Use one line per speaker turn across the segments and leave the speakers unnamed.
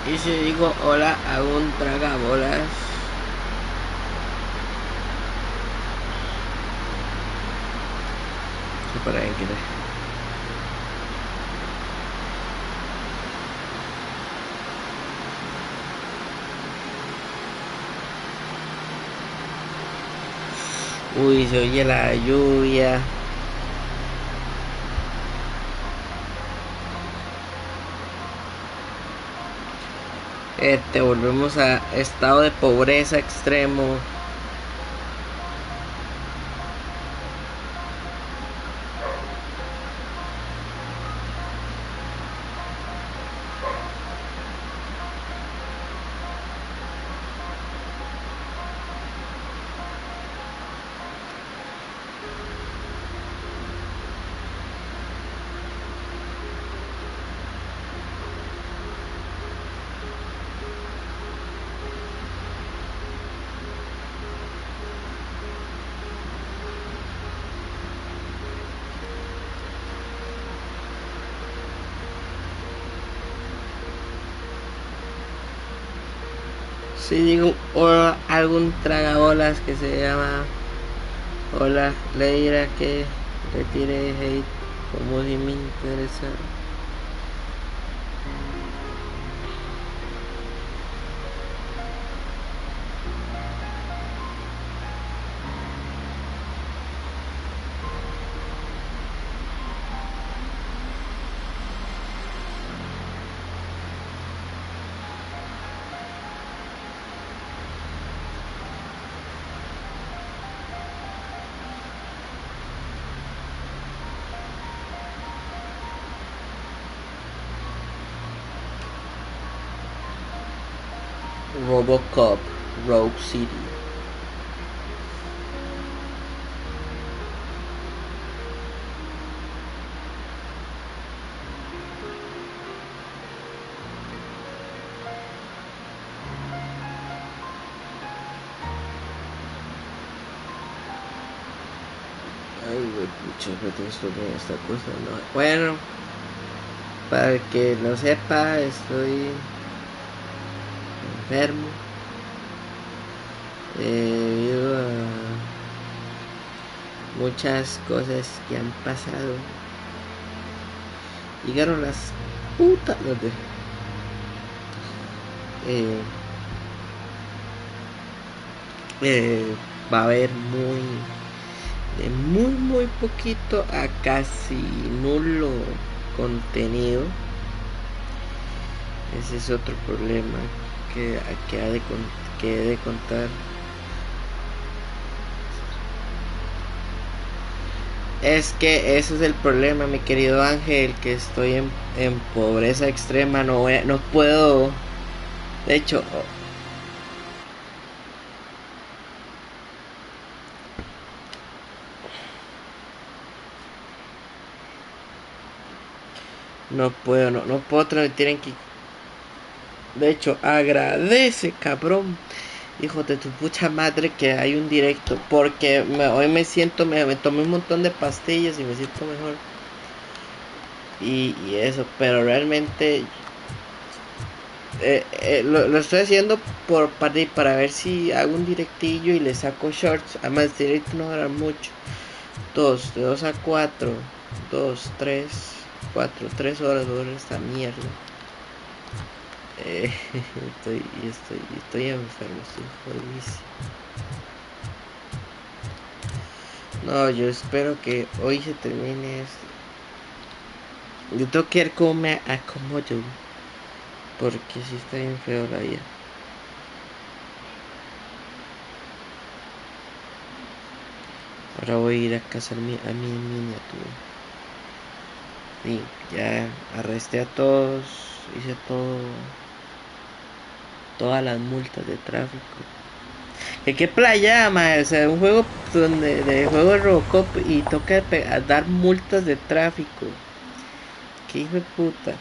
Y si digo hola, hago un tragabolas. Para ahí quiere. Uy, se oye la lluvia. Volvemos a estado de pobreza extremo. Si digo hola, algún tragabolas que se llama hola, le dirá que retire hate como si me interesara. Robocop, Rogue City. Ay, güey, pucha, espérate, esto me está costando. Bueno, para el que no sepa, estoy enfermo. Debido a muchas cosas que han pasado. Llegaron las putas. Eh, Va a haber muy poquito a casi nulo contenido. Ese es otro problema que he de contar. Es que ese es el problema, mi querido Ángel, que estoy en pobreza extrema, no puedo. De hecho, no puedo transmitir en que. De hecho, agradece, cabrón. Hijo de tu pucha madre que hay un directo. Porque hoy me tomé un montón de pastillas y me siento mejor. Y eso, pero realmente lo estoy haciendo para ver si hago un directillo y le saco shorts. Además, directo no dura mucho. De 2 a 4. 2, 3, 4, 3 horas dura esta mierda. Estoy enfermo, estoy jodidísimo. No, yo espero que hoy se termine esto. Yo tengo que ver cómo me acomodo. Porque si está bien feo la vida. Ahora voy a ir a cazar a mi miniatura. Sí, ya arresté a todos. Hice todas las multas de tráfico. ¿Qué playa, mae? O sea, un juego de juego de Robocop y toca dar multas de tráfico. Qué hijo de puta.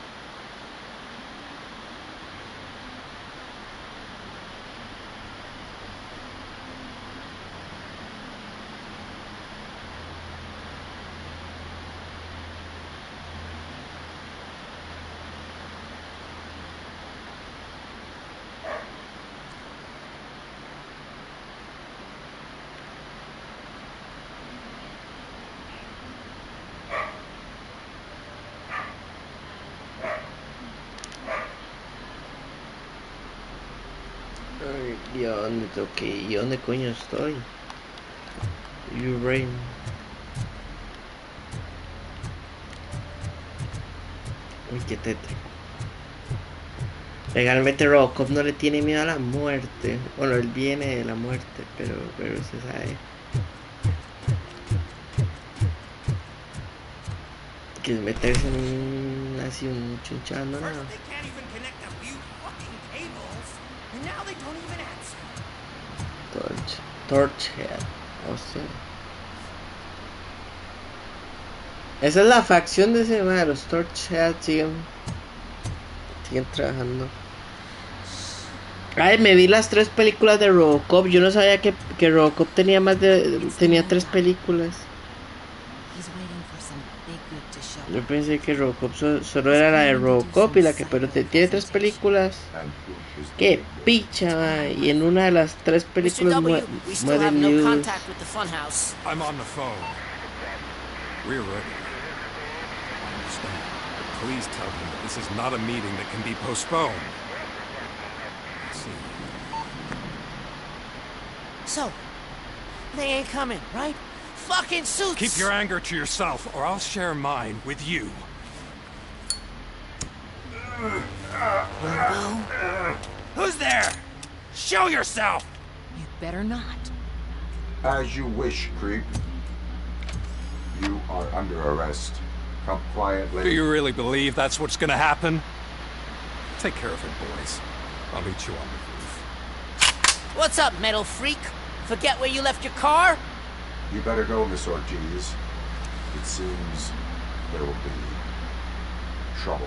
¿Y a dónde toqué? ¿Y dónde coño estoy? You rain. Uy, qué tete. Legalmente Robocop no le tiene miedo a la muerte. Bueno, él viene de la muerte, pero se sabe que es meterse en un así un chunchando, nada. Torchhead, o sea. Esa es la facción de ese man, los Torchhead siguen trabajando. Ay, me vi las 3 películas de Robocop. Yo no sabía que Robocop tenía tenía 3 películas. Yo pensé que Robocop solo era la de Robocop y la que, pero tiene 3 películas. Qué picha, man. Y en una de las 3 películas muere News.
I'm on the phone. We're ready. Please tell him that this is not a meeting that can be postponed.
So, they ain't coming, right? Fucking suits!
Keep your anger to yourself, or I'll share mine with you. Who's there? Show yourself!
You better not.
As you wish, creep. You are under arrest. Come quietly.
Do you really believe that's what's gonna happen? Take care of it, boys. I'll meet you on the roof.
What's up, metal freak? Forget where you left your car?
You better go, Miss Ortiz. It seems there will be trouble.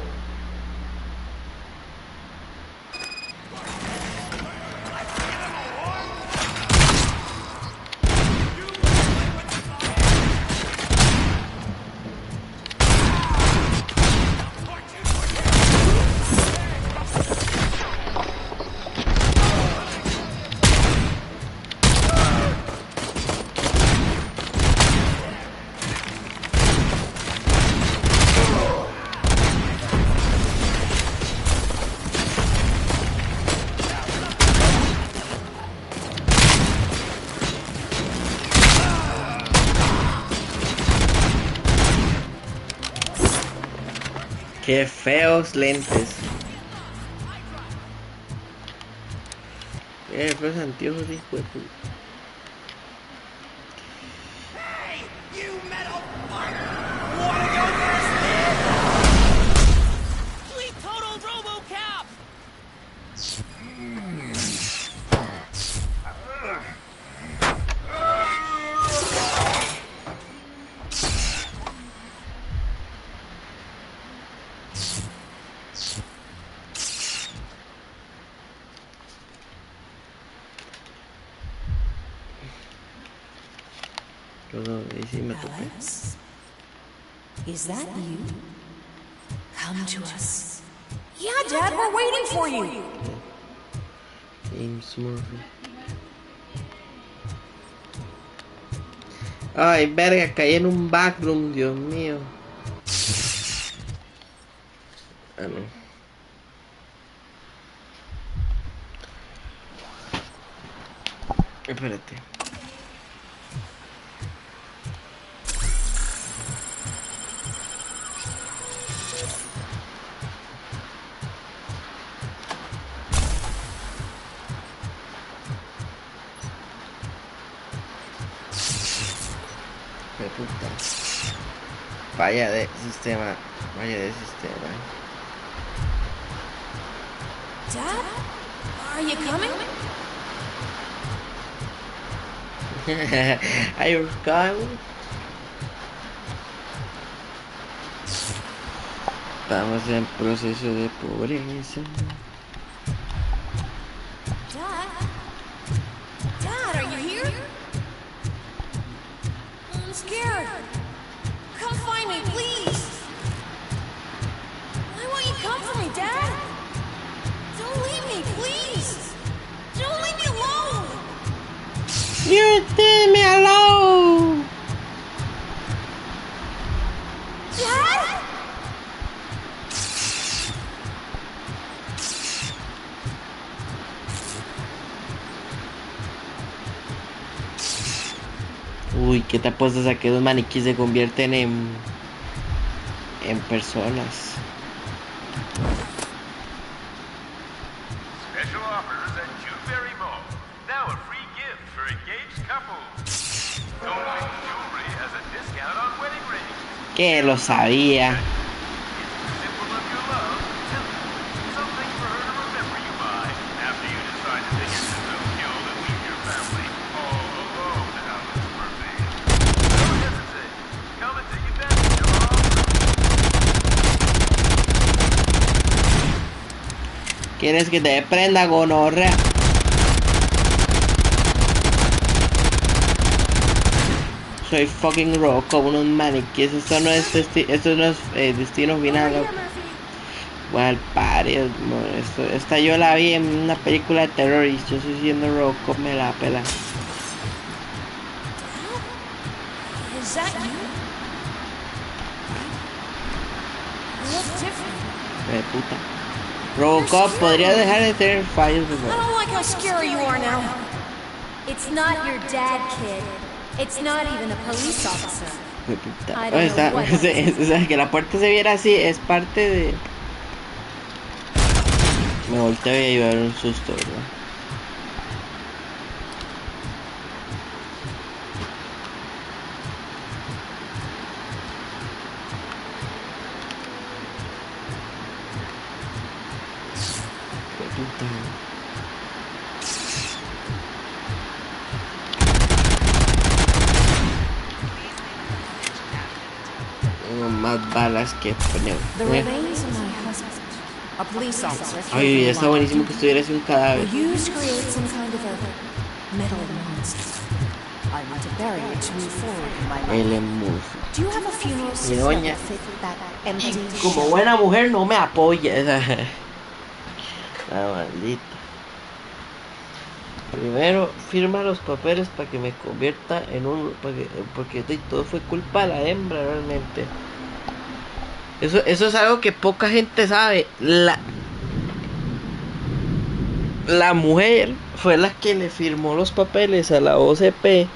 Qué feos lentes. Qué feos anteojos, hijo de puta.
Hey, you metal fuck! Wanna go first, man? Sweet total Robocop!
Alex? Is that you? Come to us. Yeah, Dad, we're waiting for you.
James Murphy. Ay, verga, caí en un backroom, Dios mío. Ah, no. Espérate. Qué puta. Falla de sistema. Falla de sistema.
Dad? Are you coming?
Are you coming? Estamos en proceso de pobreza.
Dad? Dad, are you here? I'm scared. Come find me, please. Why won't you come for me, Dad? Don't leave me, please. Don't leave me alone.
You leave me alone.
Dad?
Uy, ¿qué te apuestas a que los maniquíes se convierten en personas?
Special offers at Jewelry Mall. Now a free gift for engaged couples. Goldwing Jewelry has a discount on wedding rings.
Que lo sabía.
It's the symbol of your love. Something for her to remember you by after you decide to take yourself killed and leave your family all alone on this birthday. Don't hesitate. Come and take advantage of our offer.
¿Quieres que te prenda, gonorrea? Soy fucking rock como unos maniquíes. Esto no es destino final. ¿No? Bueno, al pari, esta yo la vi en una película de terror y yo estoy siendo rock, me la pela.
Is that you? You look different.
De puta. Robocop podría dejar de tener fallos, por
I
favor.
don't like how scary you are now. It's not your dad, kid. It's not even a police officer.
De puta.
I don't know what
O sea, que la puerta se viera así es parte de... Me volteo y iba a dar un susto, ¿verdad? Qué puta. Tengo más balas que pneu.
The remains of my husband, a police officer.
Ay, está buenísimo que estuviera así un cadáver.
Used to create some kind of a metal monster. I want to bury it to move forward in my life.
El emus.
Do you have a funeral
Mi
system
doña.
that fit that empty
Como
shell?
buena mujer no me apoya. Ah, maldita. Primero firma los papeles para que me convierta en un... Porque todo fue culpa de la hembra realmente. Eso es algo que poca gente sabe. La mujer fue la que le firmó los papeles a la OCP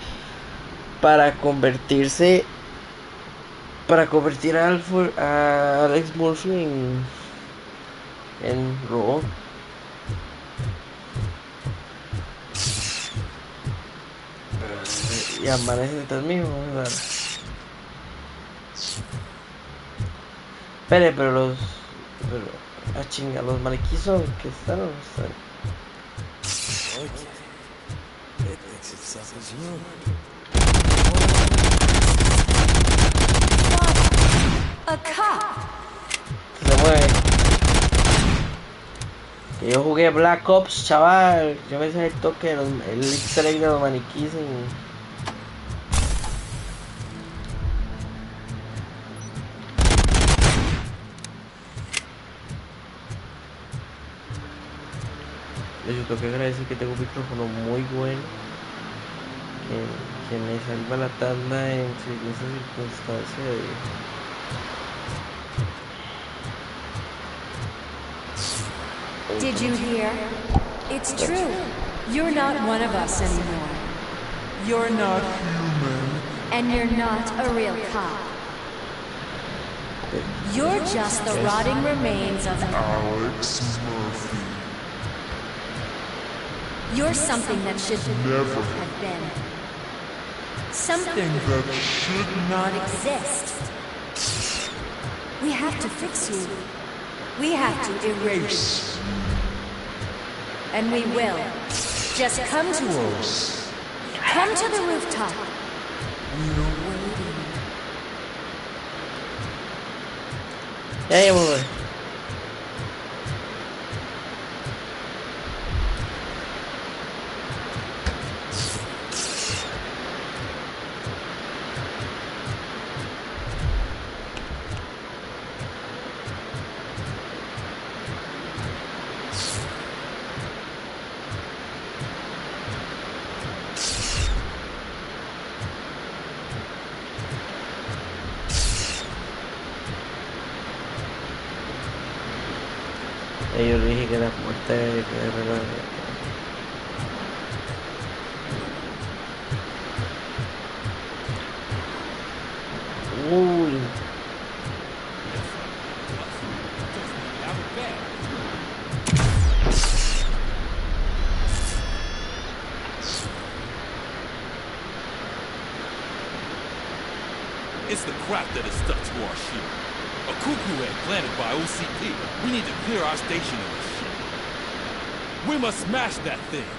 para convertir a Alex Murphy en robot. Y amanece detrás mío, vamos a ver. Espere, pero chinga, los maniquíes son que están o no están.
It thinks itself as you.
A cop.
Se mueve. Que yo jugué Black Ops, chaval. Yo me sé el toque el easter egg de los maniquíes en... Yo tengo que agradecer que tengo un micrófono muy bueno que me salva la tanda en esa circunstancia de...
Did you hear? It's true. You're not one of us anymore.
You're not human.
And you're not a real cop. You're just the rotting remains of
Alex Murphy.
You're something that should
Never.
have been. Something
That should
not exist. We have to fix you. We have to erase. And we will. Just come to us. Come to the rooftop. We're waiting.
Ya voy. Yo le dije que la puerta era que arreglar.
It's the crap that is stuck to our ship. A cuckoo egg planted by OCP. We need to clear our station of this shit. We must smash that thing.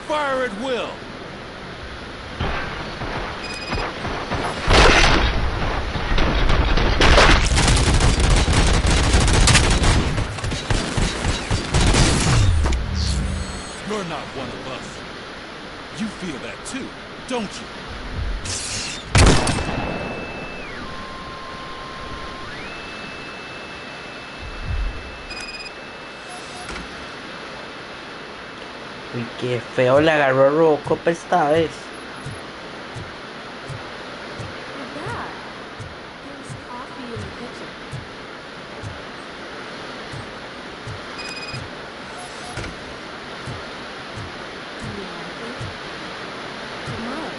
Fire at will. You're not one of us. You feel that too, don't you?
Uy, qué feo le agarró a Robocip esta vez.
Dad, there's coffee in the kitchen. Do you like it? Tomorrow.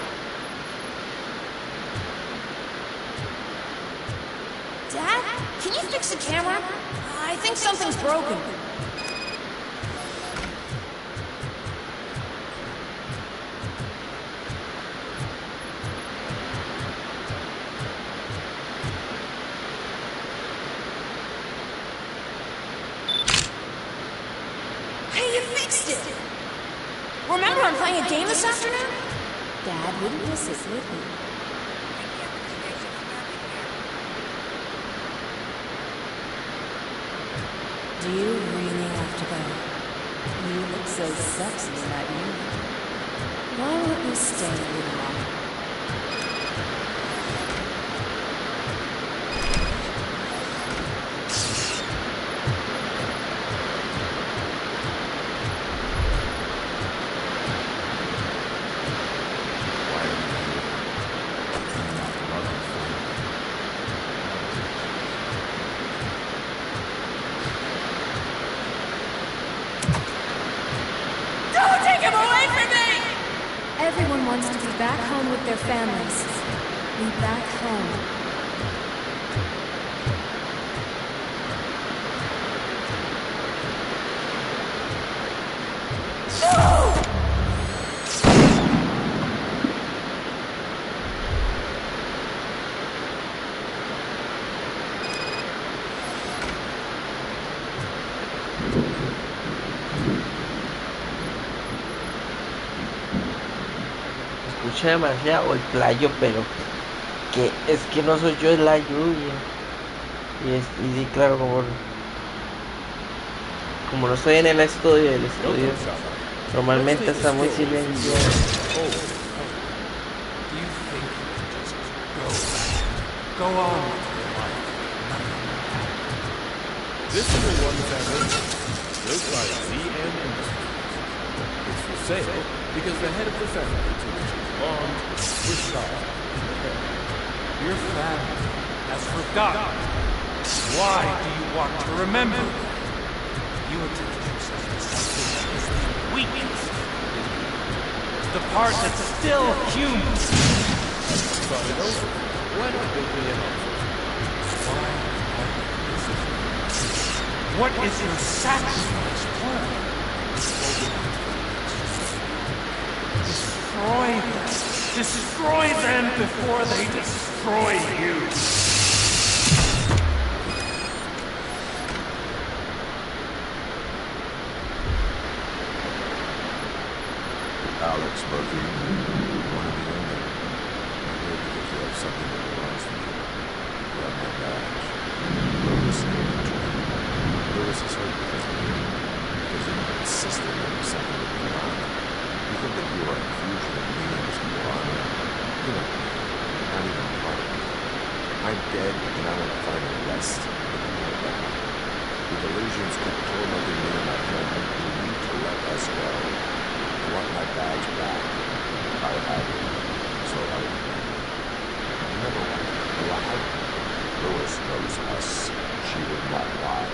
Dad, can you fix the camera? I think something's broken. Remember I'm playing a game this afternoon?
Dad wouldn't miss it, would he? Do you really have to go? You look so sexy in that uniform. Why don't you stay a little longer? Everyone wants to be back home with their families. Be back home.
Escucha demasiado el playo, pero que es que no soy yo, es la lluvia. Y sí, claro, como no estoy en el estudio normalmente está muy silencioso.
Go on with your life. This is the one family built by ZM Industries. It's for sale because the head of the family, to which it belonged, was shot in the head. Your family has forgotten. Why do you want to remember? You attach yourself to something that is the weakest. The part that's still human. But it over. Why not build me an offer? Why what is your sacrifice worth? Destroy them. Destroy them before they destroy you.
Alex Murphy, one of the only. I'm here because you have something that belongs to me. Grab my badge. Lewis is hurt because of you. Because you're insisting on something that belongs. You think that you are a fusion of me and this Milano. You know, not even part of me. I'm dead and I want to find the rest of the people back. The delusions keep tormenting me and my family. You need to let us go. I want my badge back. I have it. So help me. You never want to lie. Lewis knows us. She would not lie.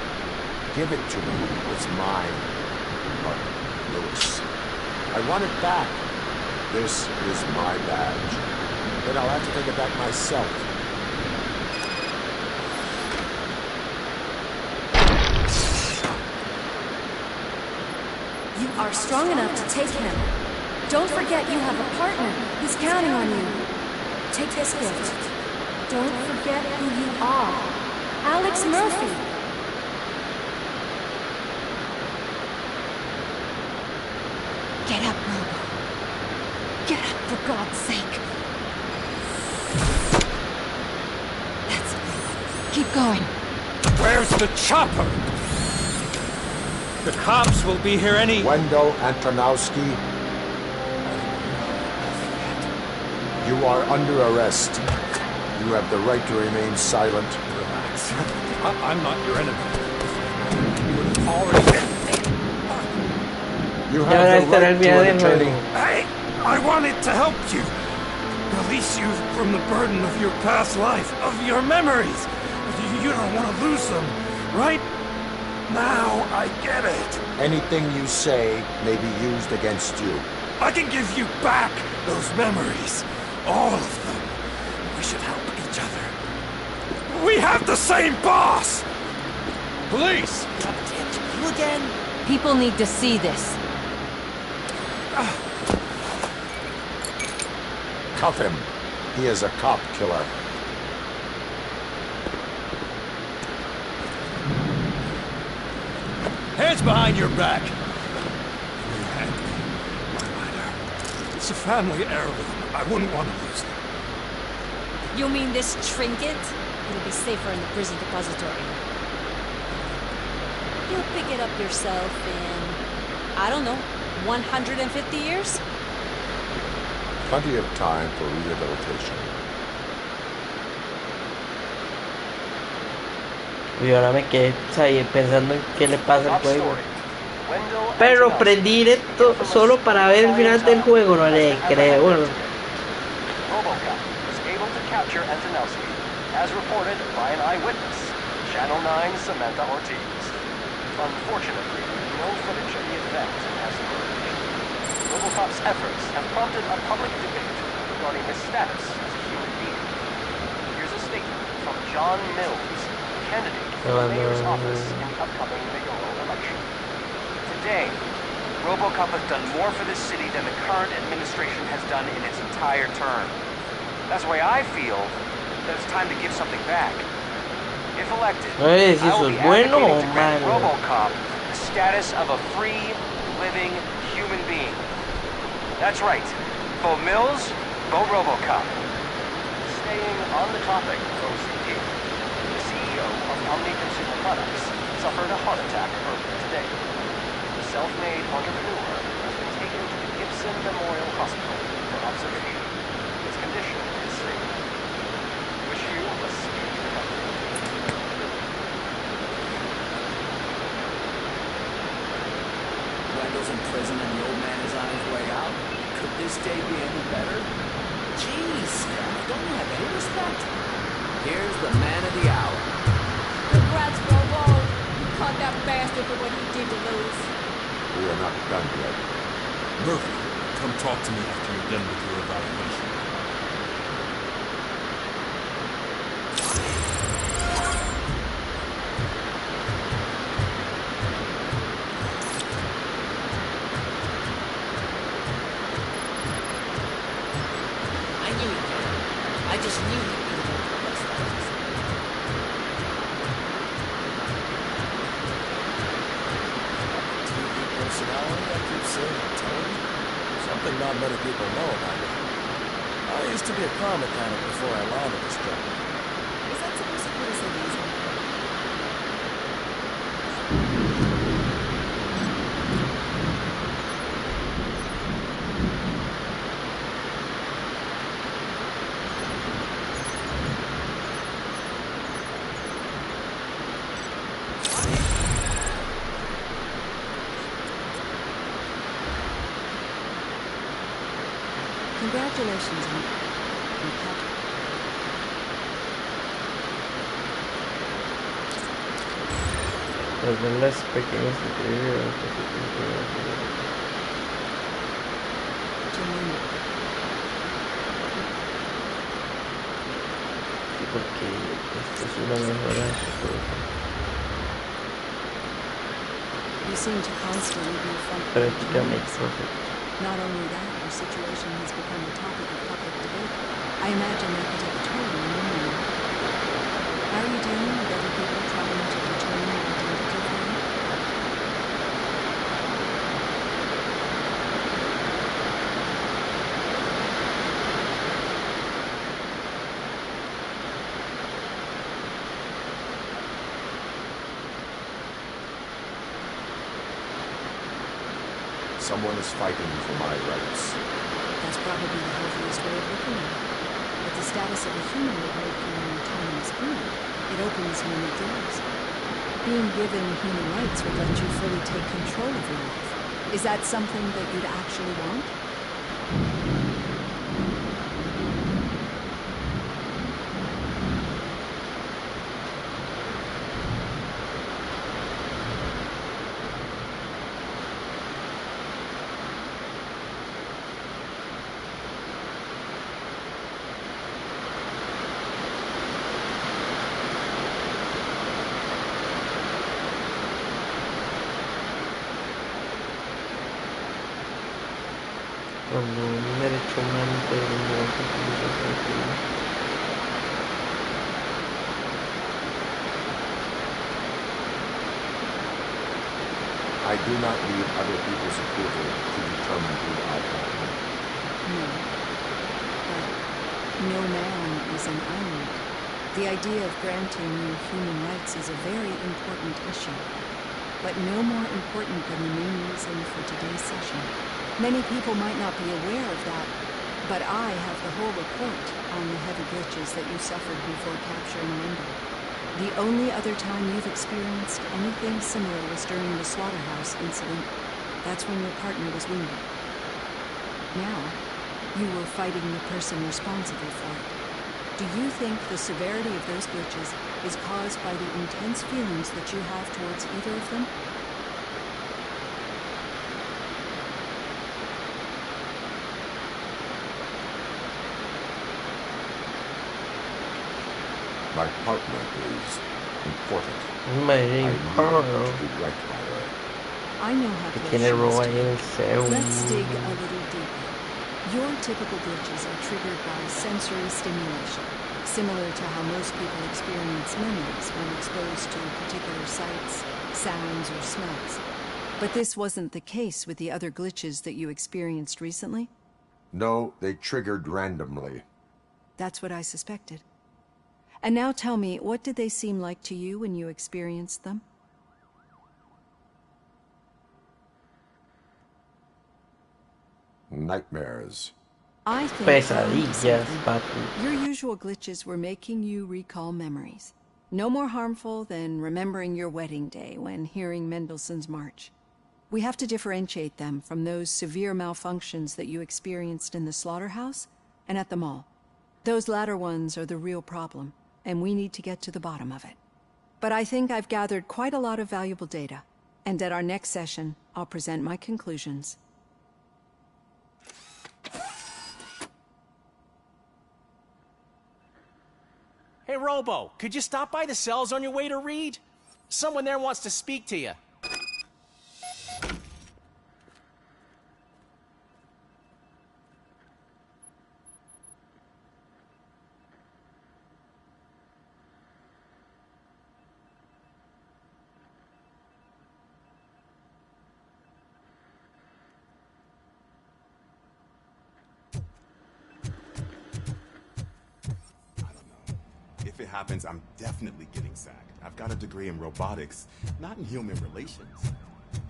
Give it to me. It's mine. But, Lewis, I want it back. This is my badge. Then I'll have to take it back myself.
You are strong enough to take him. Don't forget you have a partner who's counting on you. Take this gift. Don't forget who you are. Alex Murphy. Get up, Robo. Get up, for God's sake. That's it. Keep going.
Where's the chopper? The cops will be here any...
Wendell Antonowski, you are under arrest. You have the right to remain silent.
Relax. I'm not your enemy. You would have already...
You have the right to an attorney.
I wanted to help you. Release you from the burden of your past life, of your memories. You don't want to lose them, right? Now I get it.
Anything you say may be used against you.
I can give you back those memories. All of them. We should help each other. We have the same boss! Police!
God damn it, you again?
People need to see this.
Cuff him. He is a cop killer.
Hands behind your back. You hand me my lighter. It's a family heirloom. I wouldn't want to lose it.
You mean this trinket? It'll be safer in the prison depository. You'll pick it up yourself in, I don't know, 150 years?
Plenty of time for rehabilitation.
Y ahora me quedé ahí pensando en qué le pasa al juego. Pero prendí directo solo para ver el final del juego, no le creo. Bueno.
Robocop was able to capture Antonowski, as reported by an eyewitness, Channel 9's Samantha Ortiz. Unfortunately, no footage of the event has emerged. Robocop's efforts have prompted a public debate regarding his status as a human being. Here's a statement from John Mills, candidate for the mayor's office in the upcoming mayoral election. Today, Robocop has done more for this city than the current administration has done in its entire term. That's why I feel that it's time to give something back. If elected, I will be advocating to grant Robocop the status of a free, living human being. That's right. Vote Mills, vote Robocop. Staying on the topic of OCD, the CEO of Omni Consumer Products suffered a heart attack earlier today. The self-made entrepreneur has been taken to the Gibson Memorial Hospital for observation. His condition is stable. Wish you a speedy recovery.
Wendell's in prison and the old man is on his way out. Could this day be any better? Jeez, don't you have any respect? Here's the man of the hour.
Congrats, Robo. You caught that bastard for what he did to Lewis.
We are not done yet.
Murphy, come talk to me after you're done with your evaluation.
I knew he did. I just knew he'd be the one to replace that. TV personality, I keep saying, television. Something not many people know about me. I used to be a comic comic before I landed this job.
Is that supposed to put us at ease? Congratulations, Nick. You caught it.
Las velas pequeñas increíbles. Sí, porque esto es una mejora en su juego.
You seem to constantly be front.
Prácticamente.
Not only that, your situation has become the topic of public debate. I imagine that could take a turn in the morning. you dealing with other people trying to determine your identity for you?
Someone is fighting for my rights.
That's probably the healthiest way of looking at it. But the status of a human would make you an autonomous being. It opens many doors. Being given human rights would let you fully take control of your life. Is that something that you'd actually want?
Cuando un derecho humano puede moverse por los derechos.
I do not need other people's approval to determine who I am.
No. But no man is an island. The idea of granting you human rights is a very important issue. But no more important than the main reason for today's session. Many people might not be aware of that, but I have the whole report on the heavy glitches that you suffered before capturing Wendell. The only other time you've experienced anything similar was during the slaughterhouse incident. That's when your partner was wounded. Now, you were fighting the person responsible for it. Do you think the severity of those glitches is caused by the intense feelings that you have towards either of them?
My partner is important.
Very
I
important.
need to do right by her.
I know how
Que
close
tiene
she is
roba
to
ahí
you.
en el
Let's dig
segundo.
a little deeper. Your typical glitches are triggered by sensory stimulation, similar to how most people experience memories when exposed to particular sights, sounds, or smells. But this wasn't the case with the other glitches that you experienced recently?
No, they triggered randomly.
That's what I suspected. And now tell me, what did they seem like to you when you experienced them?
Nightmares.
I think you're onto
Pesadillas,
something.
papi.
Your usual glitches were making you recall memories. No more harmful than remembering your wedding day when hearing Mendelssohn's March. We have to differentiate them from those severe malfunctions that you experienced in the slaughterhouse and at the mall. Those latter ones are the real problem, and we need to get to the bottom of it. But I think I've gathered quite a lot of valuable data, and at our next session, I'll present my conclusions.
Hey, Robo, could you stop by the cells on your way to read? Someone there wants to speak to you.
If it happens, I'm definitely getting sacked. I've got a degree in robotics, not in human relations.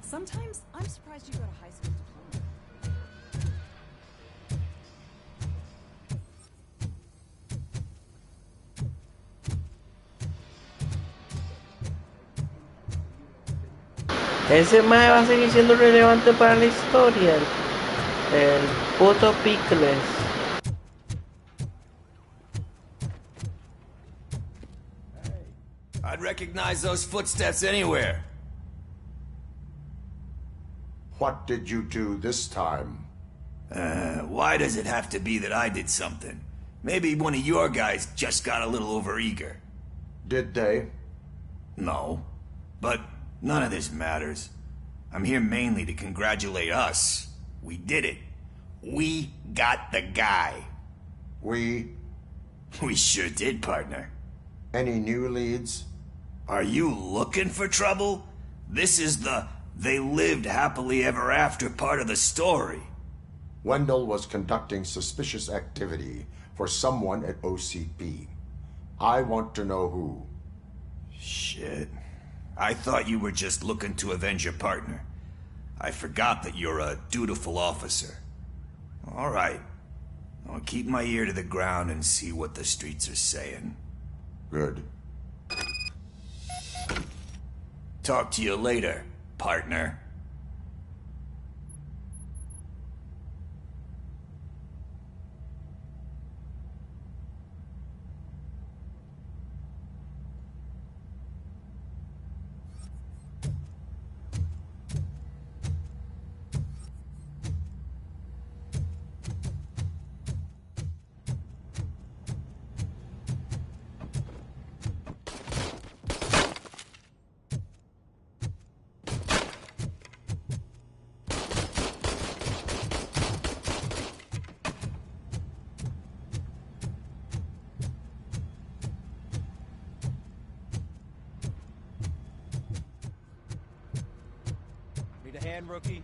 Sometimes I'm surprised you got a high school diploma.
Ese mae va a seguir siendo relevante para la historia. El puto Pickles.
I'd recognize those footsteps anywhere.
What did you do this time?
Why does it have to be that I did something? Maybe one of your guys just got a little overeager.
Did they?
No. But none of this matters. I'm here mainly to congratulate us. We did it. We got the guy.
We?
We sure did, partner.
Any new leads?
Are you looking for trouble? This is the they lived happily ever after part of the story.
Wendell was conducting suspicious activity for someone at OCP. I want to know who.
Shit. I thought you were just looking to avenge your partner. I forgot that you're a dutiful officer. All right. I'll keep my ear to the ground and see what the streets are saying.
Good.
Talk to you later, partner.
Rookie?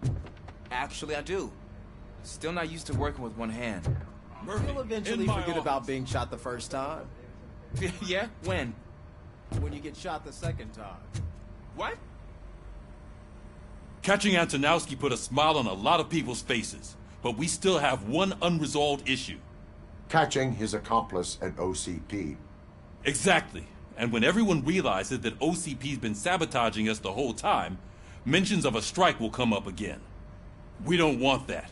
Actually, I do. Still not used to working with one hand.
You'll eventually forget about being shot the first time.
Yeah? When?
When you get shot the second time.
What?
Catching Antonowski put a smile on a lot of people's faces, but we still have one unresolved issue.
Catching his accomplice at OCP.
Exactly. And when everyone realizes that OCP's been sabotaging us the whole time, mentions of a strike will come up again. We don't want that.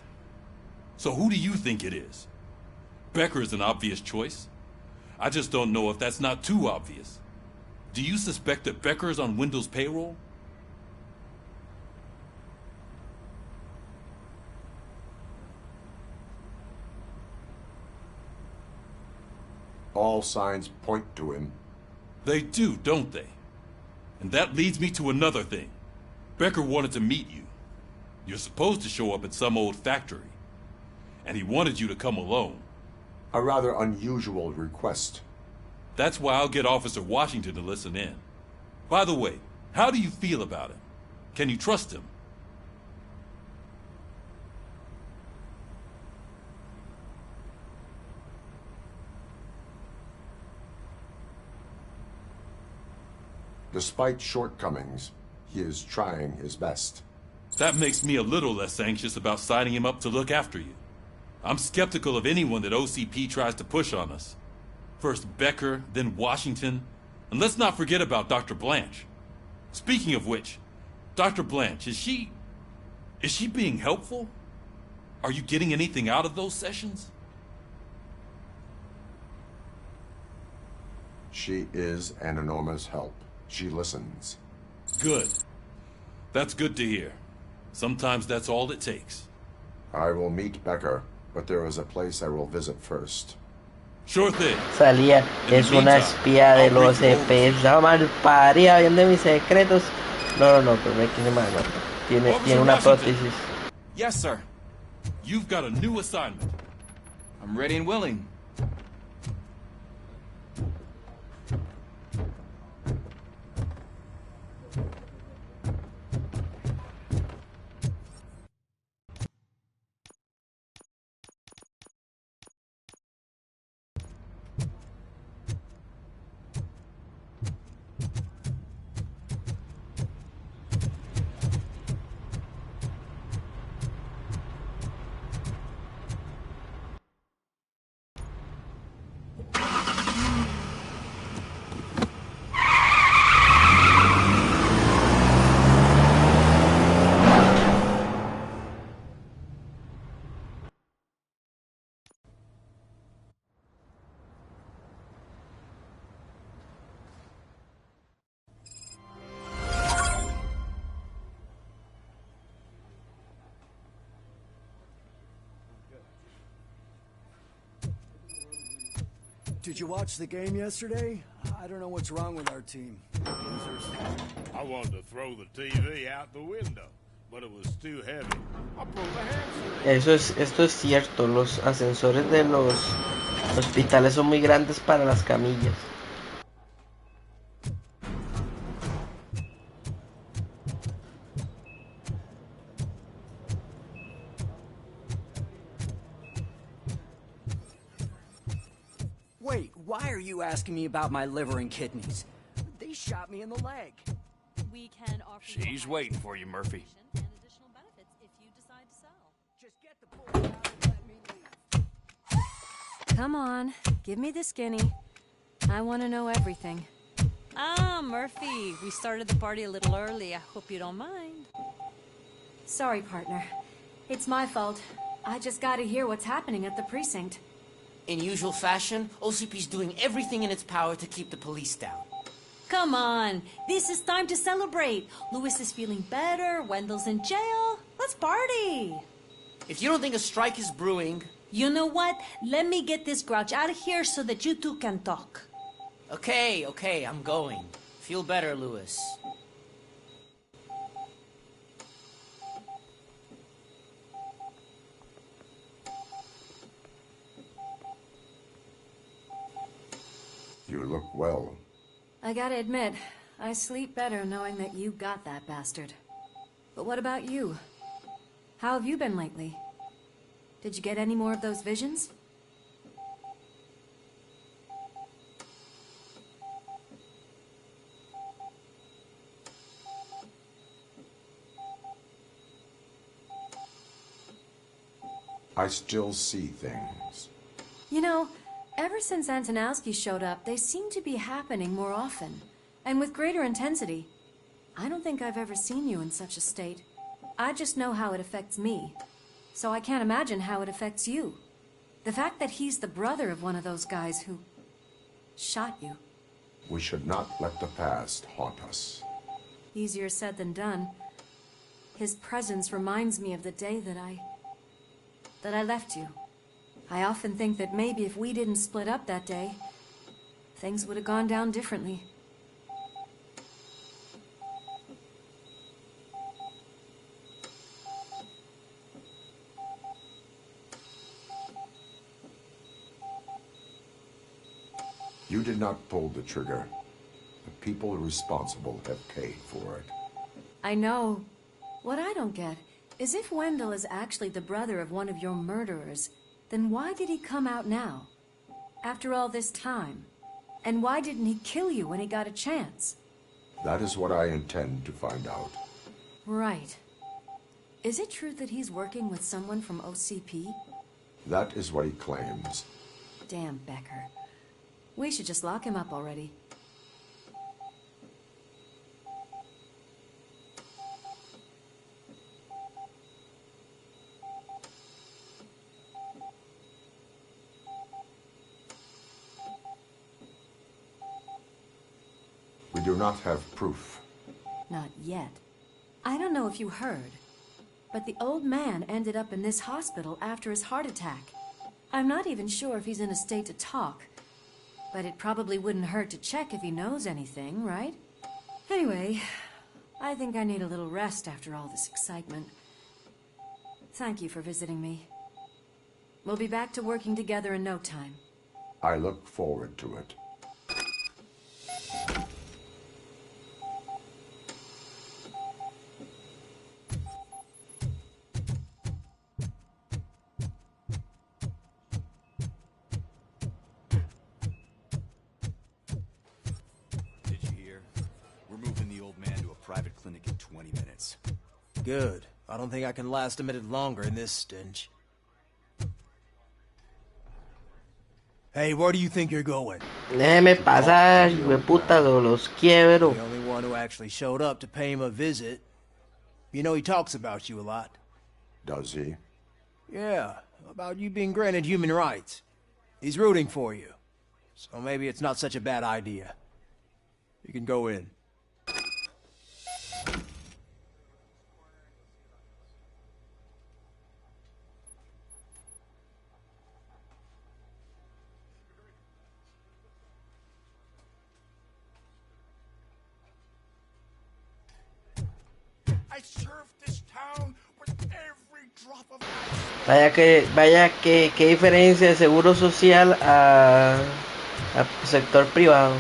So who do you think it is? Becker is an obvious choice. I just don't know if that's not too obvious. Do you suspect that Becker is on Wendell's payroll?
All signs point to him.
They do, don't they? And that leads me to another thing. Becker wanted to meet you. You're supposed to show up at some old factory. And he wanted you to come alone.
A rather unusual request.
That's why I'll get Officer Washington to listen in. By the way, how do you feel about him? Can you trust him?
Despite shortcomings, he is trying his best.
That makes me a little less anxious about signing him up to look after you. I'm skeptical of anyone that OCP tries to push on us. First Becker, then Washington, and let's not forget about Dr. Blanche. Speaking of which, Dr. Blanche, is she being helpful? Are you getting anything out of those sessions?
She is an enormous help. She listens.
Good. That's good to hear. Sometimes that's all it takes.
I will meet Becker, but there is a place I will visit first.
Sure thing.
Salía, es una espía de los EPs, la malparida, viendo mis secretos. No, pero no hay que se me aguanta. Tiene una prótesis.
Yes, sir.
You've got a new assignment.
I'm ready and willing.
Did you watch the game yesterday? I don't know what's wrong with our team. Losers.
I wanted to throw the TV out the window, but it was too heavy. I pulled the hamstring.
Esto es cierto, los ascensores de los hospitales son muy grandes para las camillas.
Why are you asking me about my liver and kidneys? They shot me in the leg.
We can offer you a
She's
high
waiting for you, Murphy.
and additional benefits if you decide to sell.
Just get the bull out and let me leave.
Come on, give me the skinny. I want to know everything.
Ah, Murphy, we started the party a little early. I hope you don't mind.
Sorry, partner. It's my fault. I just gotta hear what's happening at the precinct.
In usual fashion, OCP's doing everything in its power to keep the police down.
Come on, this is time to celebrate. Louis is feeling better, Wendell's in jail. Let's party.
If you don't think a strike is brewing...
You know what? Let me get this grouch out of here so that you two can talk.
Okay, I'm going. Feel better, Louis.
You look well.
I gotta admit, I sleep better knowing that you got that bastard. But what about you? How have you been lately? Did you get any more of those visions?
I still see things.
You know, ever since Antonowski showed up, they seem to be happening more often, and with greater intensity. I don't think I've ever seen you in such a state. I just know how it affects me, so I can't imagine how it affects you. The fact that he's the brother of one of those guys who shot you.
We should not let the past haunt us.
Easier said than done. His presence reminds me of the day that I left you. I often think that maybe if we didn't split up that day, things would have gone down differently.
You did not pull the trigger. The people responsible have paid for it.
I know. What I don't get is if Wendell is actually the brother of one of your murderers, then why did he come out now? After all this time? And why didn't he kill you when he got a chance?
That is what I intend to find out.
Right. Is it true that he's working with someone from OCP?
That is what he claims.
Damn Becker. We should just lock him up already.
We do not have proof.
Not yet. I don't know if you heard, but the old man ended up in this hospital after his heart attack. I'm not even sure if he's in a state to talk, but it probably wouldn't hurt to check if he knows anything, right? Anyway, I think I need a little rest after all this excitement. Thank you for visiting me. We'll be back to working together in no time.
I look forward to it.
Private clinic in 20 minutes. Good. I don't think I can last a minute longer in this stench. Hey, where do you think you're going?
Déjeme pasar, hueputa, los quiebro.
The only one who actually showed up to pay him a visit. You know he talks about you a lot.
Does he?
Yeah, about you being granted human rights. He's rooting for you. So maybe it's not such a bad idea. You can go in.
I served this town with every drop of
Vaya que qué diferencia de seguro social a sector privado.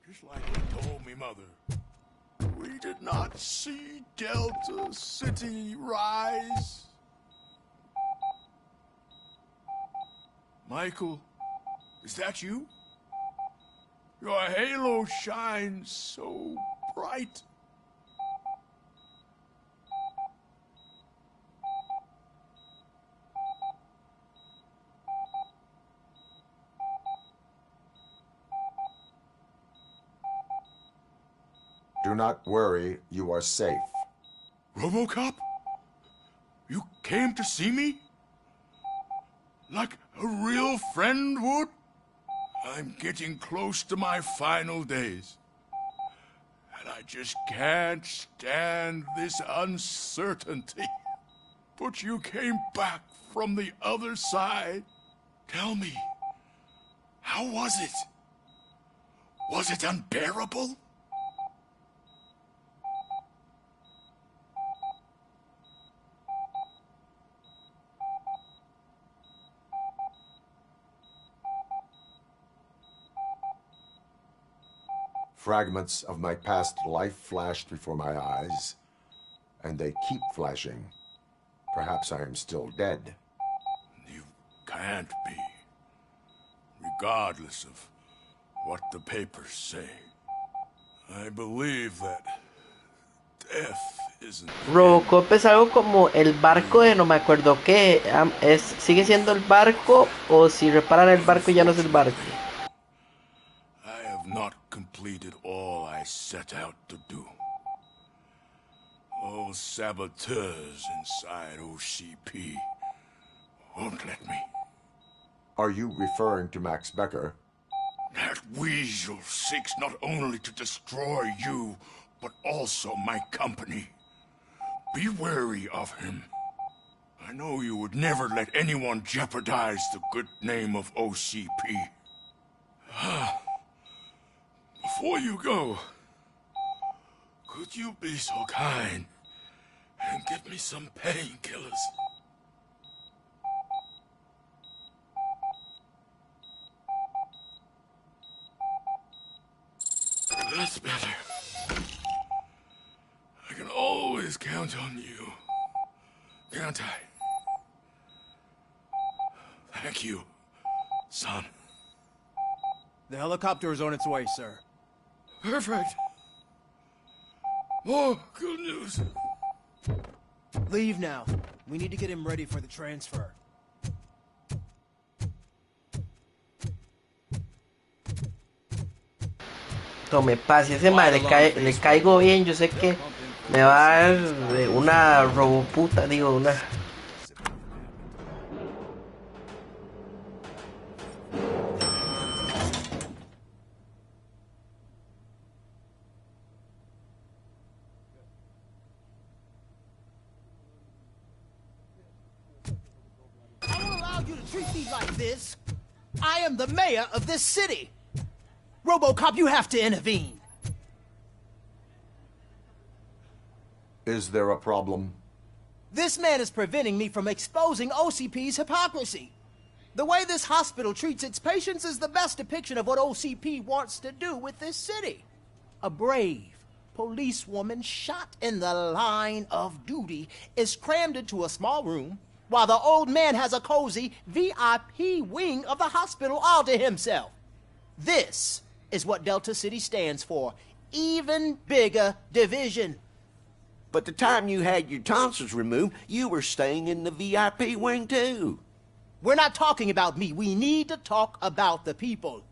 Just like he told me, Mother. We did not see Delta City rise. Michael,
Is that you? Your halo shines so bright.
Do not worry, you are safe.
Robocop? You came to see me? Like a real friend would? I'm getting close to my final days. And I just can't stand this uncertainty. But you came back from the other side. Tell me, how was it? Was it unbearable?
Fragments of my past life flashed before my eyes, and they keep flashing. Perhaps I am still dead.
You can't be, regardless of what the papers say. I believe that death isn't...
Robocop es algo como el barco de no me acuerdo qué. ¿Sigue siendo el barco o si reparan el barco ya no es el barco?
I have not completed all I set out to do. Those saboteurs inside OCP won't let me.
Are you referring to Max Becker?
That weasel seeks not only to destroy you, but also my company. Be wary of him. I know you would never let anyone jeopardize the good name of OCP. Before you go, could you be so kind and give me some painkillers? That's better. I can always count on you, can't I? Thank you, son.
The helicopter is on its way, sir.
Perfect. Oh, good news.
Leave now. We need to get him ready for the transfer.
Tome paz, si ese madre le caigo bien, yo sé que me va a dar una roboputa, digo, una...
I won't allow you to treat me like this. I am the mayor of this city. Robocop, you have to intervene.
Is there a problem?
This man is preventing me from exposing OCP's hypocrisy. The way this hospital treats its patients is the best depiction of what OCP wants to do with this city. A brave policewoman shot in the line of duty is crammed into a small room while the old man has a cozy VIP wing of the hospital all to himself. This is what Delta City stands for. Even bigger division.
But the time you had your tonsils removed, you were staying in the VIP wing too.
We're not talking about me. We need to talk about the people.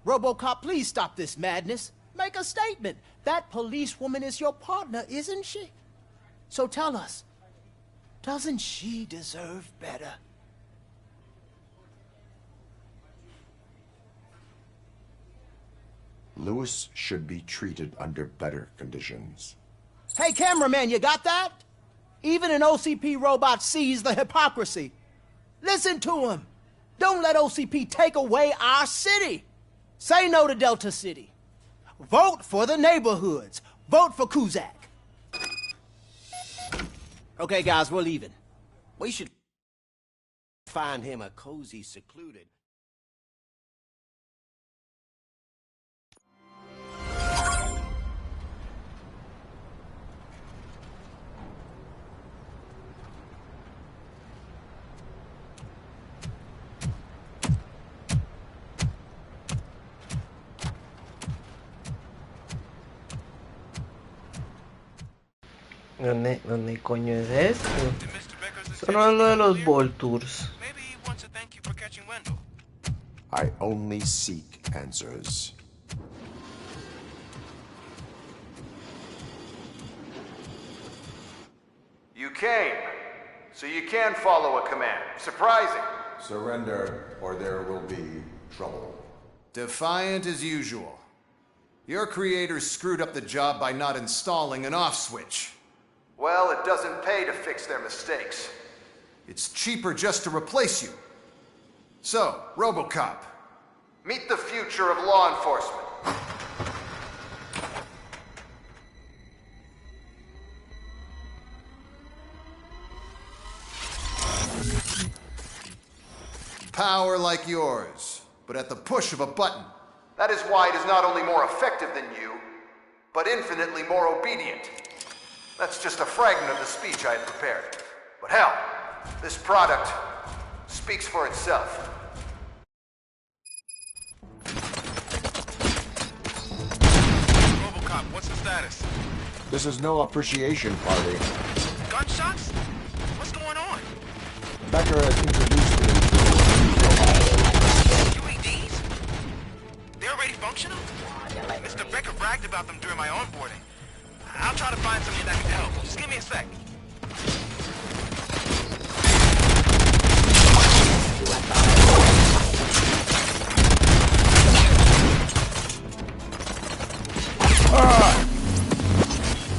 Robocop, please stop this madness. Make a statement. That policewoman is your partner, isn't she? So tell us, doesn't she deserve better?
Lewis should be treated under better conditions.
Hey, cameraman, you got that? Even an OCP robot sees the hypocrisy. Listen to him. Don't let OCP take away our city. Say no to Delta City. Vote for the neighborhoods. Vote for Kuzak. Okay, guys, we're leaving.
We should find him a cozy, secluded...
¿Dónde coño es esto? Eso no es lo de los Voltures.
I only seek answers.
You came, so you can follow a command. Surprising.
Surrender, or there will be trouble.
Defiant as usual. Your creators screwed up the job by not installing an off switch. Well, it doesn't pay to fix their mistakes. It's cheaper just to replace you. So, Robocop, meet the future of law enforcement. Power like yours, but at the push of a button. That is why it is not only more effective than you, but infinitely more obedient. That's just a fragment of the speech I had prepared. But hell, this product speaks for itself. Robocop, what's the status?
This is no appreciation party.
Gunshots? What's going on?
Becker has introduced me
UEDs? They're already functional? Mr. Becker bragged about them during my onboarding. I'll try to find something that can help. Just give me a sec.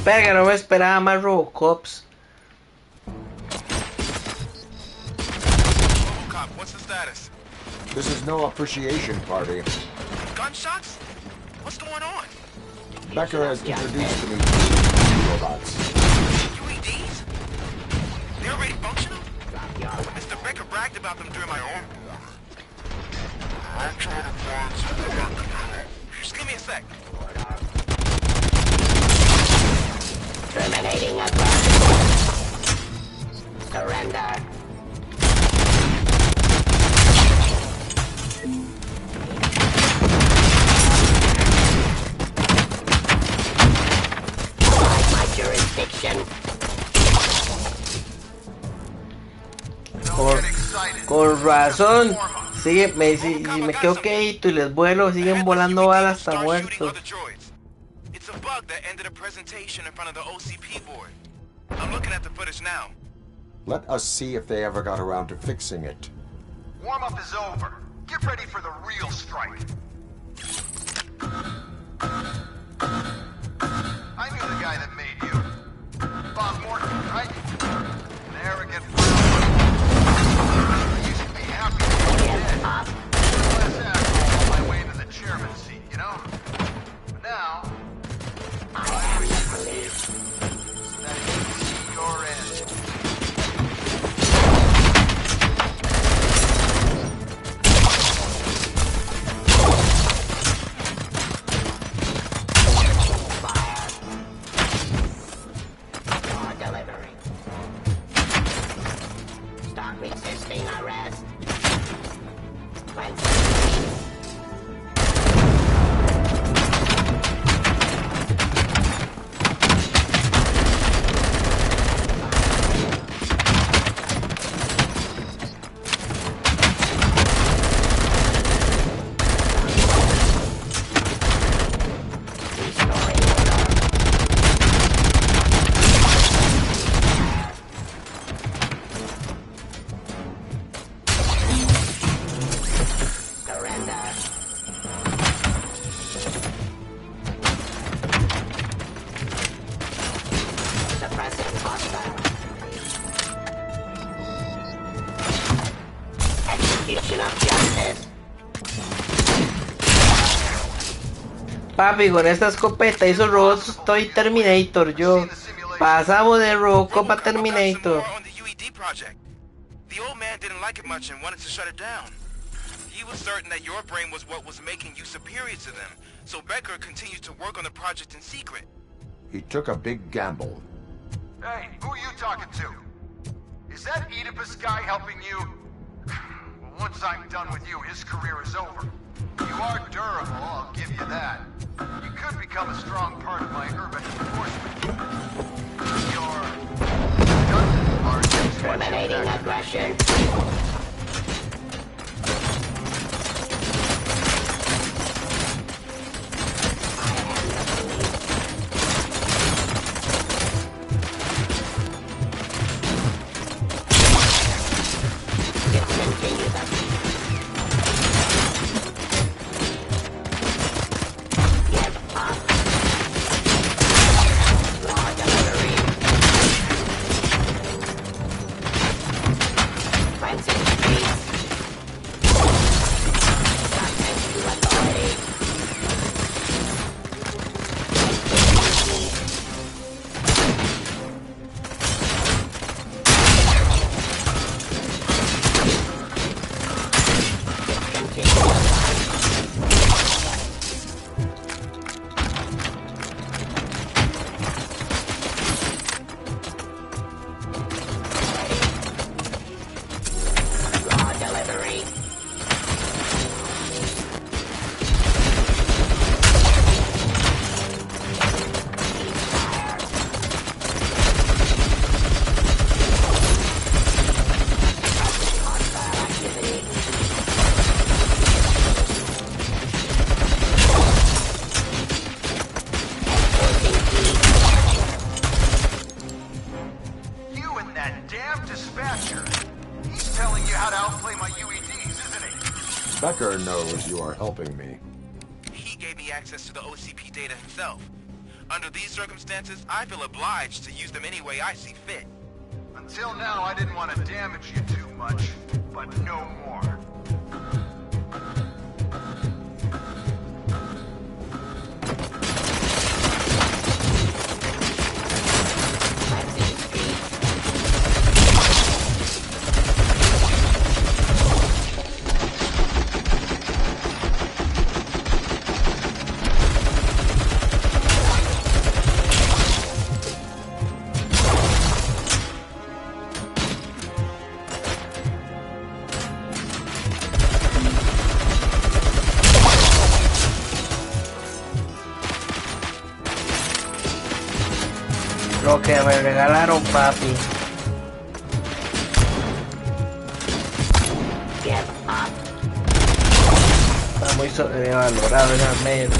Verga, no me esperaba más Robocops.
Robocop, what's the status?
This is no appreciation party.
Gunshots? What's going on?
Becker has introduced to me robots.
UEDs? They're already functional? Mr. Becker bragged about them during my onboarding. I'll try to find something that can help. Just give me a sec.
Terminating aggression. Surrender. My jurisdiction.
Con razón. Sigue, me quedo quedito y les vuelo, siguen volando balas hasta muertos.
It's a bug that ended a presentation in front of the OCP board. I'm looking at the footage now.
Let us see if they ever got around to fixing it.
Warm-up is over. Get ready for the real strike. I knew the guy that made you. Bob Morton, right? An arrogant you should be happy to be dead. Last asshole on my way to the chairman's seat, you know? But now, I am the police. So that you can see your end.
Resisting arrest.
Papi, con esta escopeta hizo robots, estoy Terminator, yo. Pasamos de Robocop a Terminator.
The old man didn't like it much and wanted to shut it down. He was certain that your brain was what was making you superior to them, so Becker continued to work on the project in secret.
He took a big gamble.
Hey, who are you talking to? Is that Oedipus guy helping you? Well, once I'm done with you, his career is over. You are durable, I'll give you that. You could become a strong part of my urban enforcement. You're
Terminating aggression.
Becker knows you are helping me.
He gave me access to the OCP data himself. Under these circumstances, I feel obliged to use them any way I see fit.
Until now, I didn't want to damage you too much, but no more.
Lo que me regalaron, papi. Está muy sobrevalorado el armero.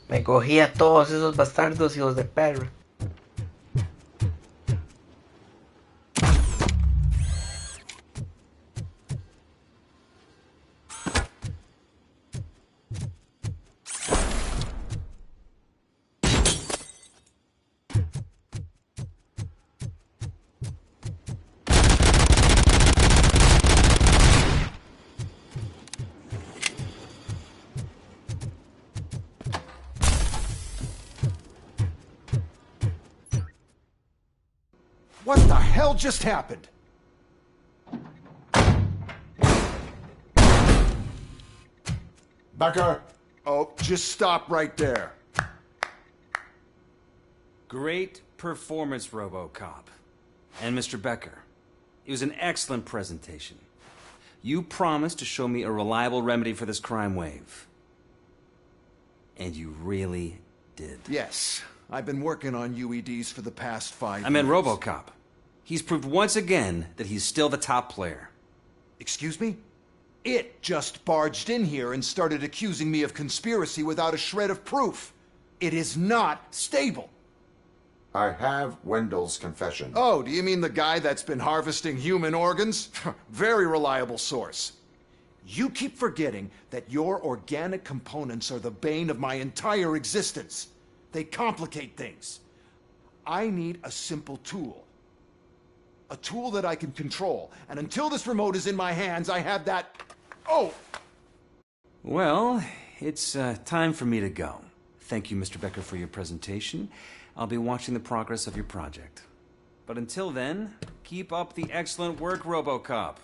Me cogí a todos esos bastardos hijos de perra.
What the hell just happened?
Becker!
Oh, just stop right there.
Great performance, Robocop. And Mr. Becker, it was an excellent presentation. You promised to show me a reliable remedy for this crime wave. And you really did.
Yes, I've been working on UEDs for the past 5 years.
I meant Robocop. He's proved once again that he's still the top player.
Excuse me? It just barged in here and started accusing me of conspiracy without a shred of proof. It is not stable.
I have Wendell's confession.
Oh, do you mean the guy that's been harvesting human organs? Very reliable source. You keep forgetting that your organic components are the bane of my entire existence. They complicate things. I need a simple tool. A tool that I can control. And until this remote is in my hands, I have that... Oh!
Well, it's time for me to go. Thank you, Mr. Becker, for your presentation. I'll be watching the progress of your project. But until then, keep up the excellent work, Robocop.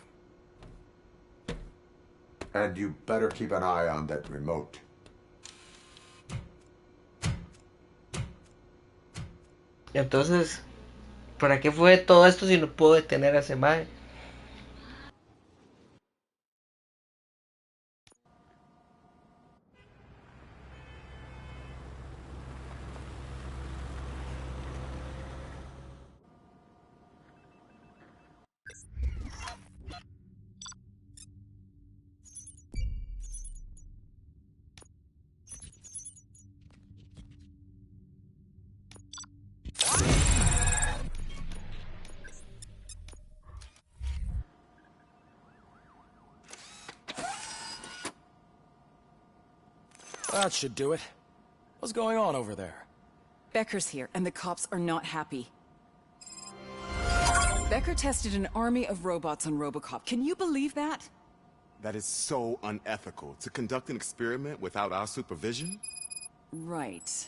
And you better keep an eye on that remote.
Entonces, ¿para qué fue todo esto si no puedo detener a ese mae?
That should do it. What's going on over there?
Becker's here, and the cops are not happy. Becker tested an army of robots on Robocop. Can you believe that?
That is so unethical. To conduct an experiment without our supervision?
Right.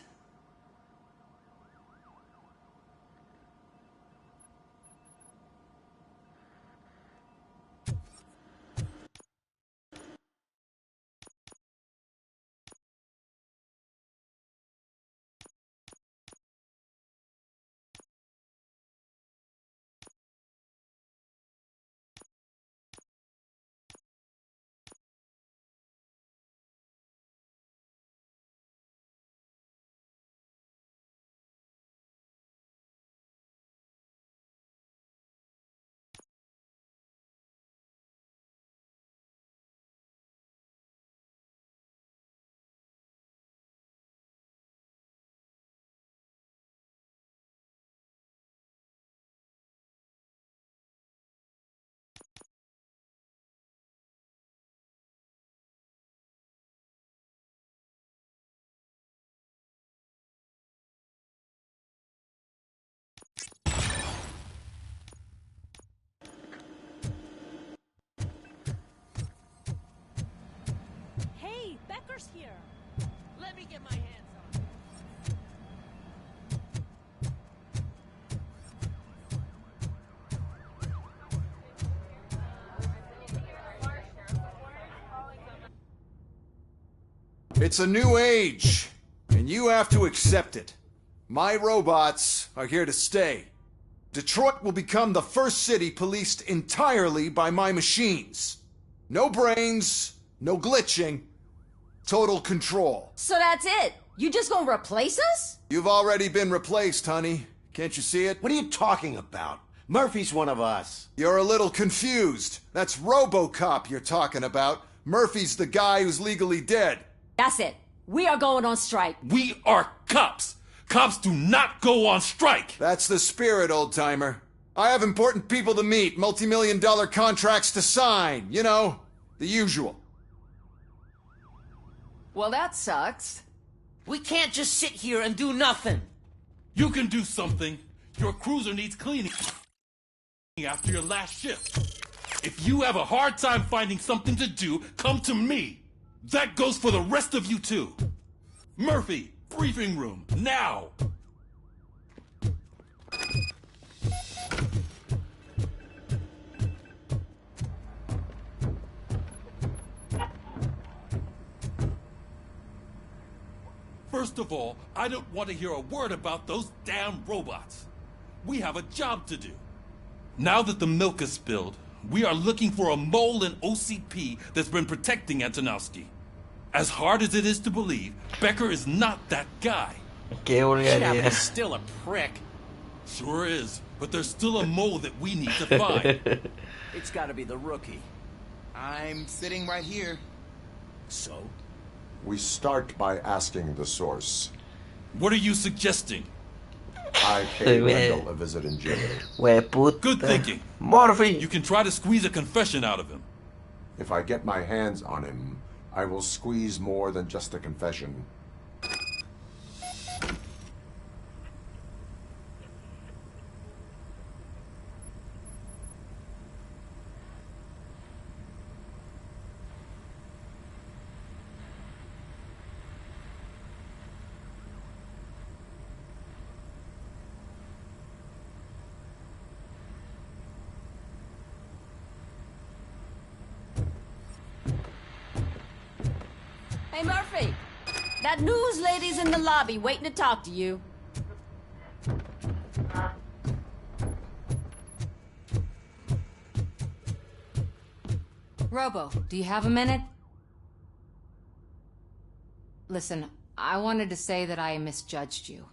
Hey, Becker's here. Let me get my hands on him.
It's a new age, and you have to accept it. My robots are here to stay. Detroit will become the first city policed entirely by my machines. No brains, no glitching, total control.
So that's it? You just gonna replace us?
You've already been replaced, honey. Can't you see it?
What are you talking about? Murphy's one of us.
You're a little confused. That's Robocop you're talking about. Murphy's the guy who's legally dead.
That's it.
We are going on strike.
We are cops. Cops do not go on strike.
That's the spirit, old-timer. I have important people to meet, multi-million-dollar contracts to sign. You know, the usual.
Well, that sucks. We can't just sit here and do nothing.
You can do something. Your cruiser needs cleaning after your last shift. If you have a hard time finding something to do, come to me. That goes for the rest of you too. Murphy, briefing room, now. First of all, I don't want to hear a word about those damn robots. We have a job to do. Now that the milk is spilled, we are looking for a mole in OCP that's been protecting Antonowski. As hard as it is to believe, Becker is not that guy.
Qué vulgaridad.
Yeah, but he's still a prick.
Sure is, but there's still a mole that we need to find.
It's gotta be the rookie.
I'm sitting right here.
So?
We start by asking the source.
What are you suggesting?
I pay Wendell a visit in jail.
Good thinking.
Murphy.
You can try to squeeze a confession out of him.
If I get my hands on him, I will squeeze more than just a confession.
Hey, Murphy. That news lady's in the lobby waiting to talk to you. Robo, do you have a minute? Listen, I wanted to say that I misjudged you.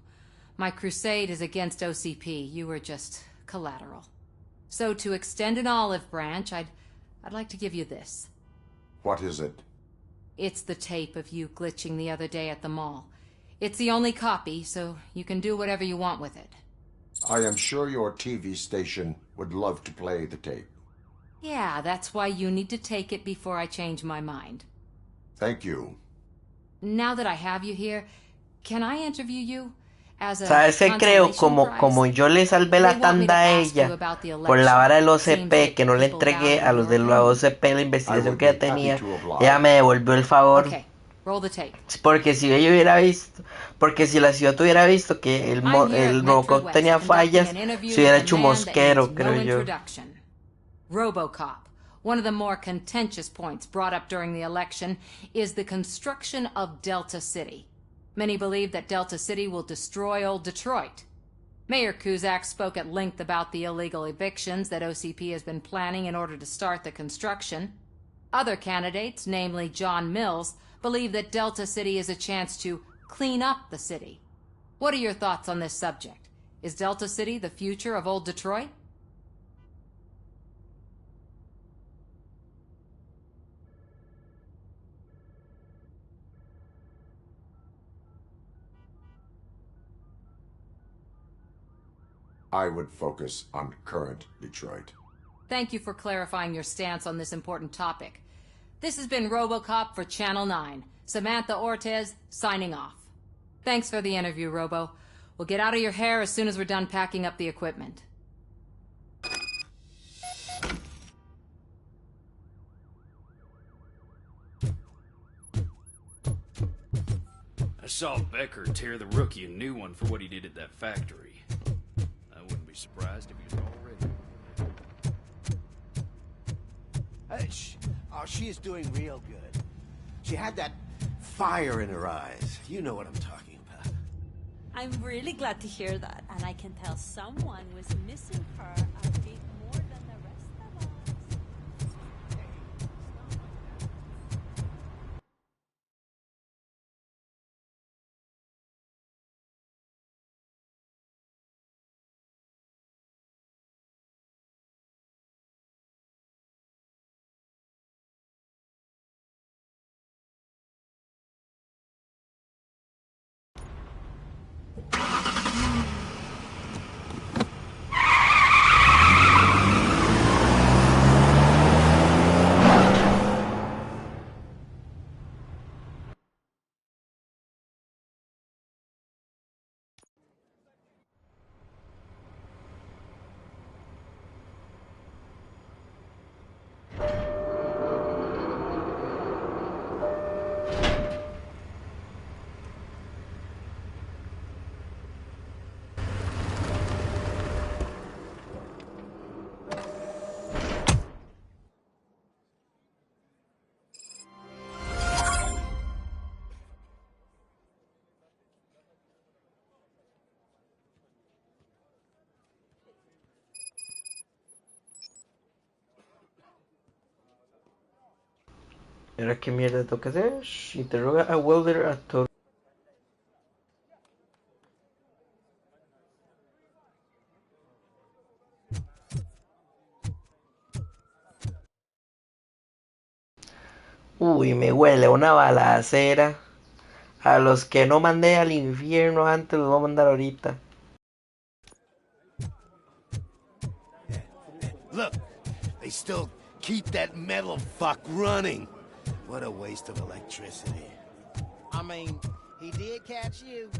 My crusade is against OCP. You were just collateral. So to extend an olive branch, I'd like to give you this.
What is it?
It's the tape of you glitching the other day at the mall. It's the only copy, so you can do whatever you want with it.
I am sure your TV station would love to play the tape.
Yeah, that's why you need to take it before I change my mind.
Thank you.
Now that I have you here, can I interview you?
¿Sabes qué creo? Como yo le salvé la tanda a ella por la vara del OCP, que no le entregué a los de la OCP la investigación que ella tenía, ella me devolvió el favor. Porque si ella hubiera visto, porque si la ciudad hubiera visto que el Robocop tenía fallas, se hubiera hecho un mosquero, creo yo.
Robocop. One of the more contentious points brought up during the election is the construction of Delta City. Many believe that Delta City will destroy old Detroit. Mayor Cusack spoke at length about the illegal evictions that OCP has been planning in order to start the construction. Other candidates, namely John Mills, believe that Delta City is a chance to clean up the city. What are your thoughts on this subject? Is Delta City the future of old Detroit?
I would focus on current Detroit.
Thank you for clarifying your stance on this important topic. This has been Robocop for Channel 9. Samantha Ortez, signing off. Thanks for the interview, Robo. We'll get out of your hair as soon as we're done packing up the equipment.
I saw Becker tear the rookie a new one for what he did at that factory. I wouldn't be surprised if he was already.
She is doing real good. She had that fire in her eyes. You know what I'm talking about.
I'm really glad to hear that, and I can tell someone was missing her a bit more than the rest of us.
¿Y ahora qué mierda tengo que hacer? Interroga a Welder a TODO. Uy, me huele una balacera. A los que no mandé al infierno antes los voy a mandar ahorita.
Look, they still keep that metal fuck running. What a waste of electricity. I mean, he did catch you.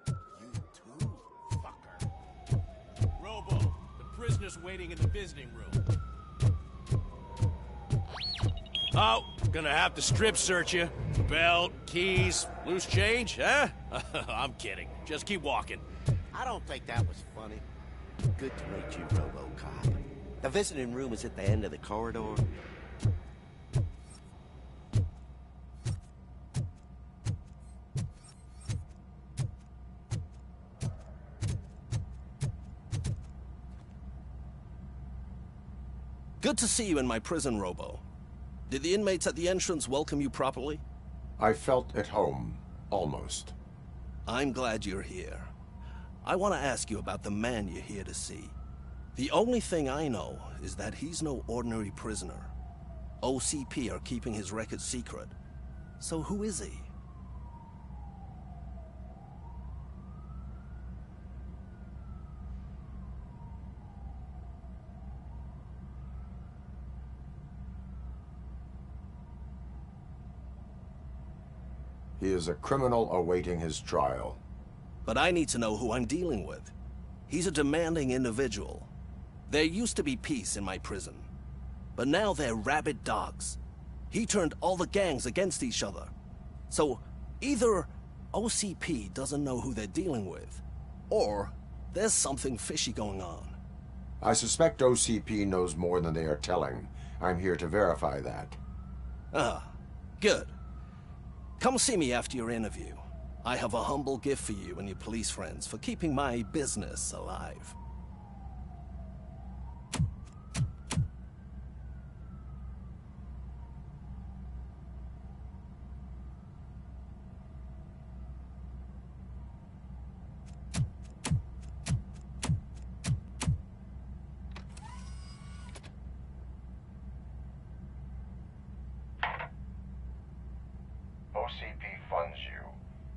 You too, fucker.
Robo, the prisoner's waiting in the visiting room. Oh, gonna have to strip search you. Belt, keys, loose change, huh? I'm kidding. Just keep walking.
I don't think that was funny. Good to meet you, Robocop. The visiting room is at the end of the corridor.
Good to see you in my prison, Robo. Did the inmates at the entrance welcome you properly?
I felt at home, almost.
I'm glad you're here. I want to ask you about the man you're here to see. The only thing I know is that he's no ordinary prisoner. OCP are keeping his record secret. So who is he?
He is a criminal awaiting his trial.
But I need to know who I'm dealing with. He's a demanding individual. There used to be peace in my prison, but now they're rabid dogs. He turned all the gangs against each other. So either OCP doesn't know who they're dealing with, or there's something fishy going on.
I suspect OCP knows more than they are telling. I'm here to verify that.
Ah, good. Come see me after your interview. I have a humble gift for you and your police friends for keeping my business alive.
OCP funds you,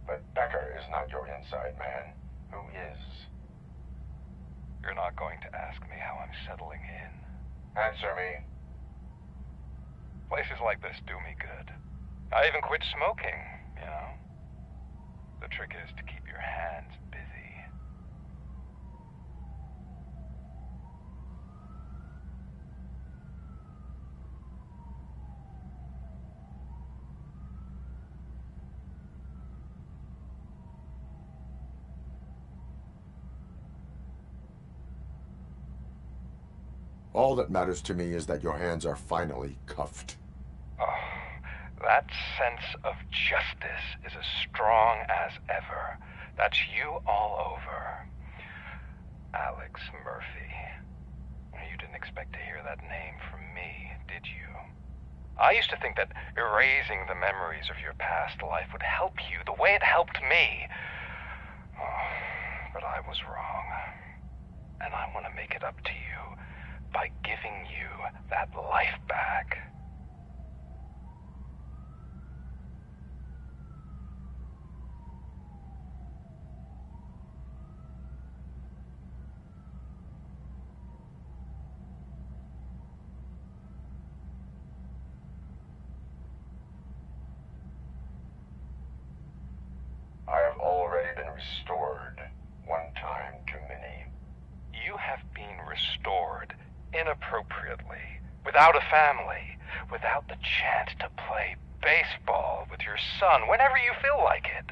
but Becker is not your inside man. Who is?
You're not going to ask me how I'm settling in.
Answer me.
Places like this do me good. I even quit smoking, you know. The trick is to keep your hands busy.
All that matters to me is that your hands are finally cuffed.
Oh, that sense of justice is as strong as ever. That's you all over. Alex Murphy. You didn't expect to hear that name from me, did you? I used to think that erasing the memories of your past life would help you the way it helped me. Oh, but I was wrong. And I want to make it up to you by giving you that life back.
I have already been restored, one time too many.
You have been restored inappropriately, without a family, without the chance to play baseball with your son whenever you feel like it.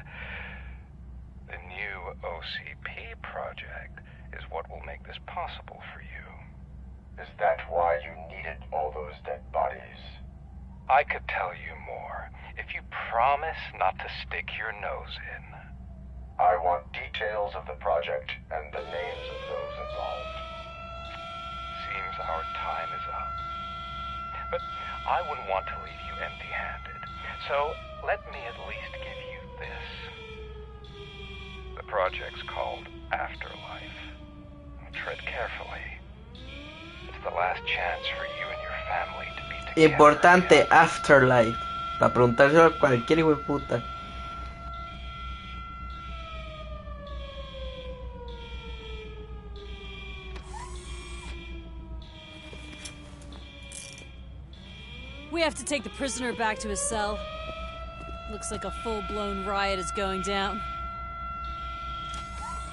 The new OCP project is what will make this possible for you.
Is that why you needed all those dead bodies?
I could tell you more if you promise not to stick your nose in.
I want details of the project and the names of those involved.
Seems our time is up. But I wouldn't want to leave you empty-handed.
So, let me at least give you this. The project's called Afterlife. Tread carefully. It's the last chance for you and your family to be together.
Importante, Afterlife. Para preguntárselo a cualquier hijo de puta.
We have to take the prisoner back to his cell. Looks like a full-blown riot is going down.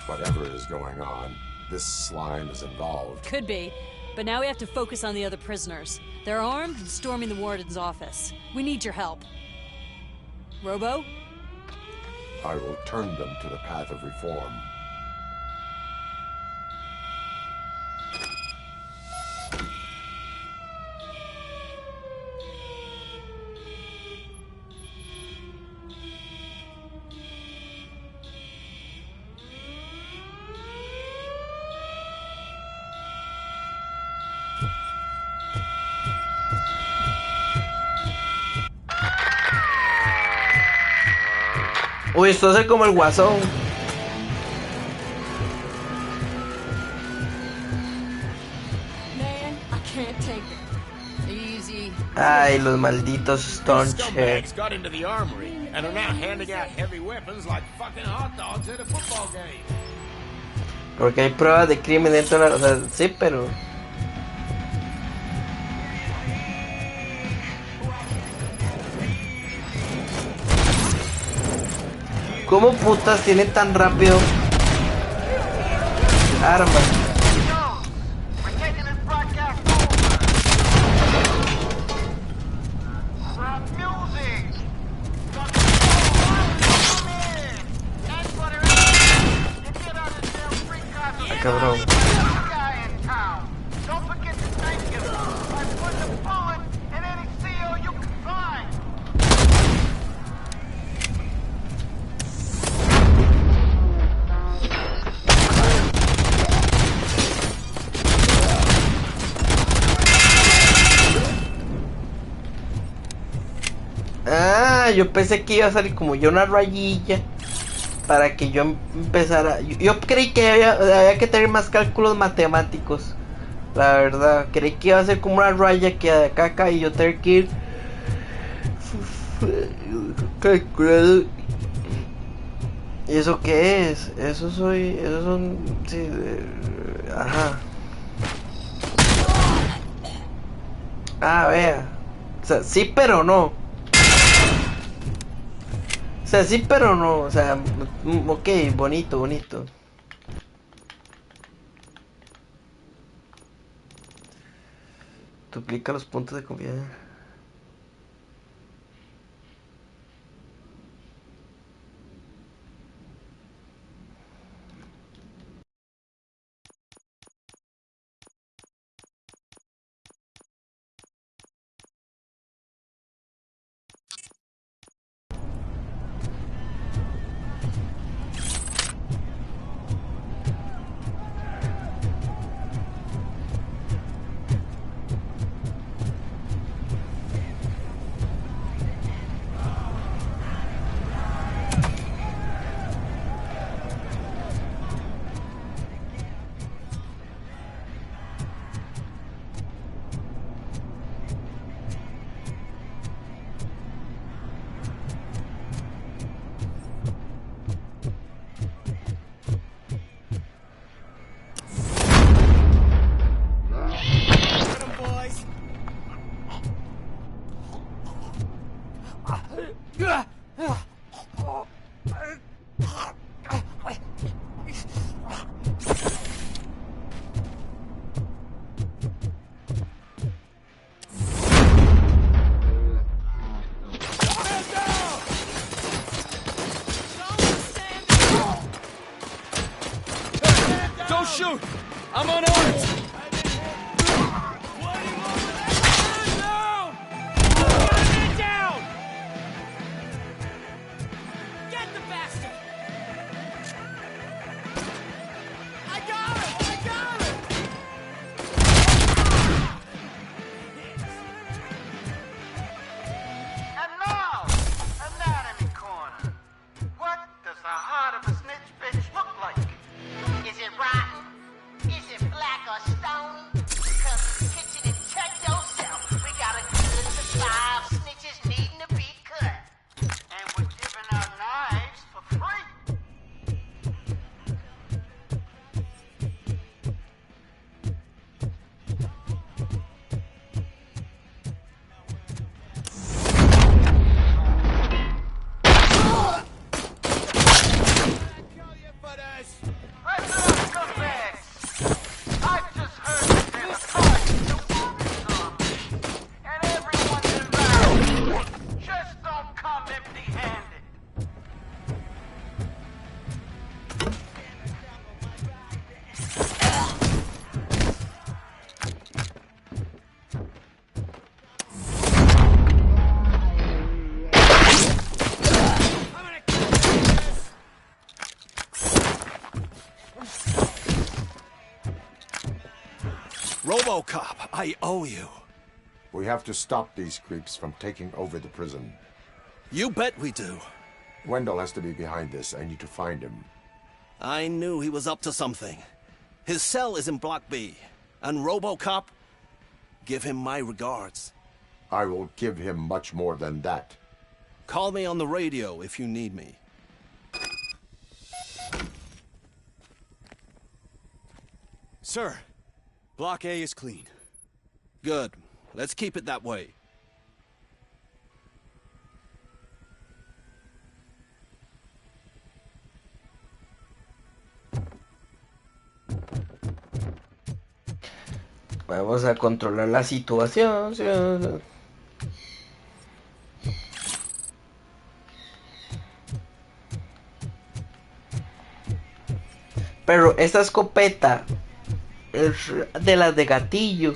Whatever is going on, this slime is involved.
Could be, but now we have to focus on the other prisoners. They're armed and storming the warden's office. We need your help. Robo?
I will turn them to the path of reform.
Uy, esto hace como el guasón.
Man, I can't take it. Easy.
Ay, los malditos staunch hair.
Scumbags got into the armory and are now handing out heavy weapons like fucking hot dogs at a football game.
Porque hay pruebas de crimen dentro de la... O sea, sí, pero... ¿Cómo putas tiene tan rápido armas? Cabrón. Ah, yo pensé que iba a salir como yo una rayilla para que yo empezara. Yo creí que había que tener más cálculos matemáticos. La verdad, creí que iba a ser como una raya que de acá y yo tener que ir calculando. ¿Y eso qué es? Eso son... Sí, ajá. Ah, vea. O sea, sí pero no. O sea, sí pero no. O sea, ok, bonito, bonito. Duplica los puntos de confianza.
Don't shoot! I'm unarmed!
Robocop, I owe you.
We have to stop these creeps from taking over the prison.
You bet we do.
Wendell has to be behind this. I need to find him.
I knew he was up to something. His cell is in Block B. And Robocop, give him my regards.
I will give him much more than that.
Call me on the radio if you need me.
Sir, Block A is clean.
Good. Let's keep it that way.
Vamos a controlar la situación. Pero esta escopeta es de las de gatillo.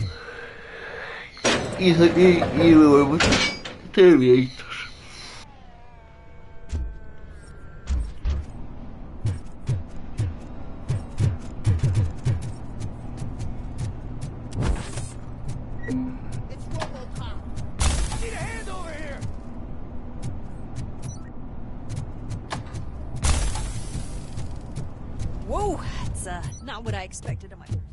Y vamos a tener viejitos.
Whoa, it's not what I expected of my birthday.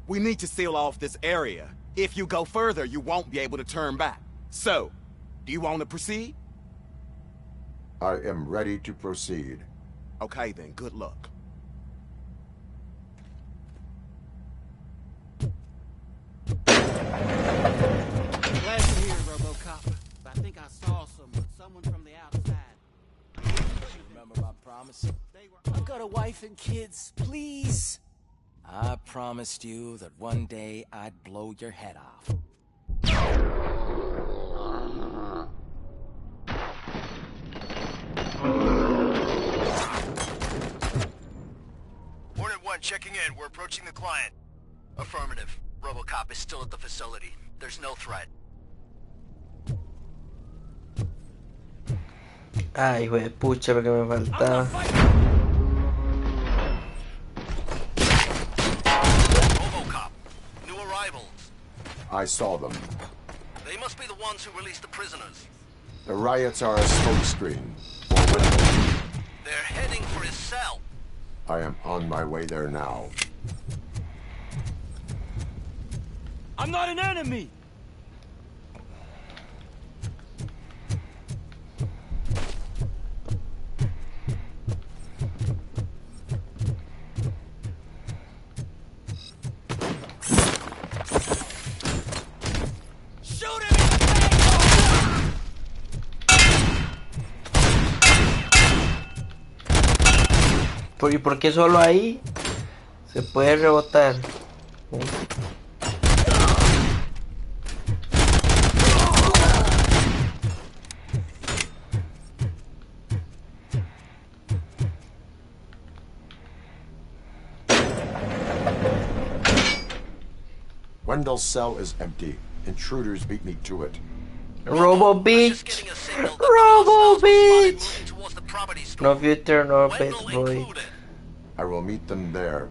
We need to seal off this area. If you go further, you won't be able to turn back. So, do you want to proceed?
I am ready to proceed.
Okay then, good luck.
Glad you're here, Robocop. I think I saw someone from the outside.
Remember my promise?
I've got a wife and kids, please.
I promised you that one day I'd blow your head off.
Hornet 1 checking in. We're approaching the client. Affirmative. Robocop is still at the facility. There's no threat.
Ay, hijo de pucha, porque me faltaba.
I saw them.
They must be the ones who released the prisoners.
The riots are a smokescreen.
They're heading for his cell.
I am on my way there now.
I'm not an enemy!
¿Y por qué solo ahí se puede rebotar?
Wendell's cell is empty. Intruders beat me to it.
Robo bitch! Robo bitch! No future, no bad boy.
I will meet them there.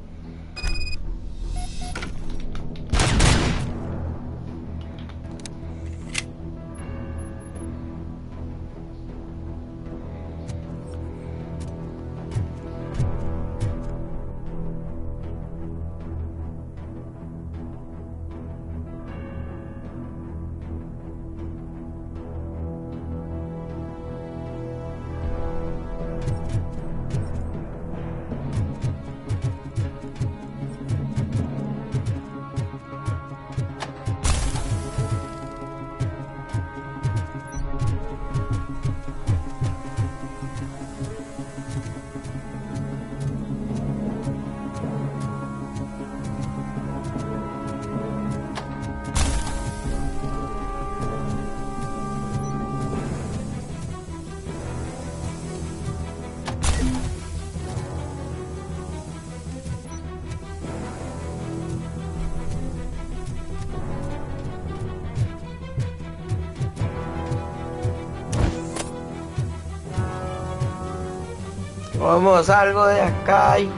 Vamos, algo de acá. ¿Y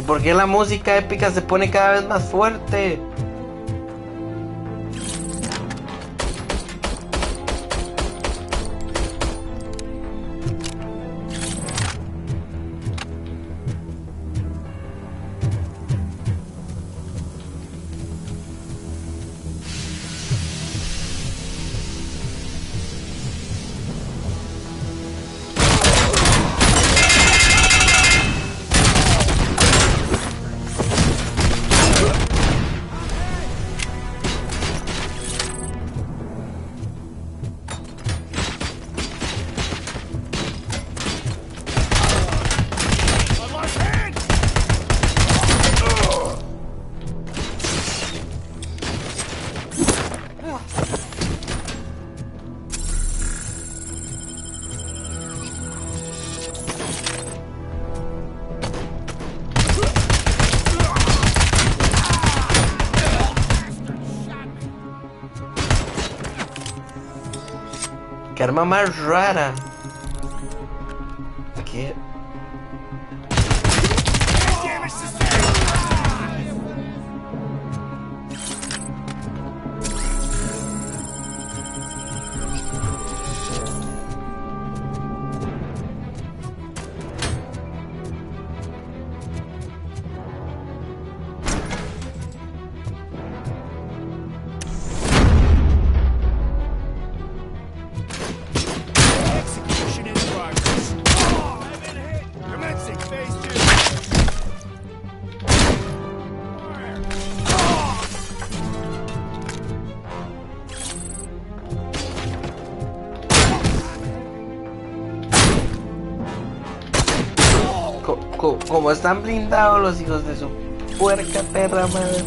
por qué la música épica se pone cada vez más fuerte? Qué arma más rara. ¿Qué? Como están blindados los hijos de su puerca perra madre.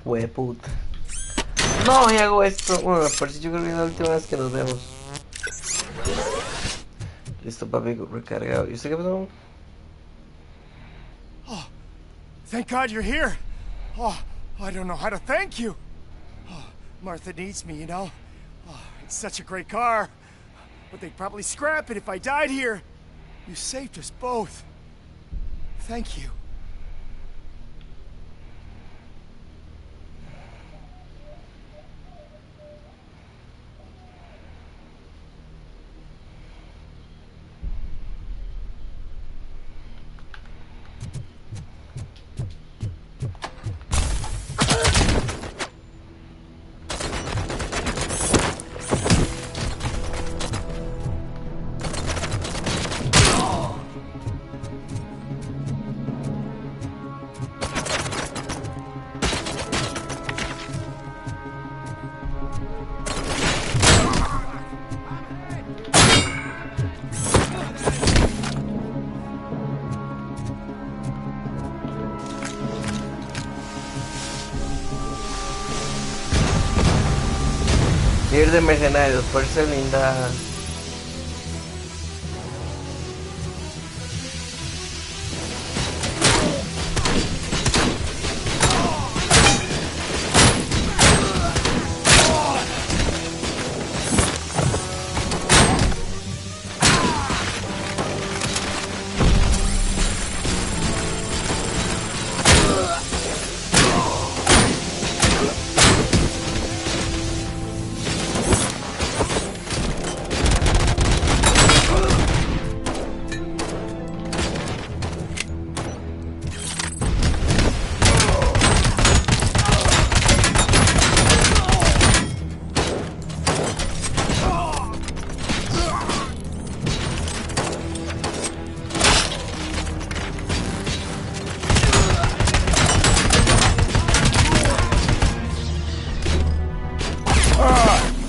Hueputa. No, y hago esto. Bueno, por si yo creo que es la última vez que nos vemos. Listo, papi, recargado. ¿Y usted qué pasó?
Oh, thank God you're here. Oh, I don't know how to thank you. Oh, Martha needs me, you know. Oh, it's such a great car. But they'd probably scrap it if I died here. You saved us both. Thank you.
Ir de mercenarios, fuerza blindada.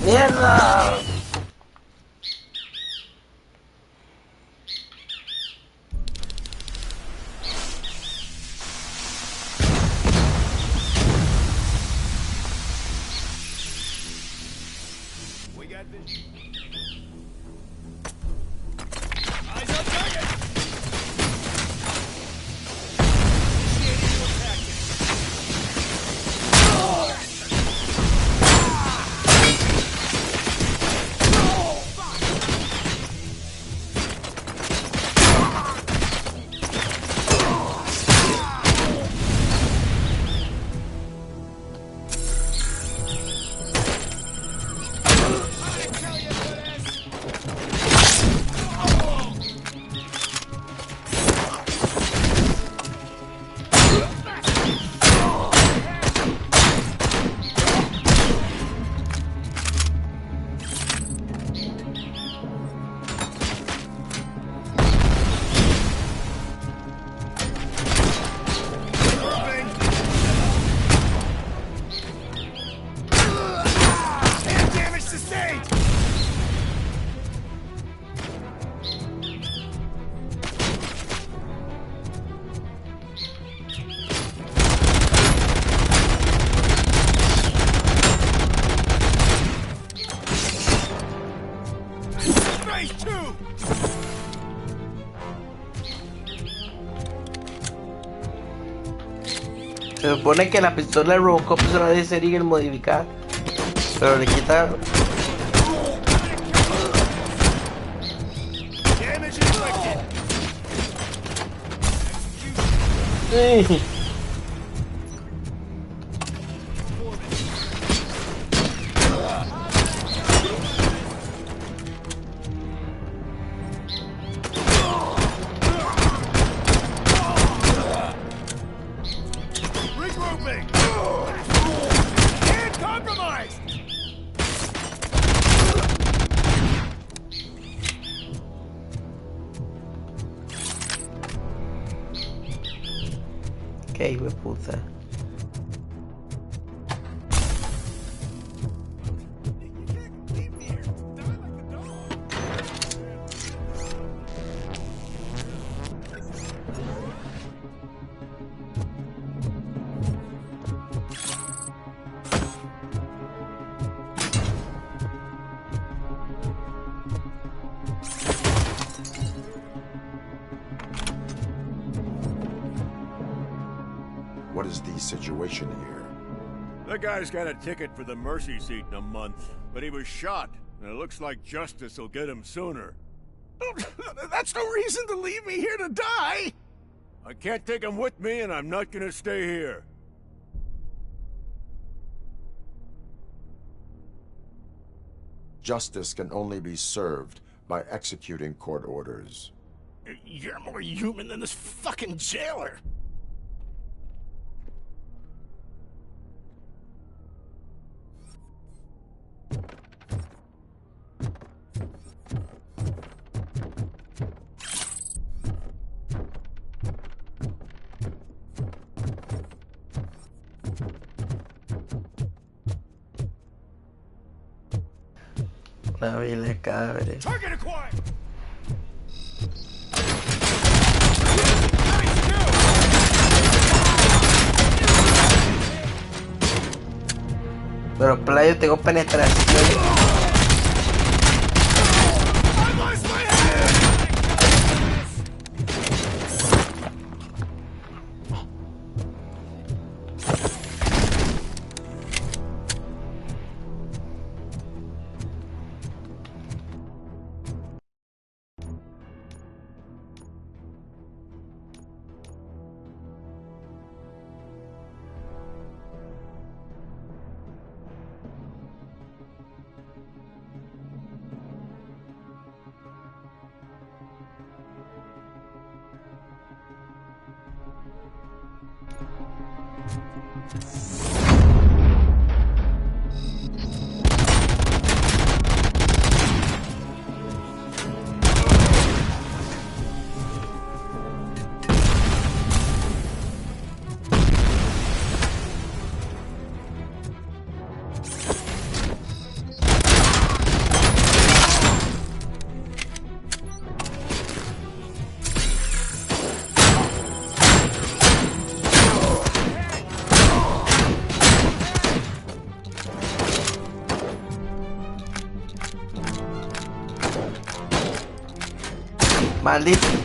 ¡Mierda!
We got this. Eyes on target! Initiating new tactics.
Se supone que la pistola de Robocop se la de ser modificar, pero le quita. Qué hijo de puta.
What is the situation here?
The guy's got a ticket for the mercy seat in a month, but he was shot, and it looks like justice will get him sooner.
That's no reason to leave me here to die!
I can't take him with me, and I'm not gonna stay here.
Justice can only be served by executing court orders.
You're more human than this fucking jailer!
La vila de cadáveres.
Target acquired!
Pero playo tengo penetración.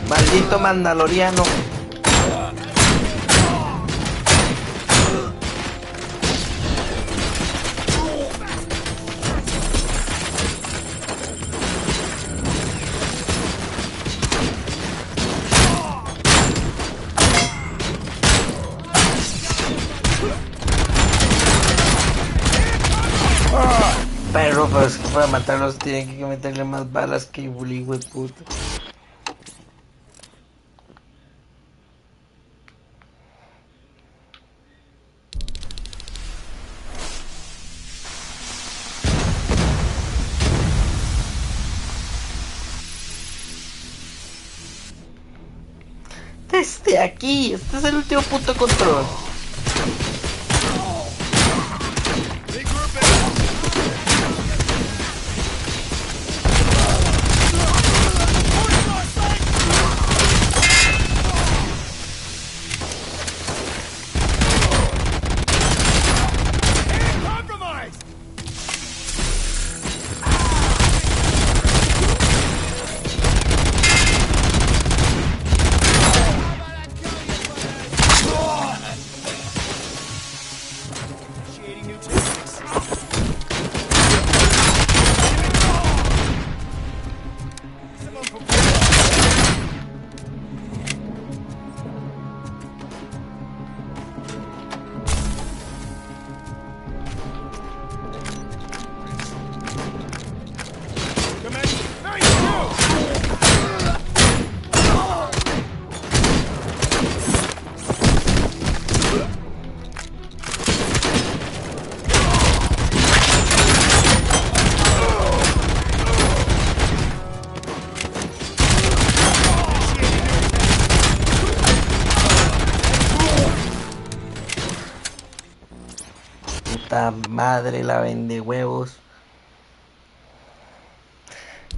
Maldito mandaloriano. Pero es que para matarlos tienen que meterle más balas que bully, güey, puta. Desde aquí, este es el último punto de control. Puta madre, la vende huevos.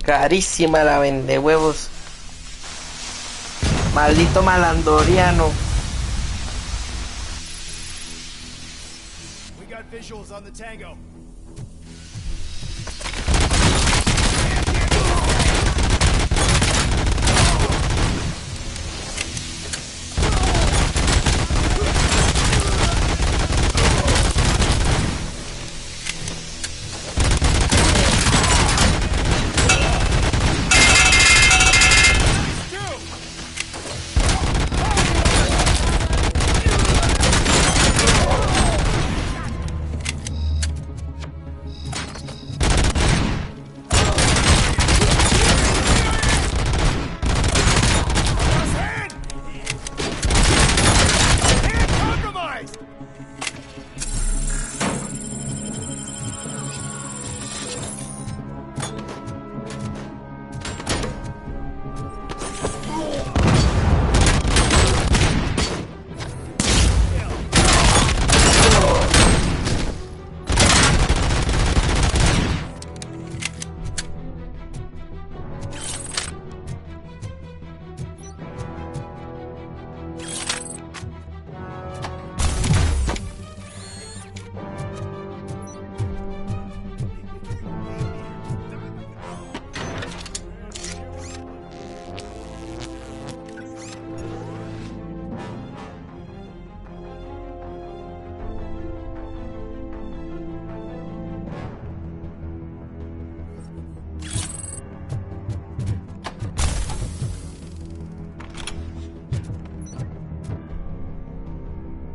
Carísima la vende huevos. Maldito malandoriano.
We got visuals on the Tango.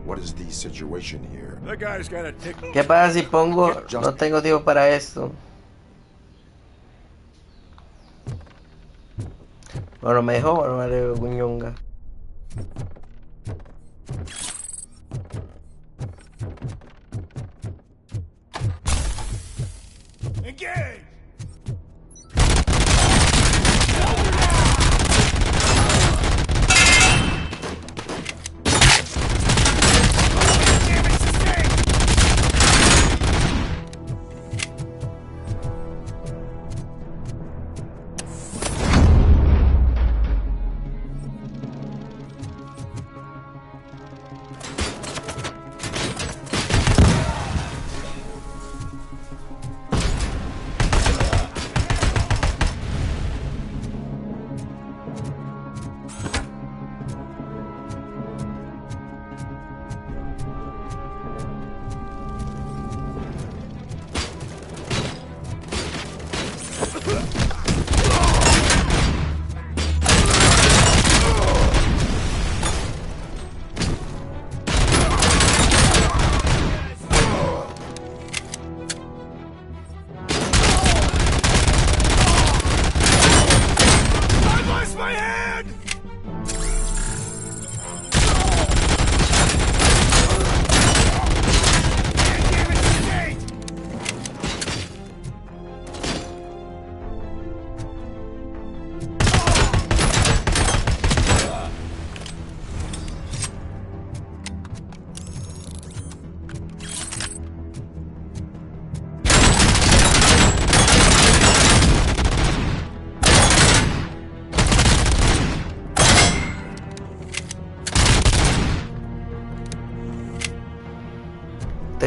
What is the situation here?
The guy's got a tick.
¿Qué pasa si pongo no tengo tiempo para esto? Bueno, me dejó, bueno, me dejó cuñonga.
Engage!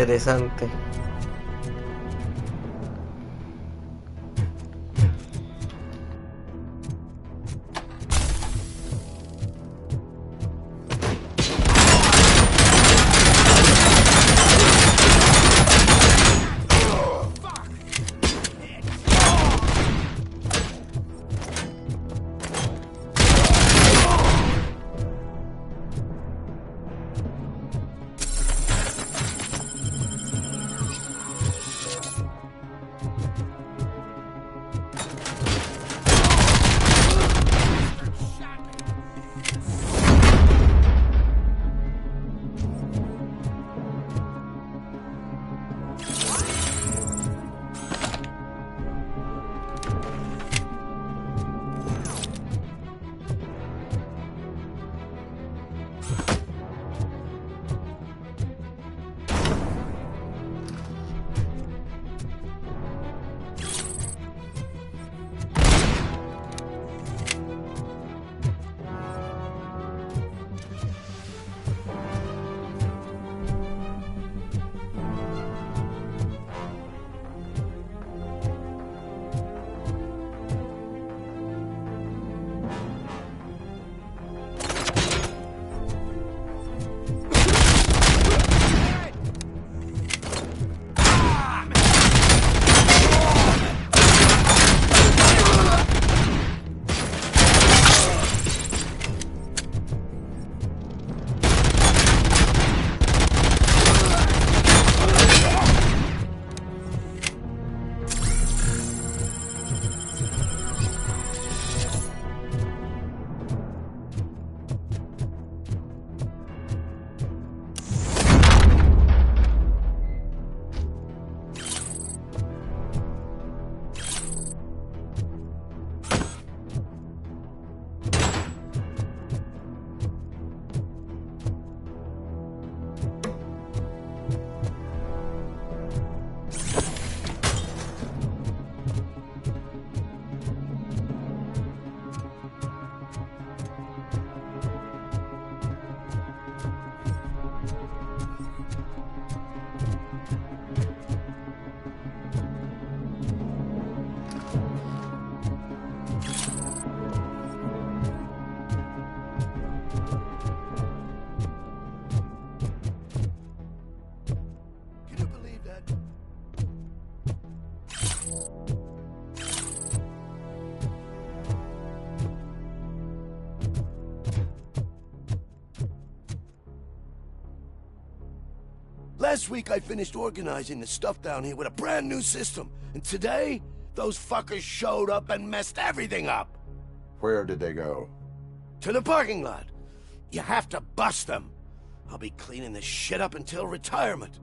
Interesante.
Last week I finished organizing the stuff down here with a brand new system. And today, those fuckers showed up and messed everything up.
Where did they go?
To the parking lot. You have to bust them. I'll be cleaning this shit up until retirement.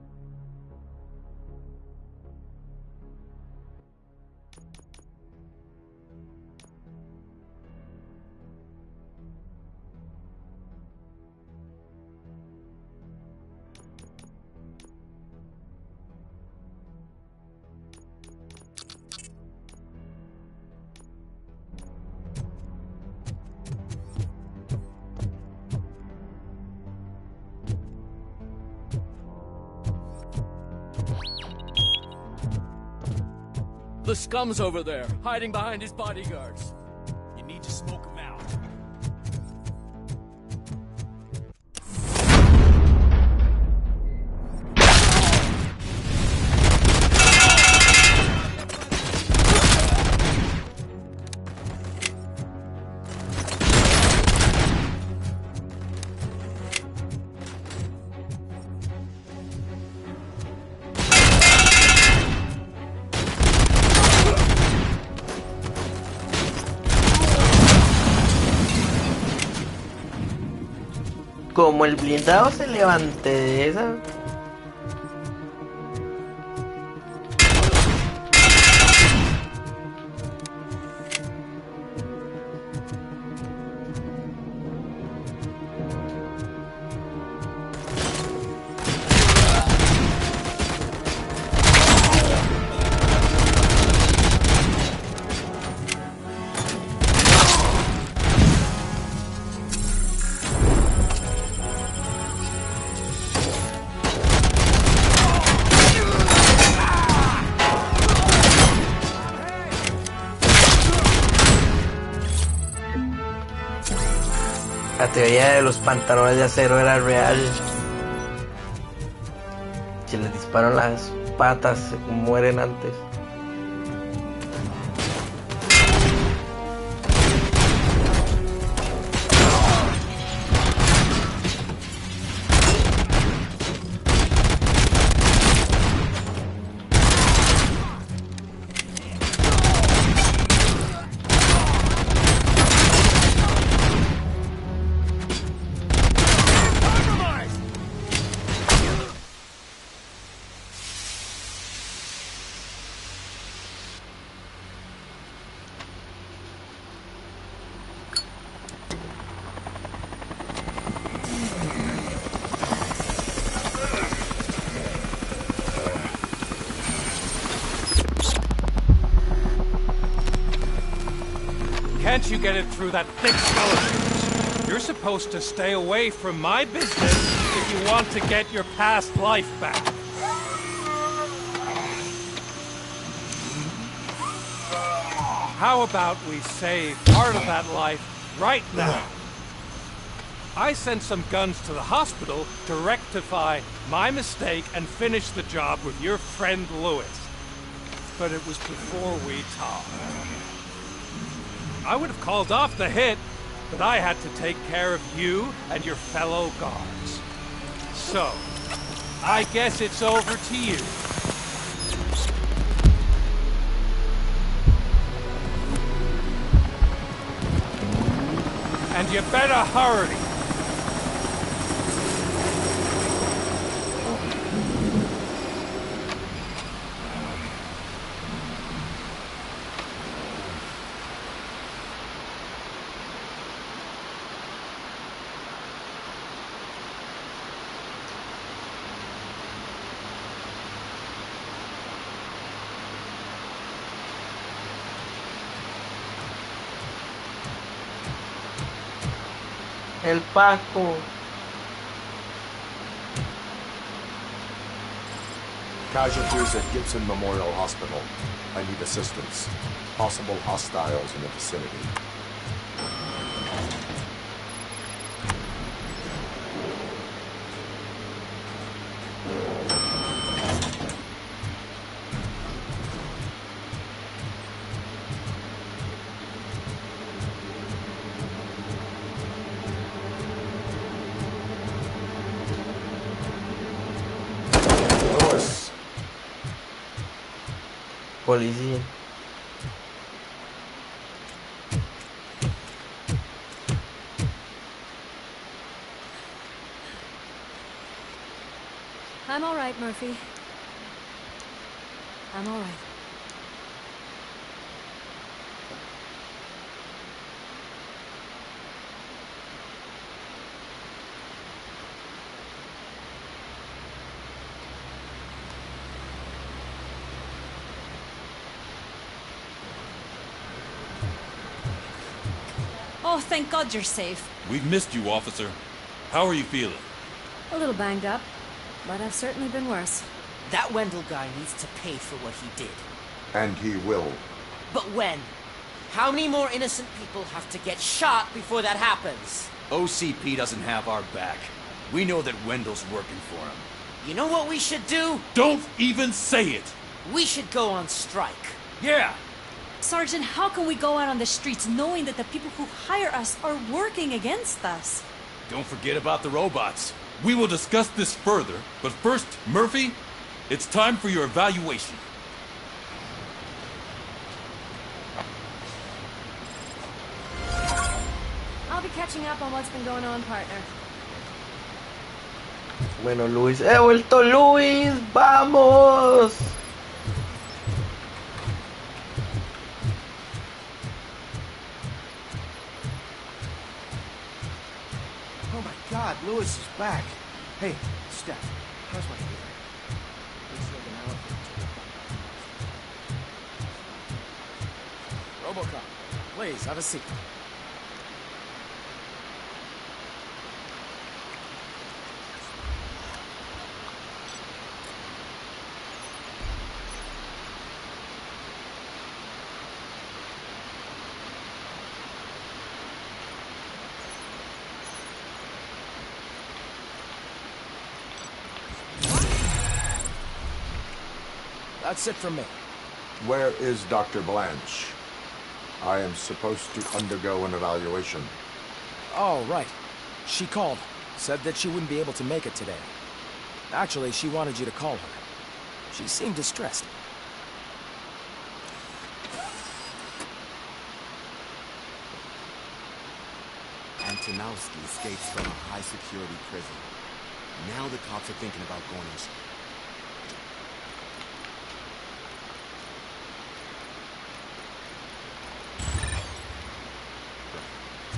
The scum's over there, hiding behind his bodyguards. You need to smoke him out.
Como el blindado se levante de esa. La teoría de los pantalones de acero era real. Si les disparan las patas, mueren antes.
Can't you get it through that thick skull of yours? You're supposed to stay away from my business if you want to get your past life back. How about we save part of that life right now? I sent some guns to the hospital to rectify my mistake and finish the job with your friend Lewis. But it was before we talked. I would have called off the hit, but I had to take care of you and your fellow guards. So, I guess it's over to you. And you better hurry.
El Paco.
Casualties at Gibson Memorial Hospital. I need assistance. Possible hostiles in the vicinity.
policía.
I'm all right, Murphy. I'm all right. Oh, thank God you're safe.
We've missed you, officer. How are you feeling?
A little banged up, but I've certainly been worse.
That Wendell guy needs to pay for what he did.
And he will.
But when? How many more innocent people have to get shot before that happens?
OCP doesn't have our back. We know that Wendell's working for him.
You know what we should do?
Don't even say it!
We should go on strike.
Yeah!
Sergeant, how can we go out on the streets knowing that the people who hire us are working against us?
Don't forget about the robots.
We will discuss this further, but first, Murphy, it's time for your evaluation.
I'll be catching up on what's been going on, partner.
Bueno, Luis, he vuelto, Luis, vamos.
Oh my God, Louis is back. Hey, Steph, how's my feeling?
Robocop, please, have a seat. That's it from me.
Where is Dr. Blanche? I am supposed to undergo an evaluation.
Oh, right. She called. Said that she wouldn't be able to make it today. Actually, she wanted you to call her. She seemed distressed.
Antonowski escapes from a high-security prison. Now the cops are thinking about going in.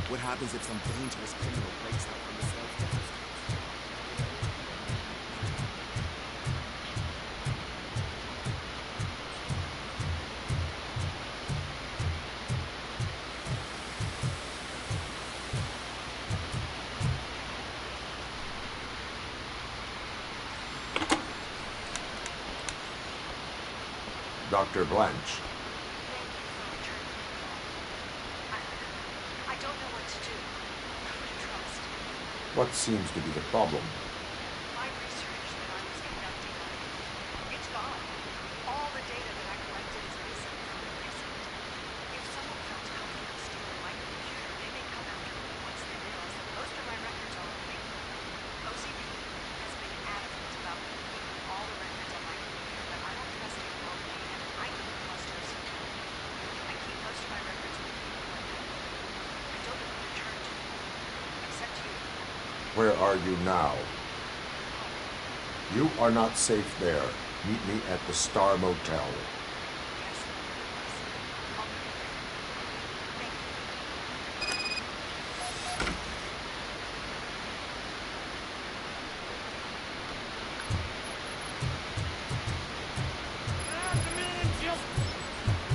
What happens if some dangerous criminal breaks out from the cell?
Dr. Blanche.
I don't know what to do. Who to trust?
What seems to be the problem?
My research that I was conducting on it, it's gone. All the data that I collected is missing from the precinct. If someone felt comfortable stealing my computer, they may come after me once they realize that most of my records are on paper. OCP has been adamant about me keeping all the records on my computer, but I don't trust it remotely, and I don't trust OCP. I keep most of my records with people like that. I don't know who to turn to, except you.
Where are you now? You are not safe there. Meet me at the Star Motel.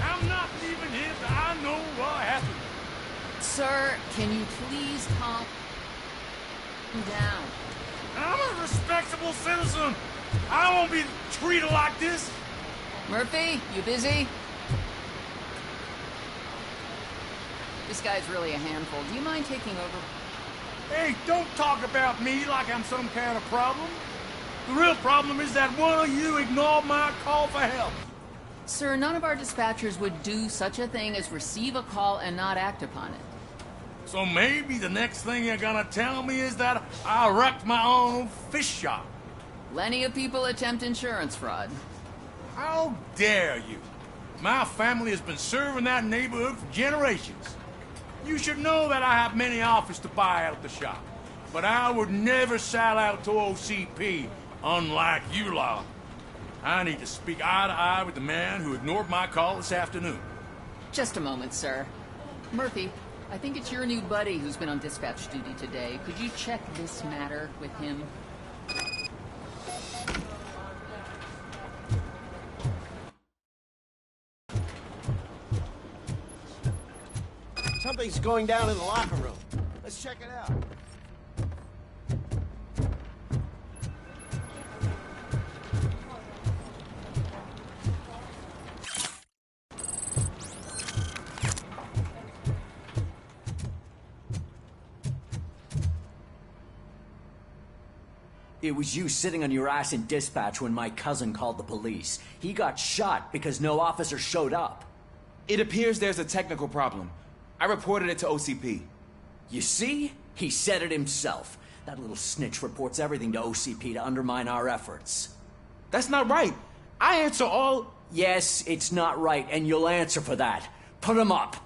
I'm not leaving here till I know what happened.
Sir, can you please calm down?
I'm a respectable citizen. I won't be treated like this.
Murphy, you busy? This guy's really a handful. Do you mind taking over?
Hey, don't talk about me like I'm some kind of problem. The real problem is that one of you ignored my call for help.
Sir, none of our dispatchers would do such a thing as receive a call and not act upon it.
So maybe the next thing you're gonna tell me is that I wrecked my own fish shop.
Plenty of people attempt insurance fraud.
How dare you?
My family has been serving that neighborhood for generations. You should know that I have many offers to buy out the shop. But I would never sell out to OCP, unlike you lot. I need to speak eye to eye with the man who ignored my call this afternoon.
Just a moment, sir. Murphy, I think it's your new buddy who's been on dispatch duty today. Could you check this matter with him?
Something's going down in the locker room. Let's check it out.
It was you sitting on your ass in dispatch when my cousin called the police. He got shot because no officer showed up.
It appears there's a technical problem. I reported it to OCP.
You see? He said it himself. That little snitch reports everything to OCP to undermine our efforts.
That's not right. I answer all...
Yes, it's not right, and you'll answer for that. Put him up.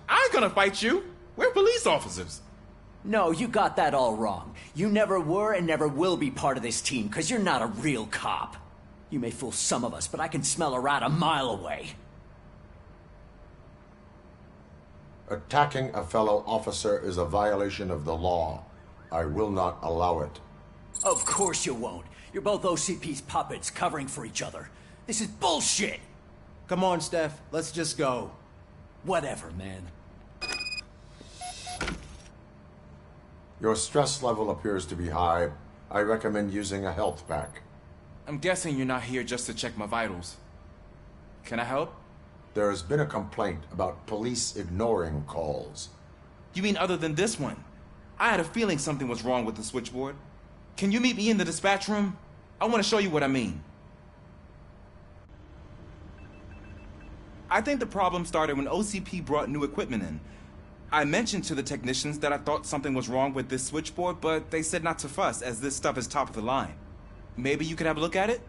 I ain't gonna fight you. We're police officers.
No, you got that all wrong. You never were and never will be part of this team, because you're not a real cop. You may fool some of us, but I can smell a rat a mile away.
Attacking a fellow officer is a violation of the law. I will not allow it.
Of course you won't. You're both OCP's puppets covering for each other. This is bullshit!
Come on, Steph. Let's just go.
Whatever, man.
Your stress level appears to be high. I recommend using a health pack.
I'm guessing you're not here just to check my vitals. Can I help?
There has been a complaint about police ignoring calls.
You mean other than this one? I had a feeling something was wrong with the switchboard. Can you meet me in the dispatch room? I want to show you what I mean. I think the problem started when OCP brought new equipment in. I mentioned to the technicians that I thought something was wrong with this switchboard, but they said not to fuss, as this stuff is top of the line. Maybe you could have a look at it?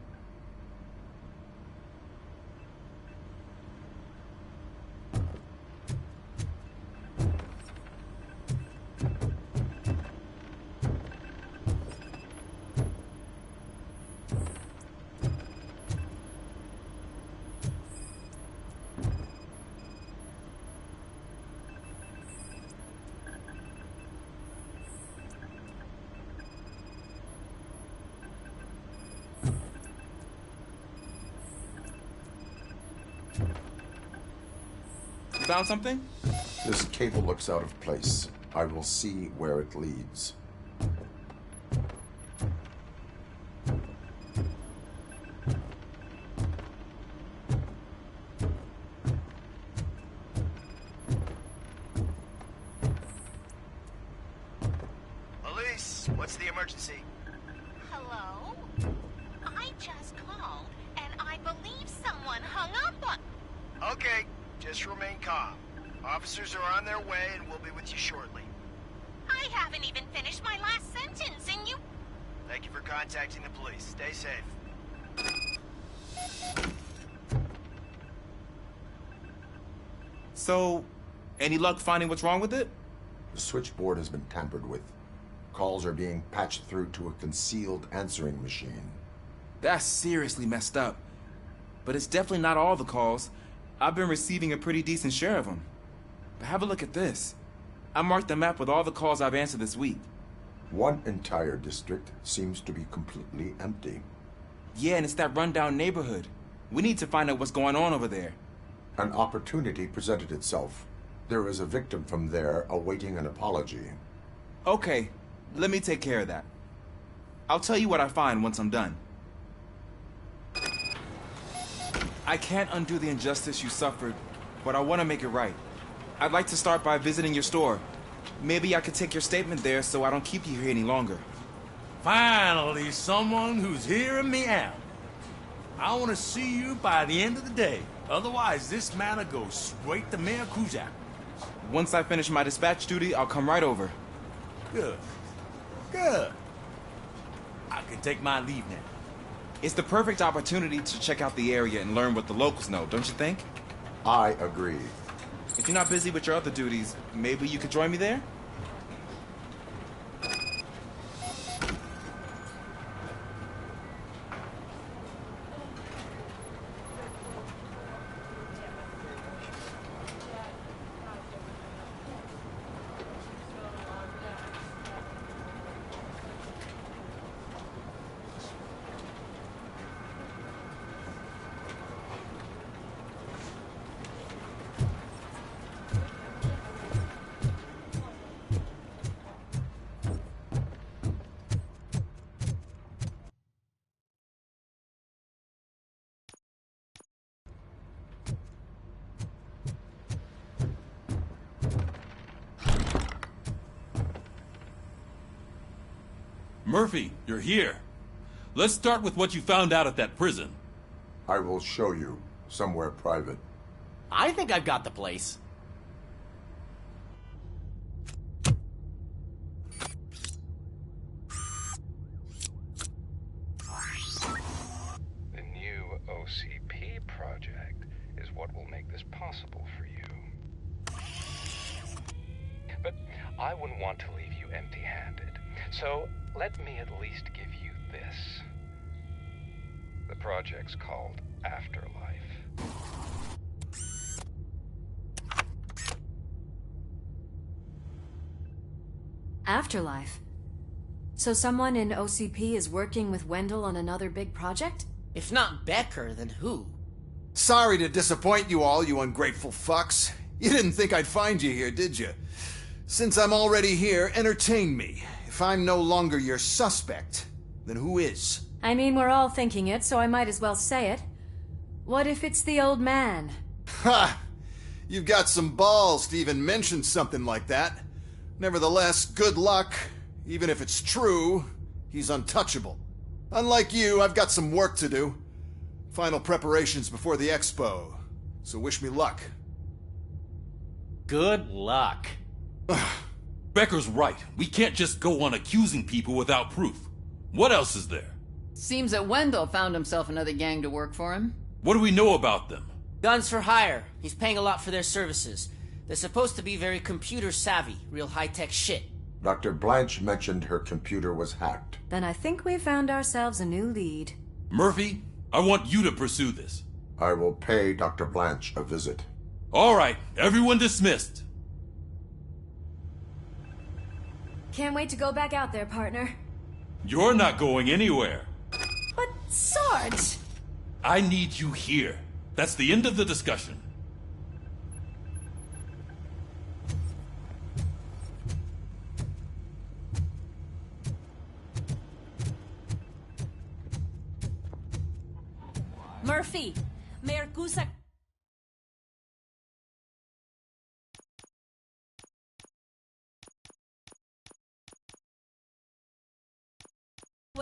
Found something?
This cable looks out of place. I will see where it leads.
Police, what's the emergency?
Hello? I just called, and I believe someone hung up on...
Okay. Just remain calm. Officers are on their way and we'll be with you shortly.
I haven't even finished my last sentence and you...
Thank you for contacting the police. Stay safe.
So, any luck finding what's wrong with it?
The switchboard has been tampered with. Calls are being patched through to a concealed answering machine.
That's seriously messed up. But it's definitely not all the calls. I've been receiving a pretty decent share of them. But have a look at this. I marked the map with all the calls I've answered this week.
One entire district seems to be completely empty.
Yeah, and it's that rundown neighborhood. We need to find out what's going on over there.
An opportunity presented itself. There is a victim from there awaiting an apology.
Okay, let me take care of that. I'll tell you what I find once I'm done. I can't undo the injustice you suffered, but I want to make it right. I'd like to start by visiting your store. Maybe I could take your statement there so I don't keep you here any longer.
Finally, someone who's hearing me out. I want to see you by the end of the day. Otherwise, this matter goes straight to Mayor Kuzak.
Once I finish my dispatch duty, I'll come right over.
Good. Good. I can take my leave now.
It's the perfect opportunity to check out the area and learn what the locals know, don't you think?
I agree.
If you're not busy with your other duties, maybe you could join me there?
Murphy, you're here. Let's start with what you found out at that prison.
I will show you somewhere private.
I think I've got the place.
The new OCP project is what will make this possible for you. But I wouldn't want to leave you empty-handed. So, let me at least give you this. The project's called Afterlife.
Afterlife? So someone in OCP is working with Wendell on another big project?
If not Becker, then who?
Sorry to disappoint you all, you ungrateful fucks. You didn't think I'd find you here, did you? Since I'm already here, entertain me. If I'm no longer your suspect, then who is?
I mean, we're all thinking it, so I might as well say it. What if it's the old man?
Ha! You've got some balls to even mention something like that. Nevertheless, good luck. Even if it's true, he's untouchable. Unlike you, I've got some work to do. Final preparations before the expo. So wish me luck.
Good luck.
Becker's right. We can't just go on accusing people without proof. What else is there?
Seems that Wendell found himself another gang to work for him.
What do we know about them?
Guns for hire. He's paying a lot for their services. They're supposed to be very computer savvy, real high-tech shit.
Dr. Blanche mentioned her computer was hacked.
Then I think we found ourselves a new lead.
Murphy, I want you to pursue this.
I will pay Dr. Blanche a visit.
All right, everyone dismissed.
Can't wait to go back out there, partner.
You're not going anywhere.
But, Sarge!
I need you here. That's the end of the discussion.
Murphy, Mayor Cusack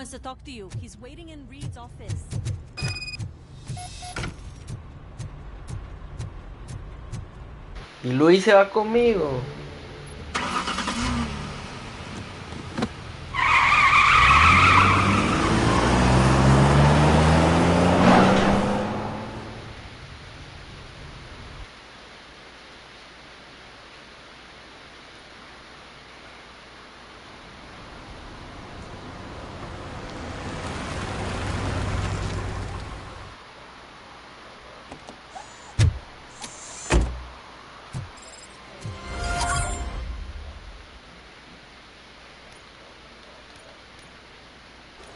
wants to talk to you. He's waiting in Reed's office.
Y Luis se va conmigo.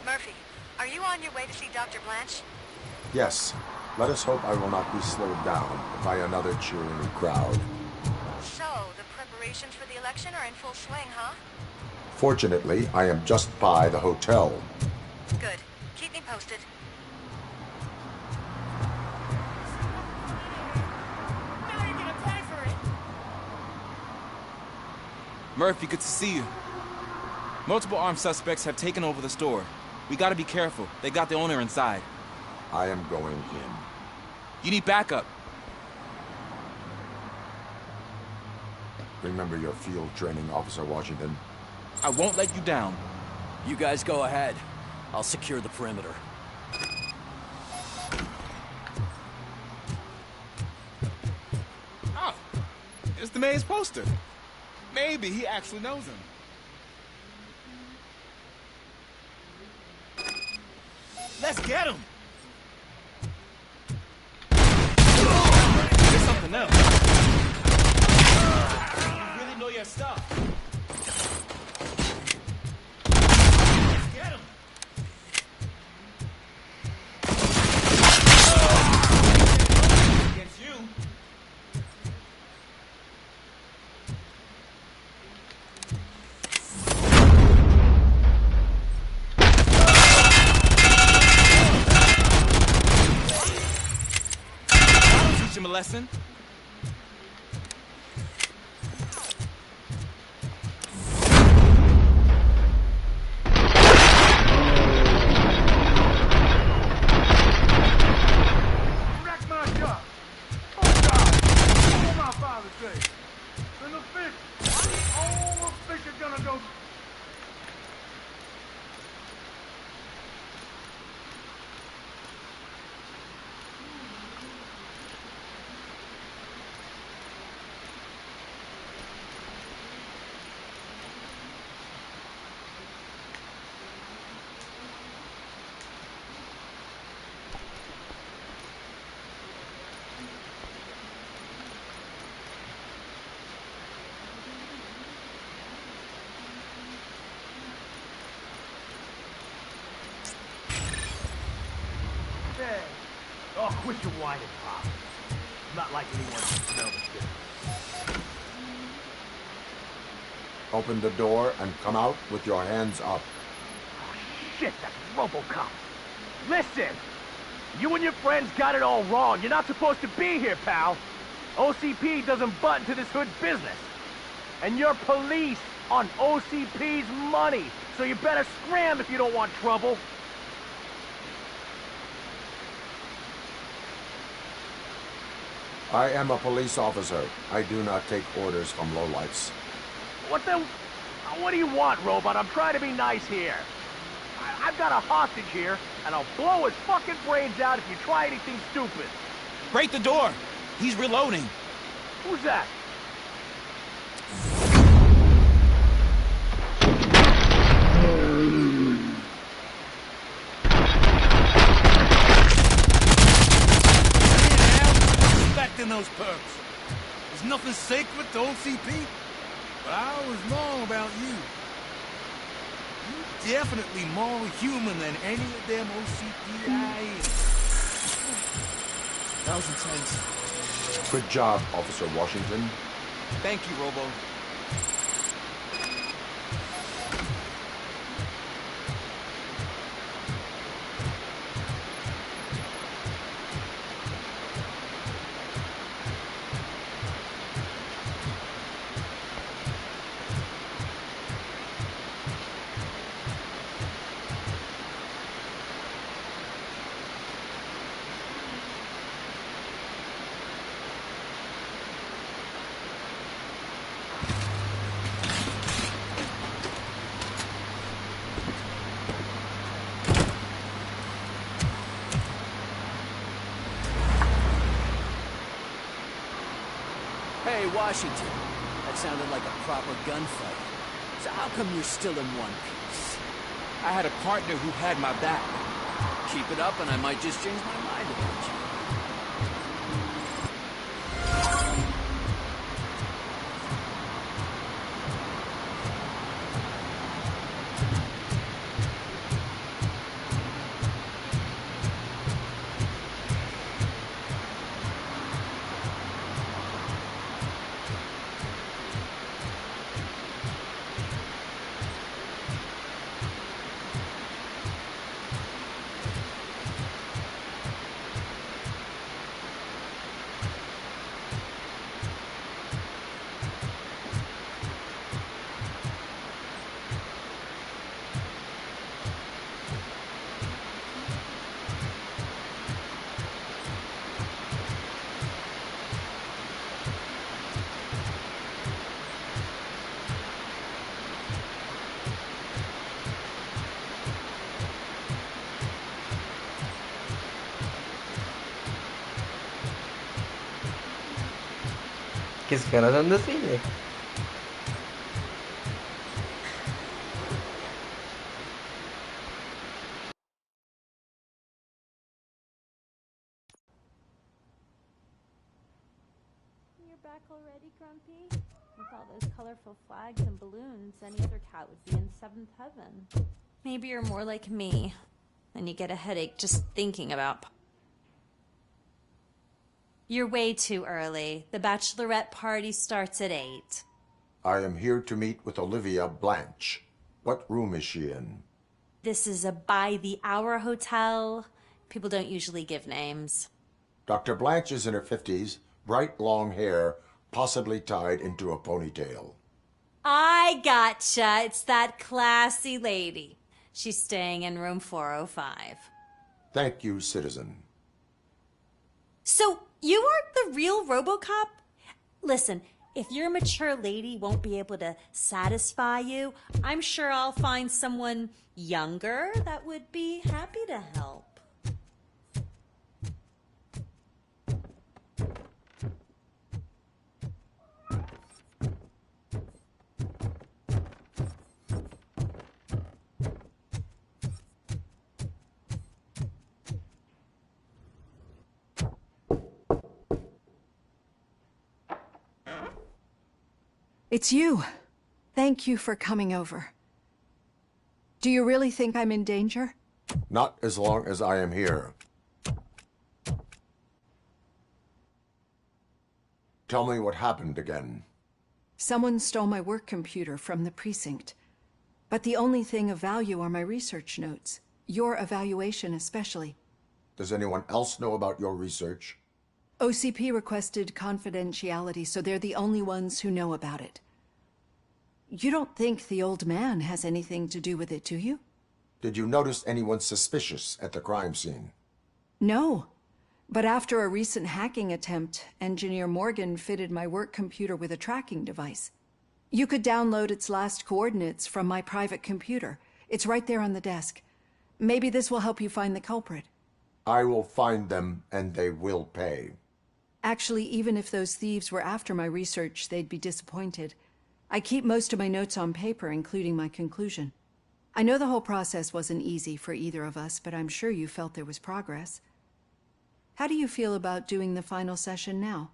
Murphy, are you on your way to see Dr. Blanche?
Yes. Let us hope I will not be slowed down by another cheering crowd.
So, the preparations for the election are in full swing, huh?
Fortunately, I am just by the hotel.
Good. Keep me posted.
Now you're gonna pay for it!
Murphy, good to see you. Multiple armed suspects have taken over the store. We gotta be careful. They got the owner inside.
I am going in.
You need backup.
Remember your field training, Officer
I won't let you down.
You guys go ahead. I'll secure the perimeter.
Oh, it's the mayor's poster. Maybe he actually knows him. Let's get him! There's something else. You really know your stuff. Let's get him! Against you. Teach him a lesson.
Wreck my shop. Oh God! What my father say? And the fish, all the fish are gonna go.
Hey. Oh, quit your whining, Pop. I'm not like anyone to smell the shit.
Open the door and come out with your hands up.
Shit, that's Robocop. Listen! You and your friends got it all wrong. You're not supposed to be here, pal. OCP doesn't butt into this hood's business. And you're police on OCP's money. So you better scram if you don't want trouble.
I am a police officer. I do not take orders from lowlifes.
What the... What do you want, Robot? I'm trying to be nice here. I've got a hostage here, and I'll blow his fucking brains out if you try anything stupid.
Break the door! He's reloading.
Who's that?
Respecting those perks. There's nothing sacred to OCP, but I was wrong about you. You're definitely more human than any of them OCP IAs.
That was intense.
Good job, Officer Washington.
Thank you, Robo.
Hey, Washington. That sounded like a proper gunfight. So how come you're still in one piece?
I had a partner who had my back.
Keep it up and I might just change my mind about you.
Que su corazón decide.
You're back already, Grumpy? With all those colorful flags and balloons, any other cat would be in seventh heaven.
Maybe you're more like me, and you get a headache just thinking about... You're way too early. The bachelorette party starts at 8.
I am here to meet with Olivia Blanche. What room is she in?
This is a by-the-hour hotel. People don't usually give names.
Dr. Blanche is in her 50s, bright long hair, possibly tied into a ponytail.
I gotcha. It's that classy lady. She's staying in room 405.
Thank you, citizen.
So, you aren't the real Robocop? Listen, if your mature lady won't be able to satisfy you, I'm sure I'll find someone younger that would be happy to help.
It's you. Thank you for coming over. Do you really think I'm in danger?
Not as long as I am here. Tell me what happened again.
Someone stole my work computer from the precinct. But the only thing of value are my research notes. Your evaluation especially.
Does anyone else know about your research?
OCP requested confidentiality, so they're the only ones who know about it. You don't think the old man has anything to do with it, do you?
Did you notice anyone suspicious at the crime scene?
No. But after a recent hacking attempt, Engineer Morgan fitted my work computer with a tracking device. You could download its last coordinates from my private computer. It's right there on the desk. Maybe this will help you find the culprit.
I will find them, and they will pay.
Actually, even if those thieves were after my research, they'd be disappointed. I keep most of my notes on paper, including my conclusion. I know the whole process wasn't easy for either of us, but I'm sure you felt there was progress. How do you feel about doing the final session now?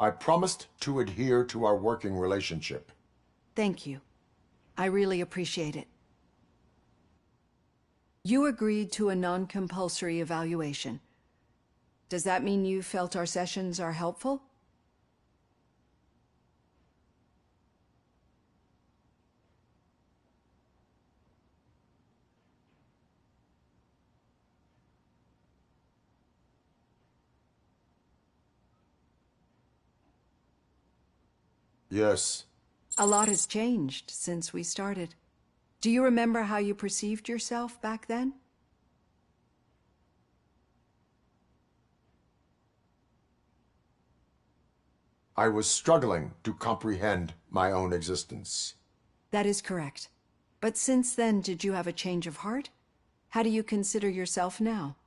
I promised to adhere to our working relationship.
Thank you. I really appreciate it. You agreed to a non-compulsory evaluation. Does that mean you felt our sessions are helpful?
Yes.
A lot has changed since we started. Do you remember how you perceived yourself back then?
I was struggling to comprehend my own existence.
That is correct. But since then, did you have a change of heart? How do you consider yourself now?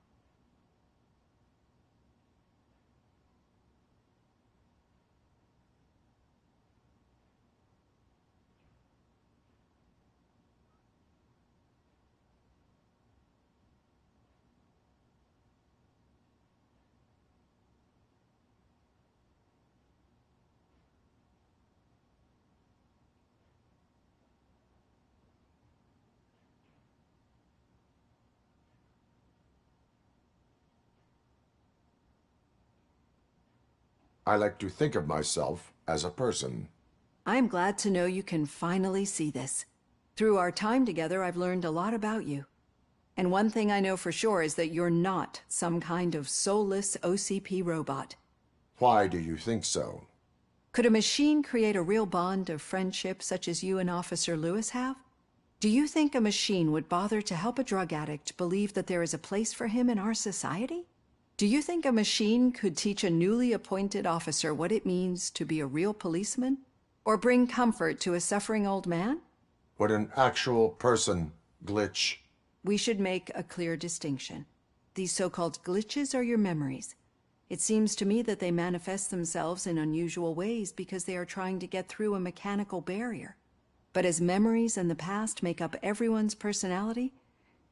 I like to think of myself as a person.
I'm glad to know you can finally see this. Through our time together, I've learned a lot about you. And one thing I know for sure is that you're not some kind of soulless OCP robot.
Why do you think so?
Could a machine create a real bond of friendship such as you and Officer Lewis have? Do you think a machine would bother to help a drug addict believe that there is a place for him in our society? Do you think a machine could teach a newly appointed officer what it means to be a real policeman? Or bring comfort to a suffering old man?
Would an actual person glitch?
We should make a clear distinction. These so-called glitches are your memories. It seems to me that they manifest themselves in unusual ways because they are trying to get through a mechanical barrier. But as memories and the past make up everyone's personality,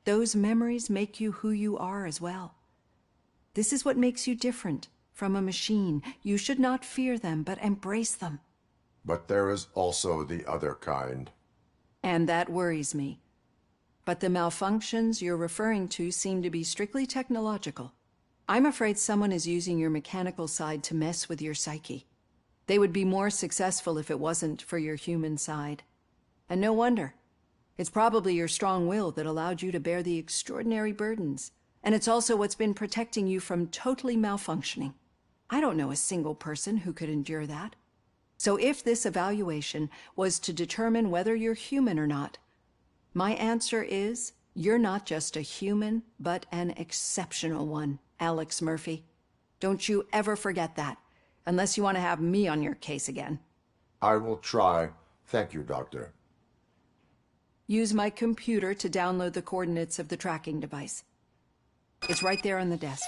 those memories make you who you are as well. This is what makes you different from a machine. You should not fear them, but embrace them.
But there is also the other kind.
And that worries me. But the malfunctions you're referring to seem to be strictly technological. I'm afraid someone is using your mechanical side to mess with your psyche. They would be more successful if it wasn't for your human side. And no wonder. It's probably your strong will that allowed you to bear the extraordinary burdens. And it's also what's been protecting you from totally malfunctioning. I don't know a single person who could endure that. So if this evaluation was to determine whether you're human or not, my answer is, you're not just a human, but an exceptional one, Alex Murphy. Don't you ever forget that, unless you want to have me on your case again.
I will try. Thank you, Doctor.
Use my computer to download the coordinates of the tracking device. It's right there on the desk.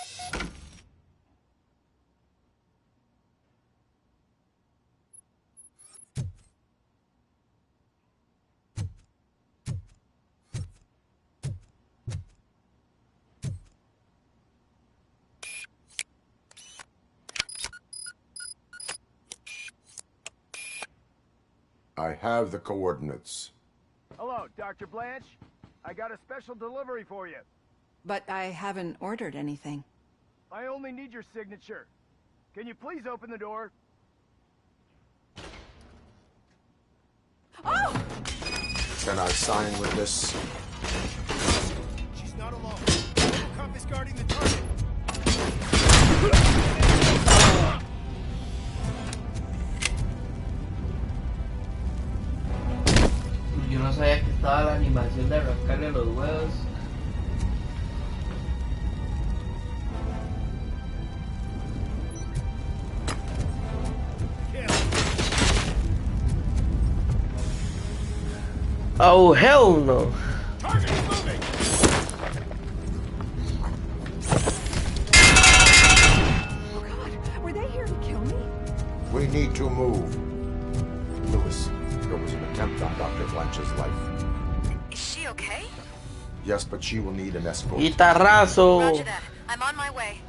I have the coordinates.
Hello, Dr. Blanche. I got a special delivery for you.
But I haven't ordered anything.
I only need your signature. Can you please open the door?
Oh!
Can I sign with this?
She's not alone. Robocop is guarding the target.
Yo no sabía que estaba la animación de arrancarle los huevos. Oh, hell no.
Target is moving.
Oh God, were they here to kill me?
We need to move. Lewis, there was an attempt on Dr. Blanche's life.
Is she okay?
Yes, but she will need an escort.
Guitarrazo.
Roger that. I'm on my way.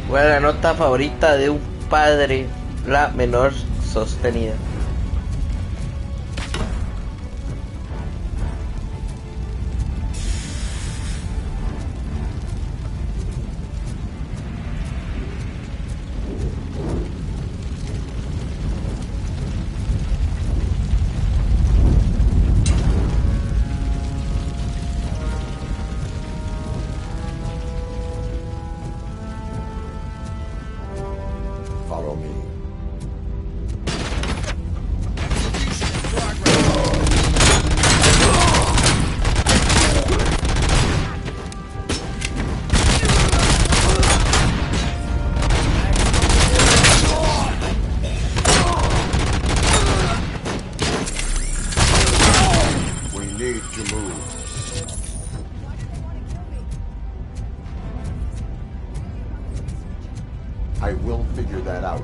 Bueno, la nota favorita de un padre, la menor sostenida.
Follow me. We need to move. I will figure that out.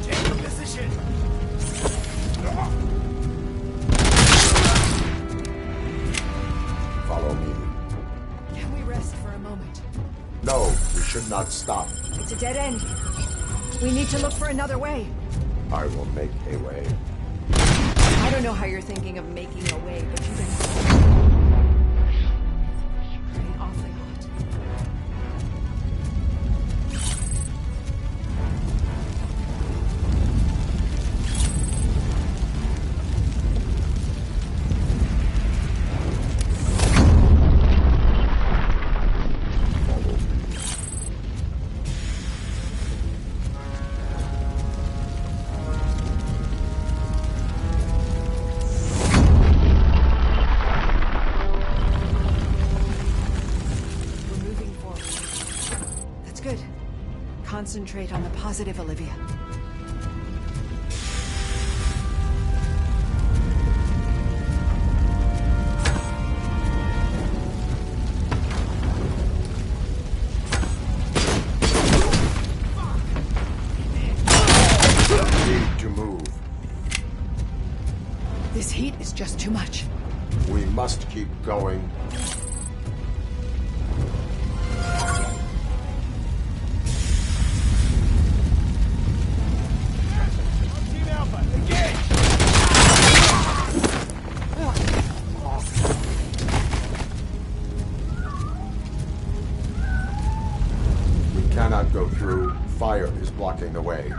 Take your position.
Follow me.
Can we rest for a moment?
No, we should not stop.
It's a dead end. We need to look for another way.
I will make a way.
I don't know how you're thinking of making a way, but you've been getting awfully hot. concentrate on the positive, Olivia.
Need to move.
This heat is just too much.
We must keep going. We cannot go through. Fire is blocking the way.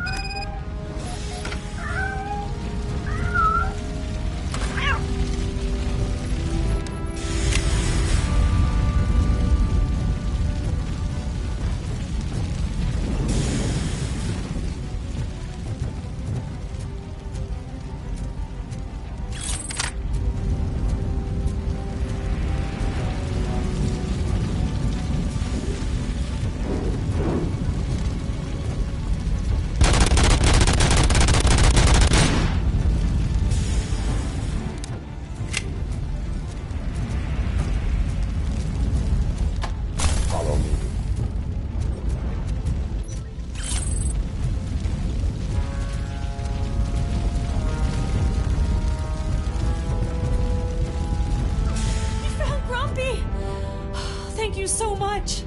Thank you so much.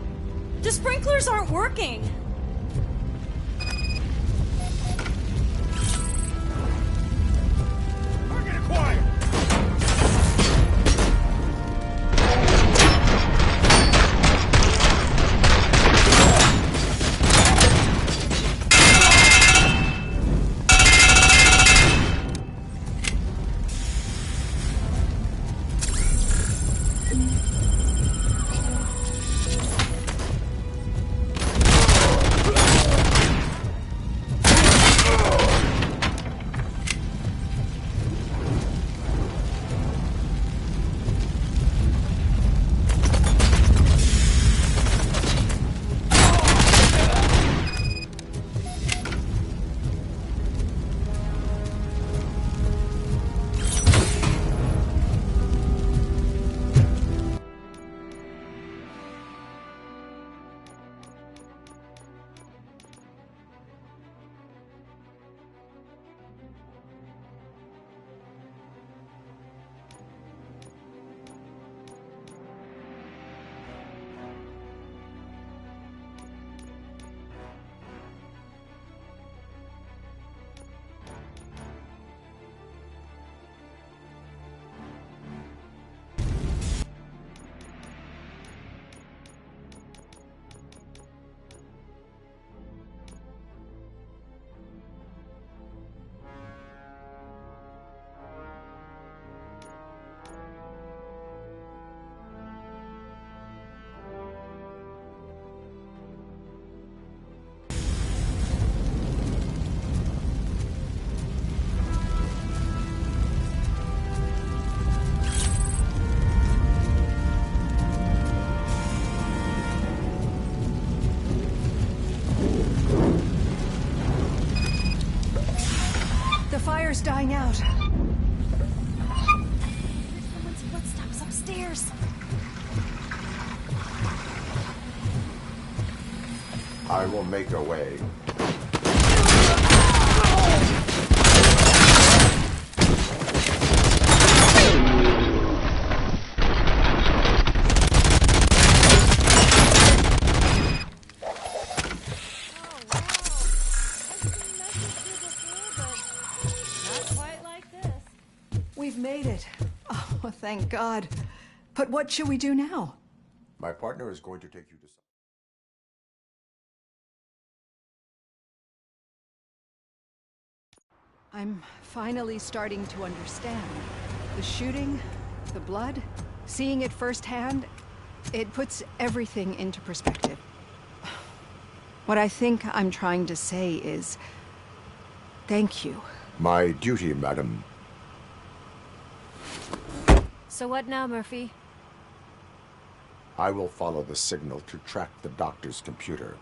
The sprinklers aren't working.
Target acquired.
The fire's dying out.
Someone's footsteps upstairs.
I will make a way.
We've made it. Oh, thank God. But what should we do now?
My partner is going to take you to...
I'm finally starting to understand. The shooting, the blood, seeing it firsthand, it puts everything into perspective. What I think I'm trying to say is, thank you.
My duty, madam.
So what now, Murphy?
I will follow the signal to track the doctor's computer.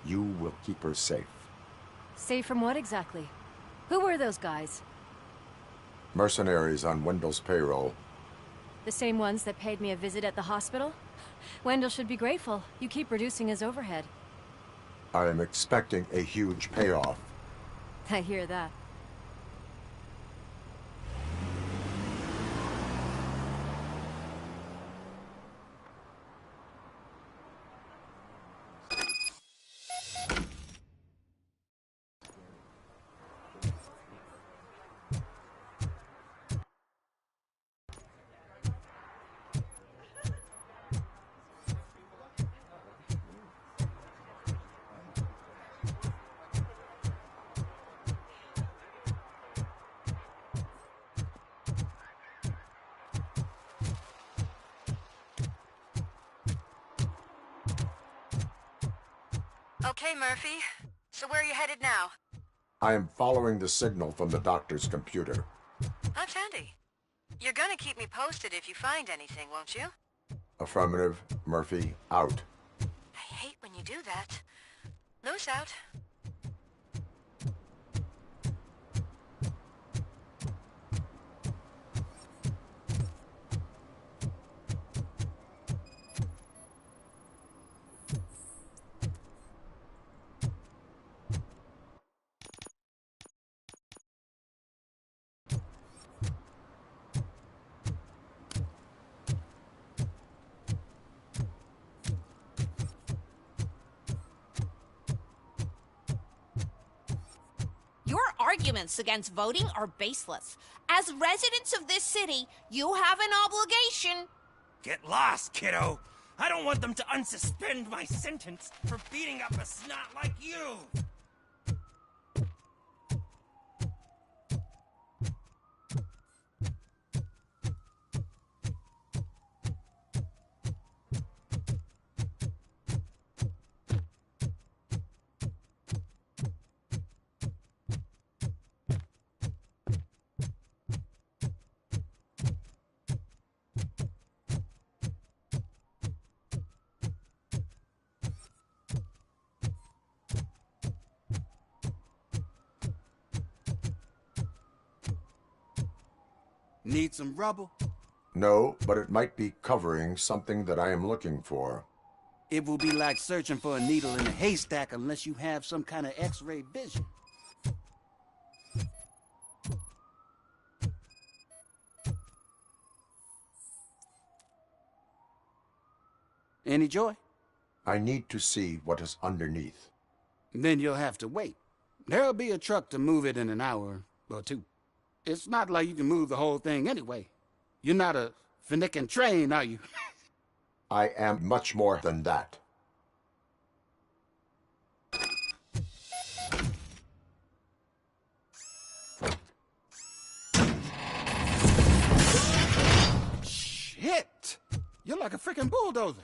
You will keep her safe.
Safe from what exactly? Who were those guys?
Mercenaries on Wendell's payroll.
The same ones that paid me a visit at the hospital? Wendell should be grateful. You keep reducing his overhead.
I am expecting a huge payoff.
I hear that.
Okay, Murphy. So where are you headed now?
I am following the signal from the doctor's computer.
That's handy. You're gonna keep me posted if you find anything, won't you?
Affirmative. Murphy, out.
I hate when you do that. Loose out.
Your arguments against voting are baseless. As residents of this city, you have an obligation.
Get lost, kiddo. I don't want them to unsuspend my sentence for beating up a snot like you. Need some rubble?
No, but it might be covering something that I am looking for.
It will be like searching for a needle in a haystack unless you have some kind of X-ray vision. Any joy?
I need to see what is underneath.
Then you'll have to wait. There'll be a truck to move it in an hour or two. It's not like you can move the whole thing anyway. You're not a finicking train, are you?
I am much more than that.
Shit! You're like a freaking bulldozer.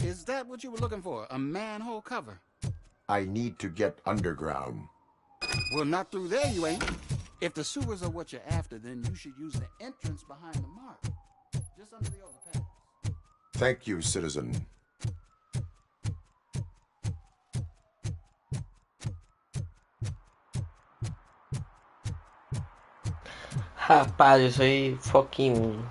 Is that what you were looking for? A manhole cover?
I need to get underground.
Well, not through there, you ain't. If the sewers are what you're after, then you should use the entrance behind the mark. Just under the overpass.
Thank you, citizen.
Rapaz, eu soy fucking...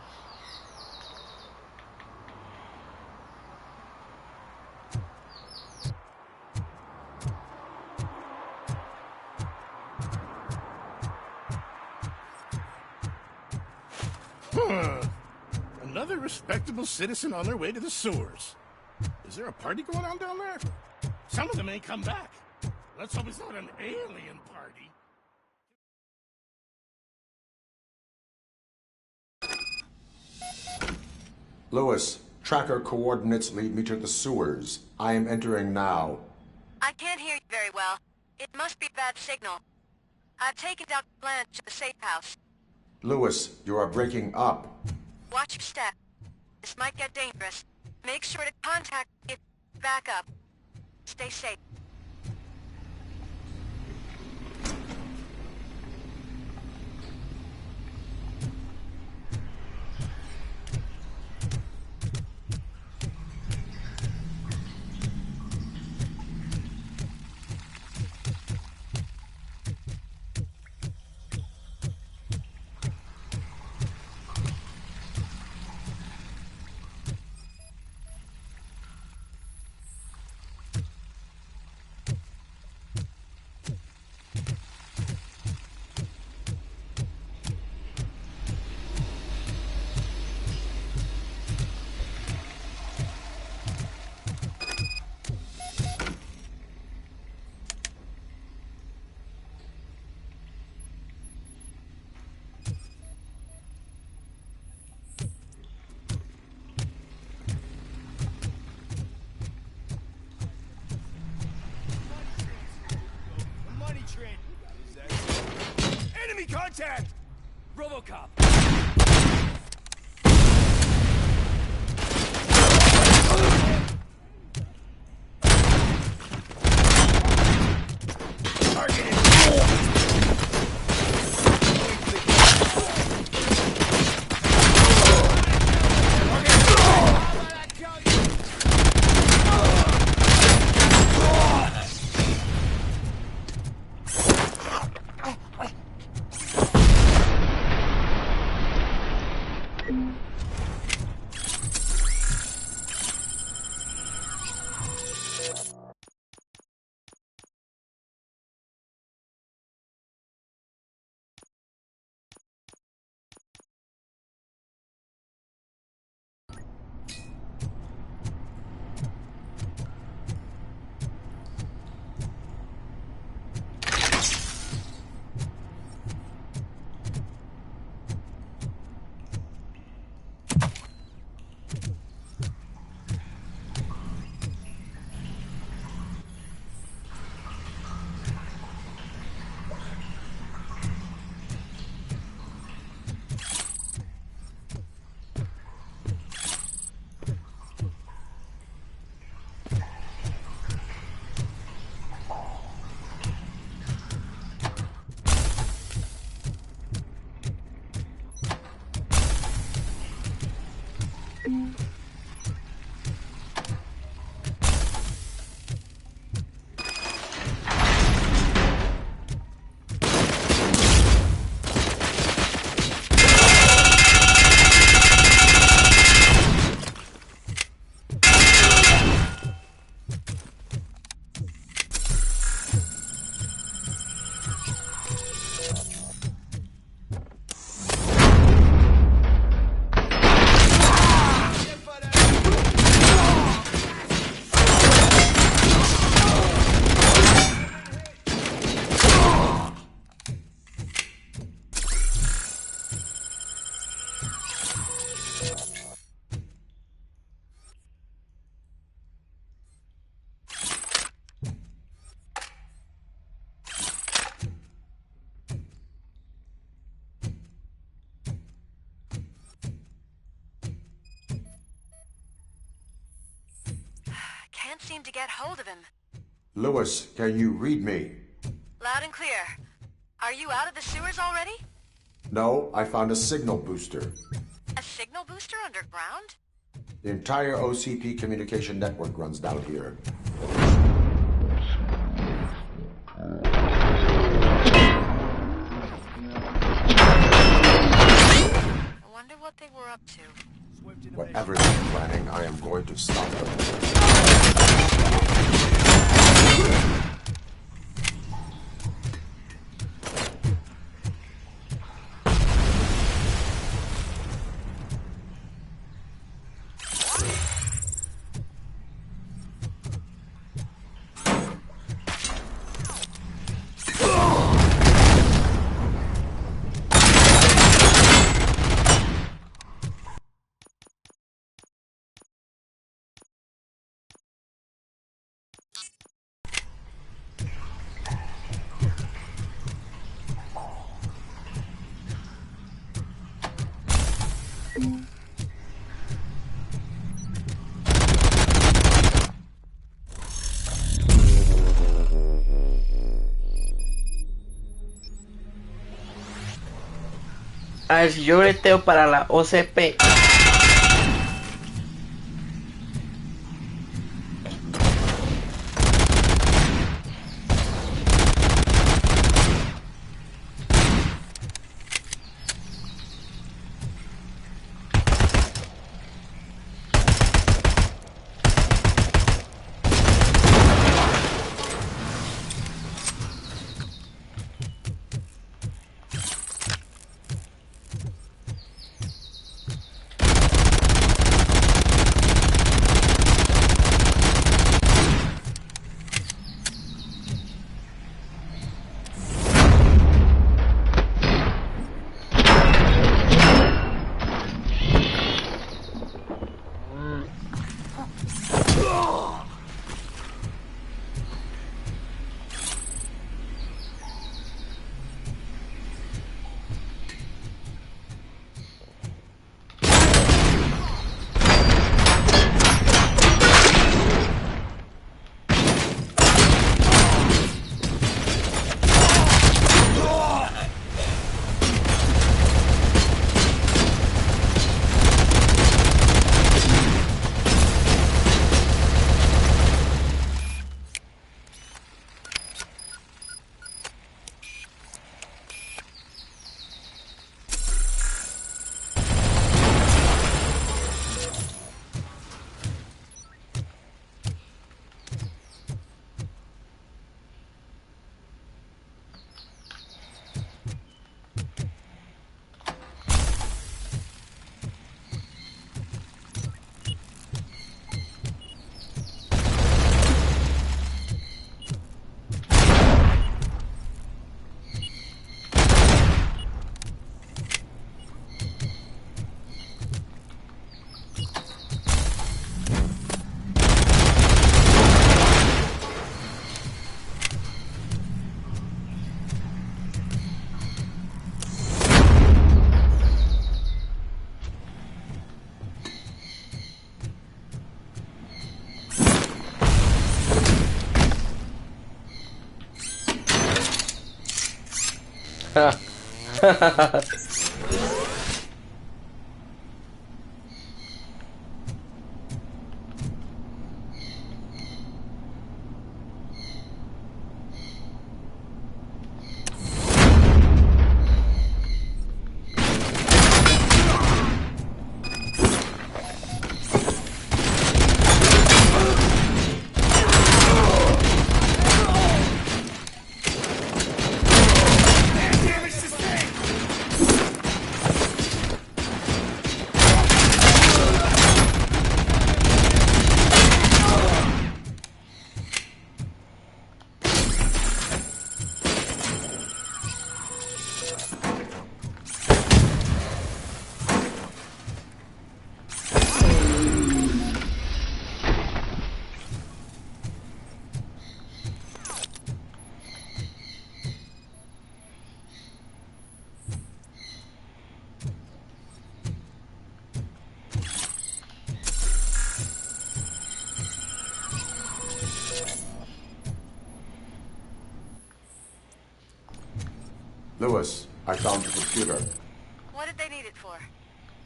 Another respectable citizen on their way to the sewers. Is there a party going on down there? Some of them ain't come back. Let's hope it's not an alien party.
Lewis, tracker coordinates lead me to the sewers. I am entering now.
I can't hear you very well. It must be bad signal. I've taken Dr. Blanche to the safe house.
Lewis, you are breaking up.
Watch your step. This might get dangerous. Make sure to contact me if you back up. Stay safe.
Enemy contact! Robocop!
Can't seem to get hold of him.
Lewis, can you read me?
Loud and clear. Are you out of the sewers already?
No, I found a signal booster.
A signal booster underground?
The entire OCP communication network runs down here.
I wonder what they were up to.
Whatever they're planning, I am going to stop them.
A ver, si yo breteo para la OCP.
Lewis, I found the computer.
What did they need it for?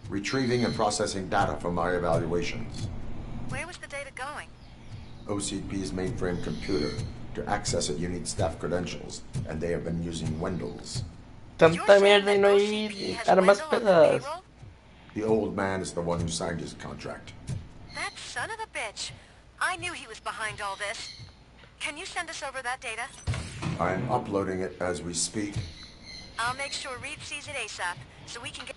Retrieving and processing data from my evaluations.
Where was the data going?
OCP's mainframe computer. To access it, you need staff credentials, and they have been using Wendell's.
Tanta mierda y no hay armas pesadas.
The old man is the one who signed his contract.
That son of a bitch. I knew he was behind all this. Can you send us over that data?
I'm uploading it as we speak.
I'll make sure Reed sees it ASAP, so we can get...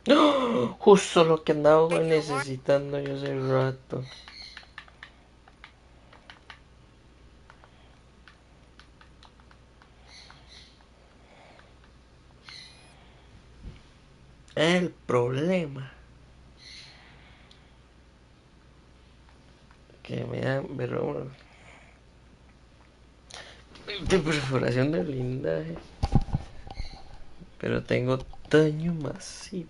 ¡Oh! Justo lo que andaba necesitando yo hace rato. El problema que me da de perforación de blindaje, pero tengo daño masivo.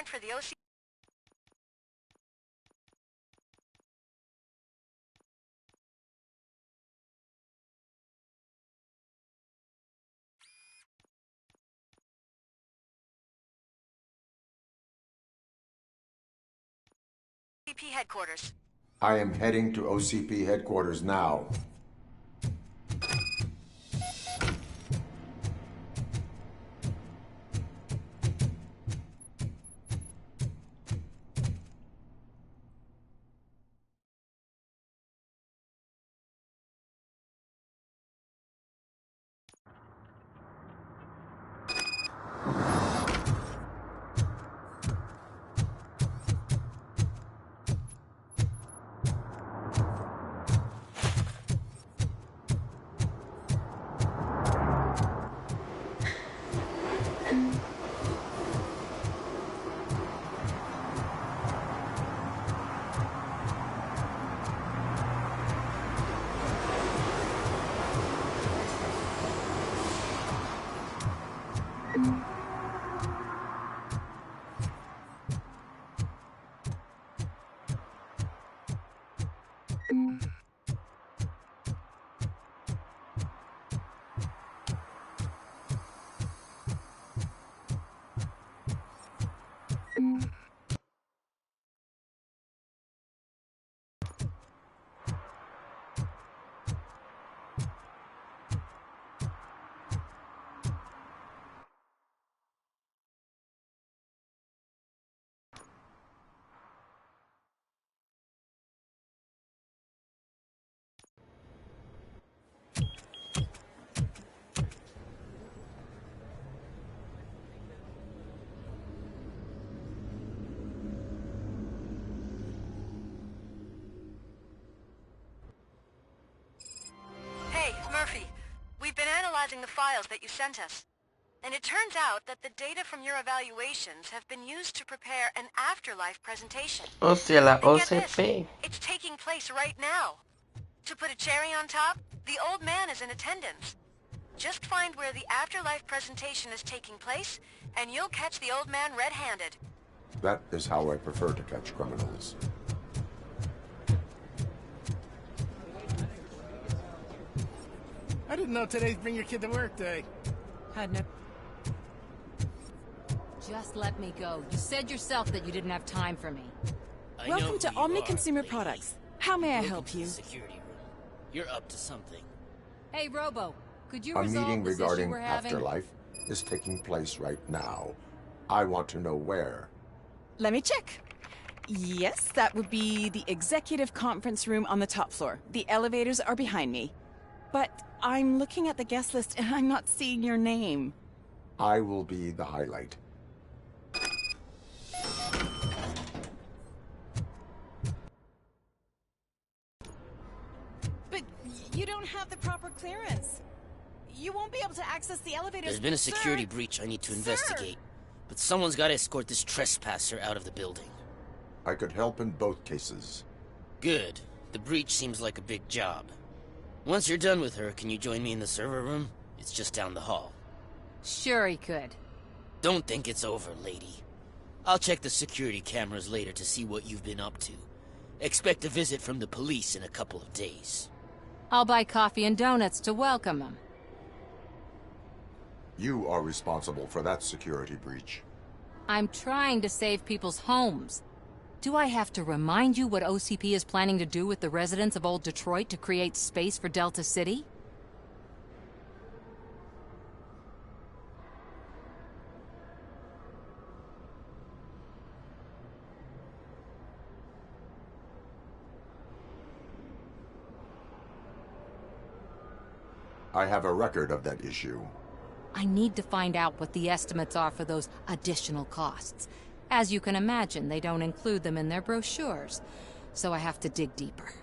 For the OC... headquarters.
I am heading to OCP headquarters now.
analyzing the files that you sent us. And it turns out that the data from your evaluations have been used to prepare an afterlife presentation.
O sea, la
And get this,
OCP.
it's taking place right now. To put a cherry on top, the old man is in attendance. Just find where the afterlife presentation is taking place, and you'll catch the old man red-handed.
That is how I prefer to catch criminals.
I didn't know today's Bring Your Kid to Work Day.
Had no... Just let me go. You said yourself that you didn't have time for me.
Welcome to Omni Consumer Products. How may I help you?
Security room. You're up to something.
Hey, Robo, could you
A
resolve
meeting
this issue
regarding
we're having?
afterlife is taking place right now. I want to know where.
Let me check. Yes, that would be the executive conference room on the top floor. The elevators are behind me. But I'm looking at the guest list and I'm not seeing your name.
I will be the highlight.
But you don't have the proper clearance. You won't be able to access the elevators.
There's been a security
Sir!
breach I need to investigate. But someone's got to escort this trespasser out of the building.
I could help in both cases.
Good. The breach seems like a big job. Once you're done with her, can you join me in the server room? It's just down the hall.
Sure he could.
Don't think it's over, lady. I'll check the security cameras later to see what you've been up to. Expect a visit from the police in a couple of days.
I'll buy coffee and donuts to welcome him.
You are responsible for that security breach.
I'm trying to save people's homes. Do I have to remind you what OCP is planning to do with the residents of Old Detroit to create space for Delta City?
I have a record of that issue.
I need to find out what the estimates are for those additional costs. As you can imagine, they don't include them in their brochures, so I have to dig deeper.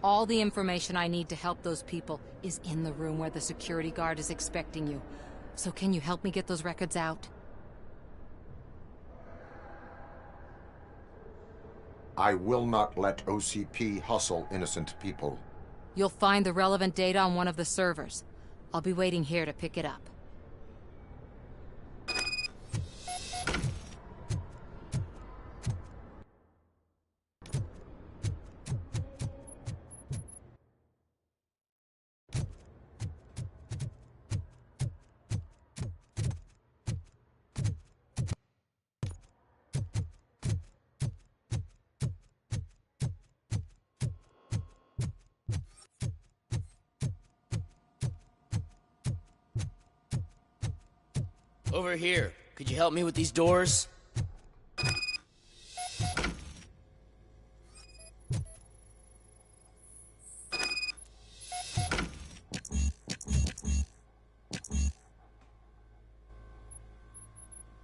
All the information I need to help those people is in the room where the security guard is expecting you. So can you help me get those records out?
I will not let OCP hustle innocent people.
You'll find the relevant data on one of the servers. I'll be waiting here to pick it up.
Over here. Could you help me with these doors?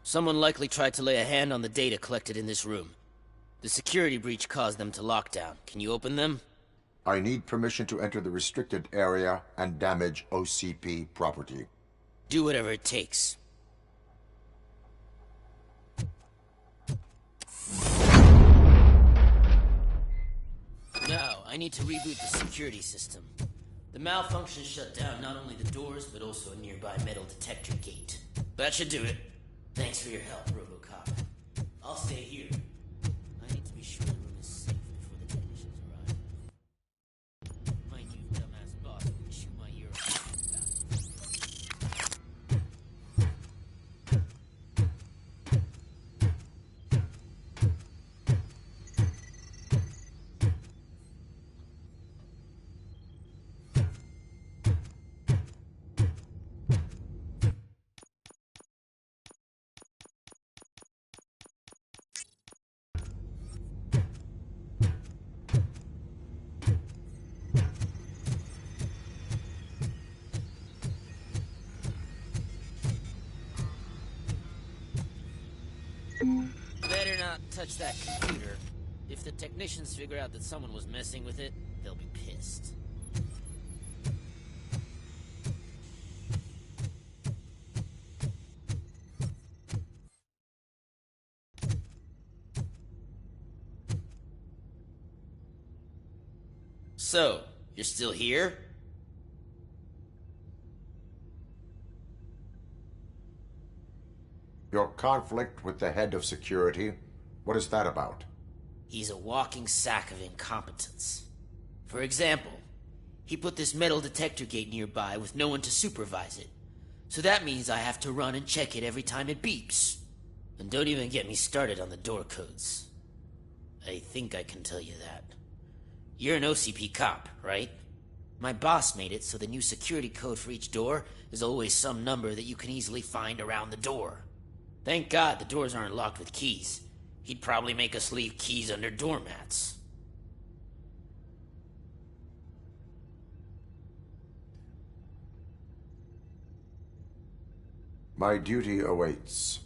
Someone likely tried to lay a hand on the data collected in this room. The security breach caused them to lock down. Can you open them?
I need permission to enter the restricted area and damage OCP property.
Do whatever it takes. Now, I need to reboot the security system. The malfunction shut down not only the doors, but also a nearby metal detector gate. That should do it. Thanks for your help, Robocop. I'll stay here. I need to be sure the room is safe before the technicians arrive. Mind you, dumbass boss will shoot my ear off. Better not touch that computer. If the technicians figure out that someone was messing with it, they'll be pissed. So, you're still here?
Your conflict with the head of security, what is that about?
He's a walking sack of incompetence. For example, he put this metal detector gate nearby with no one to supervise it. So that means I have to run and check it every time it beeps. And don't even get me started on the door codes. I think I can tell you that. You're an OCP cop, right? My boss made it so the new security code for each door is always some number that you can easily find around the door. Thank God the doors aren't locked with keys. He'd probably make us leave keys under doormats.
My duty awaits.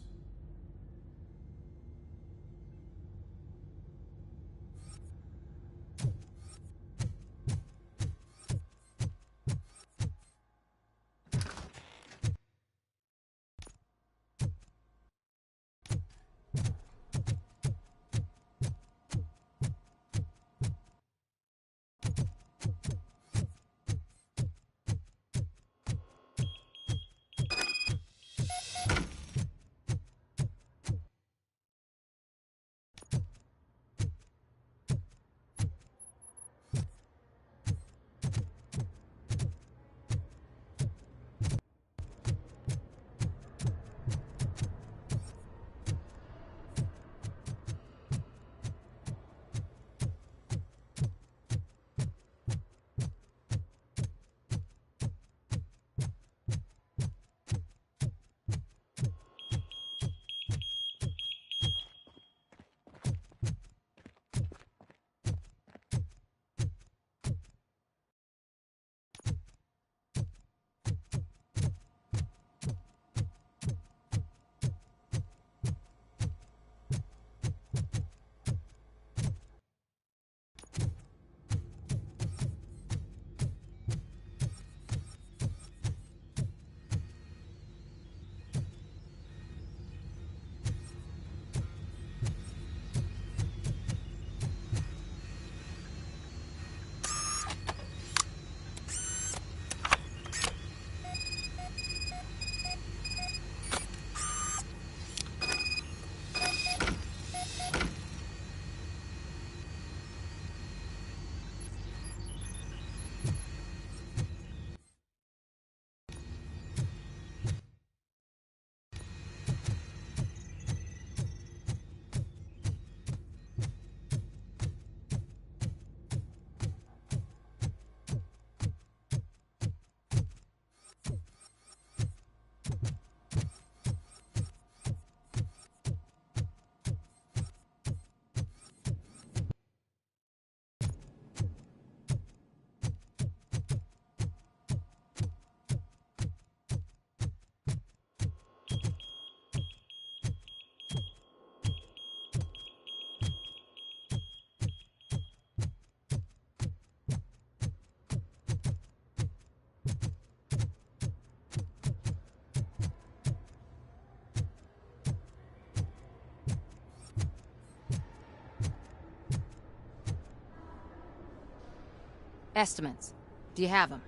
Estimates. Do you have them?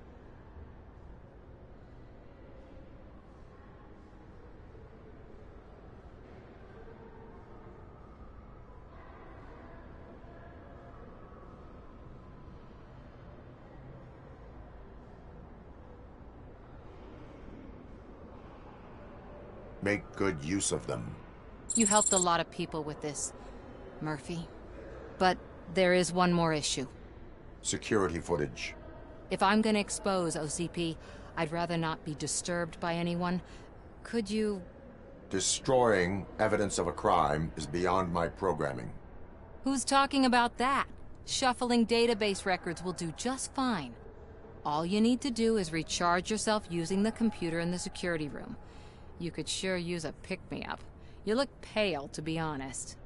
Make good use of them.
You helped a lot of people with this, Murphy. But there is one more issue.
Security footage.
If I'm gonna expose OCP, I'd rather not be disturbed by anyone. Could you...
Destroying evidence of a crime is beyond my programming.
Who's talking about that? Shuffling database records will do just fine. All you need to do is recharge yourself using the computer in the security room. You could sure use a pick-me-up. You look pale, to be honest.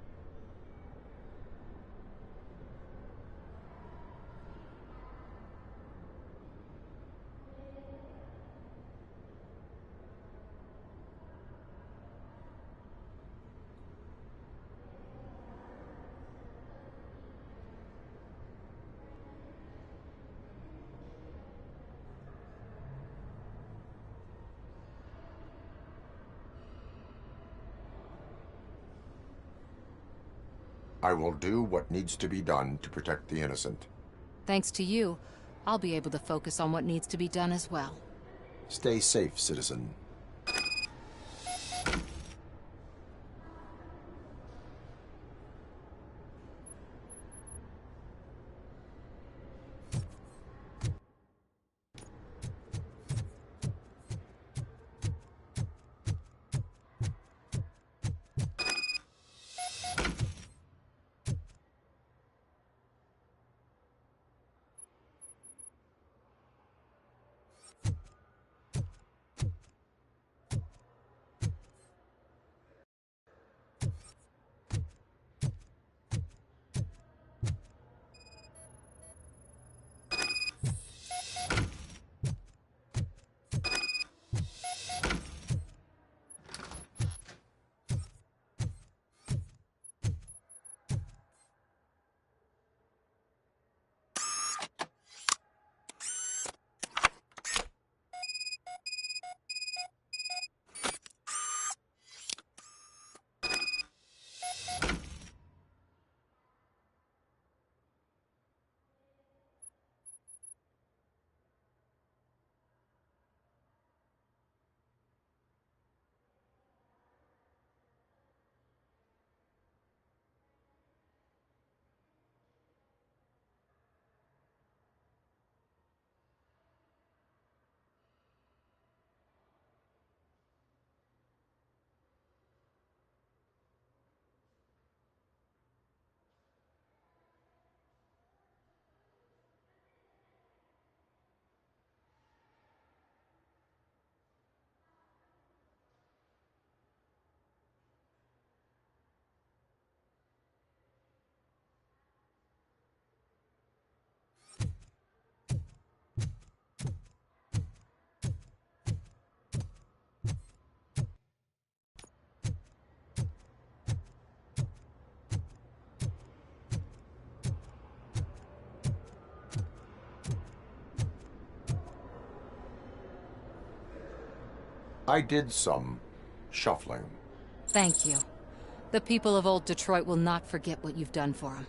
I will do what needs to be done to protect the innocent.
Thanks to you, I'll be able to focus on what needs to be done as well.
Stay safe, citizen. I did some shuffling.
Thank you. The people of old Detroit will not forget what you've done for them.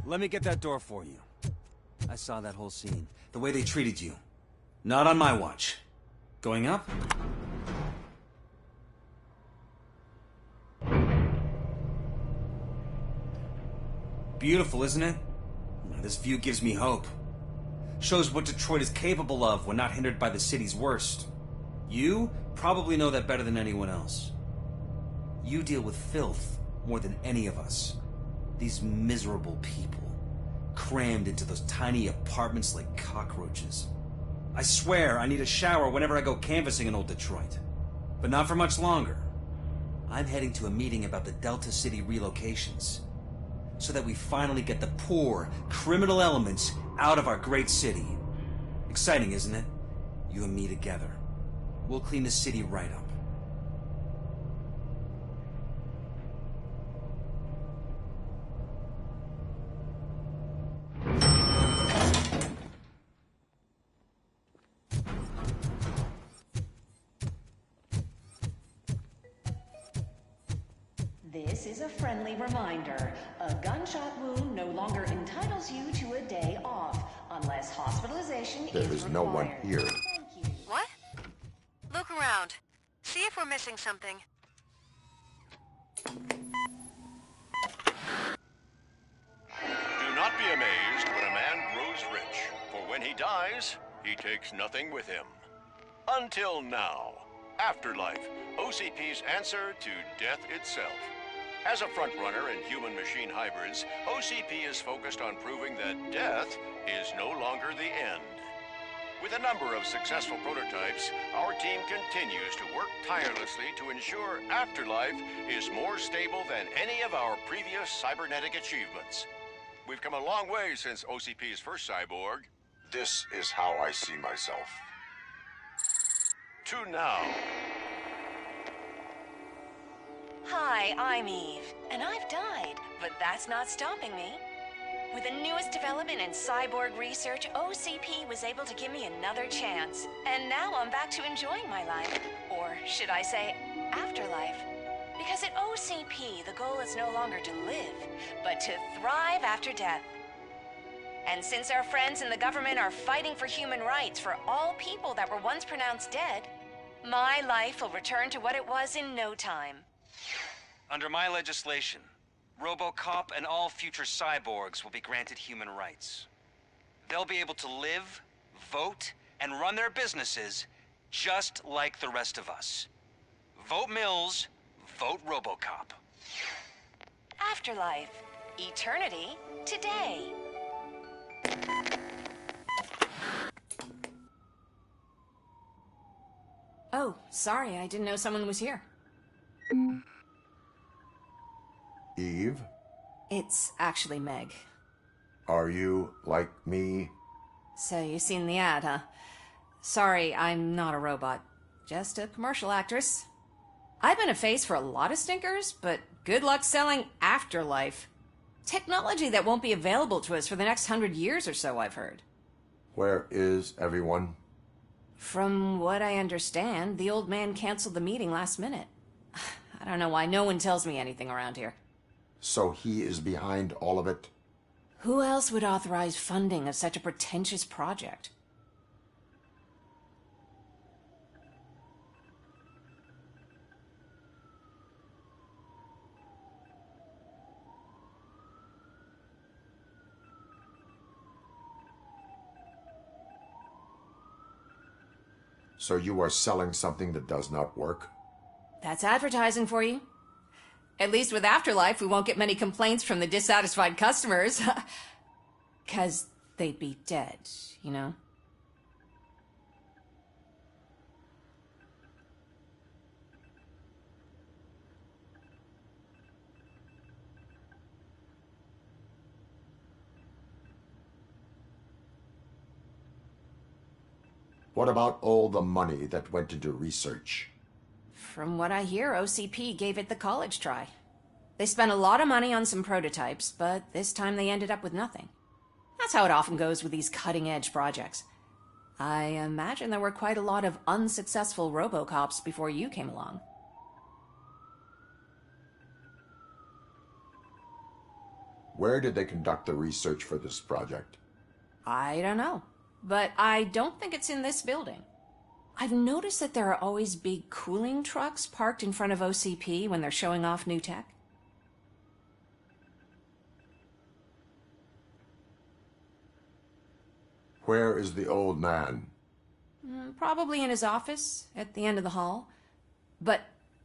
Let me get that door for you. I saw that whole scene. The way they treated you. Not on my watch. Going up? Beautiful, isn't it? This view gives me hope. Shows what Detroit is capable of when not hindered by the city's worst. You probably know that better than anyone else. You deal with filth more than any of us. These miserable people, crammed into those tiny apartments like cockroaches. I swear I need a shower whenever I go canvassing in old Detroit. But not for much longer. I'm heading to a meeting about the Delta City relocations, so that we finally get the poor, criminal elements out of our great city. Exciting, isn't it? You and me together. We'll clean the city right up.
This is a friendly reminder. A gunshot wound no longer entitles you to a day off, unless hospitalization
There is no one here.
What? Look around. See if we're missing something.
Do not be amazed when a man grows rich, for when he dies, he takes nothing with him. Until now. Afterlife, OCP's answer to death itself. As a frontrunner in human-machine hybrids, OCP is focused on proving that death is no longer the end. With a number of successful prototypes, our team continues to work tirelessly to ensure Afterlife is more stable than any of our previous cybernetic achievements. We've come a long way since OCP's first cyborg.
This is how I see myself.
To now.
Hi, I'm Eve, and I've died, but that's not stopping me. With the newest development in cyborg research, OCP was able to give me another chance. And now I'm back to enjoying my life. Or should I say, afterlife. Because at OCP, the goal is no longer to live, but to thrive after death. And since our friends in the government are fighting for human rights for all people that were once pronounced dead, my life will return to what it was in no time.
Under my legislation, Robocop and all future cyborgs will be granted human rights. They'll be able to live, vote, and run their businesses just like the rest of us. Vote Mills, vote Robocop.
Afterlife. Eternity. Today.
Oh, sorry, I didn't know someone was here.
Eve?
It's actually Meg.
Are you like me?
So you seen the ad, huh? Sorry, I'm not a robot. Just a commercial actress. I've been a face for a lot of stinkers, but good luck selling Afterlife. Technology that won't be available to us for the next 100 years or so, I've heard.
Where is everyone?
From what I understand, the old man canceled the meeting last minute. I don't know why no one tells me anything around here.
So he is behind all of it?
Who else would authorize funding of such a pretentious project?
So you are selling something that does not work?
That's advertising for you. At least with Afterlife, we won't get many complaints from the dissatisfied customers. 'Cause they'd be dead, you know?
What about all the money that went into research?
From what I hear, OCP gave it the college try. They spent a lot of money on some prototypes, but this time they ended up with nothing. That's how it often goes with these cutting-edge projects. I imagine there were quite a lot of unsuccessful Robocops before you came along.
Where did they conduct the research for this project?
I don't know, but I don't think it's in this building. I've noticed that there are always big cooling trucks parked in front of OCP when they're showing off new tech.
Where is the old man?
Probably in his office, at the end of the hall. But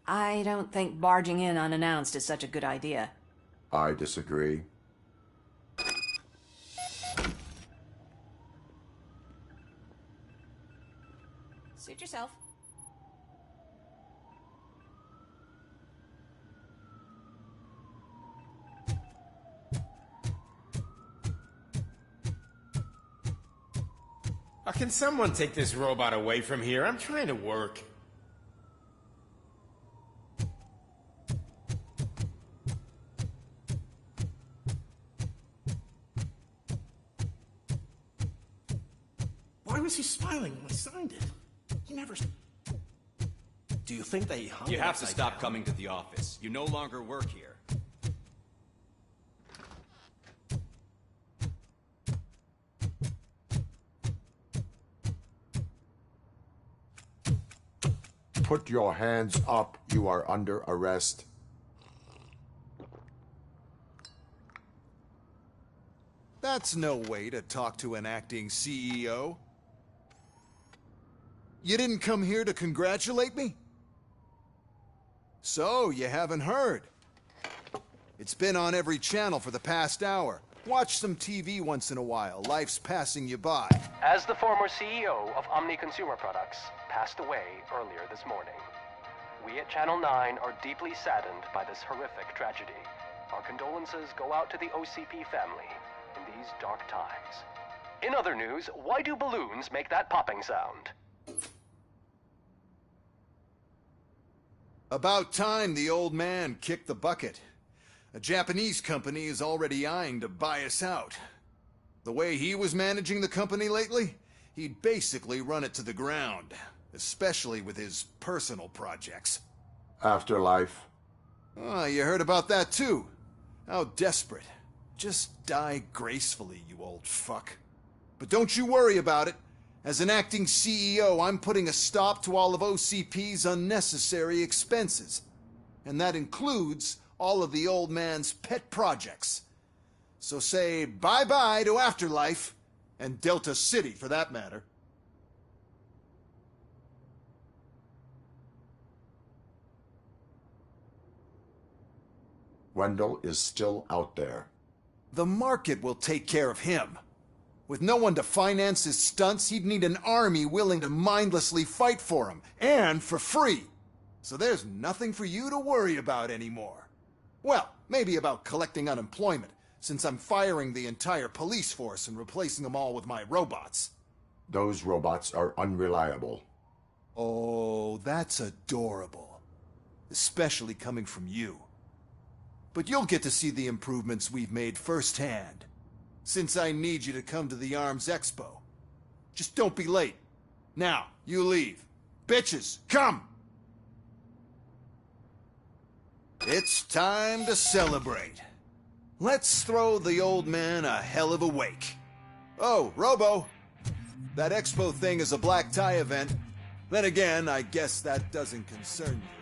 I don't think barging in unannounced is such a good idea.
I disagree.
Suit yourself.
Can someone take this robot away from here? I'm trying to work.
Why was he smiling when I signed it? He never... Do you think they hung
You have to
upside
stop
down?
coming to the office. You no longer work here.
Put your hands up. You are under arrest.
That's no way to talk to an acting CEO. You didn't come here to congratulate me? So, you haven't heard. It's been on every channel for the past hour. Watch some TV once in a while. Life's passing you by.
As the former CEO of Omni Consumer Products passed away earlier this morning, we at Channel 9 are deeply saddened by this horrific tragedy. Our condolences go out to the OCP family in these dark times. In other news, why do balloons make that popping sound?
About time the old man kicked the bucket. A Japanese company is already eyeing to buy us out. The way he was managing the company lately, he'd basically run it to the ground, especially with his personal projects.
Afterlife.
Oh, you heard about that too? How desperate. Just die gracefully, you old fuck. But don't you worry about it. As an acting CEO, I'm putting a stop to all of OCP's unnecessary expenses. And that includes all of the old man's pet projects. So say bye-bye to Afterlife, and Delta City for that matter.
Wendell is still out there.
The market will take care of him. With no one to finance his stunts, he'd need an army willing to mindlessly fight for him, and for free. So there's nothing for you to worry about anymore. Well, maybe about collecting unemployment, since I'm firing the entire police force and replacing them all with my robots.
Those robots are unreliable.
Oh, that's adorable. Especially coming from you. But you'll get to see the improvements we've made firsthand. Since I need you to come to the Arms Expo. Just don't be late. Now, you leave. Bitches, come! It's time to celebrate. Let's throw the old man a hell of a wake. Oh, Robo! That expo thing is a black tie event. Then again, I guess that doesn't concern you.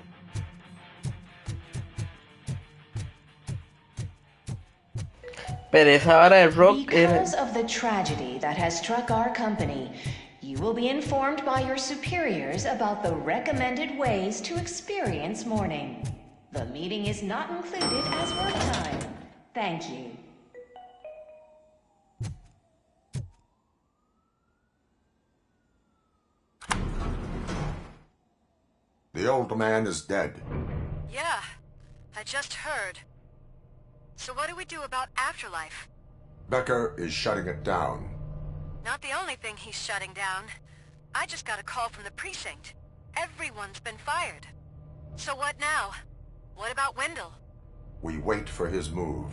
Pero esa hora de rock
Because of the tragedy that has struck our company, you will be informed by your superiors about the recommended ways to experience mourning. The meeting is not included as work time. Thank you.
The old man is dead.
Yeah, I just heard. So what do we do about Afterlife?
Becker is shutting it down.
Not the only thing he's shutting down. I just got a call from the precinct. Everyone's been fired. So what now? What about Wendell?
We wait for his move.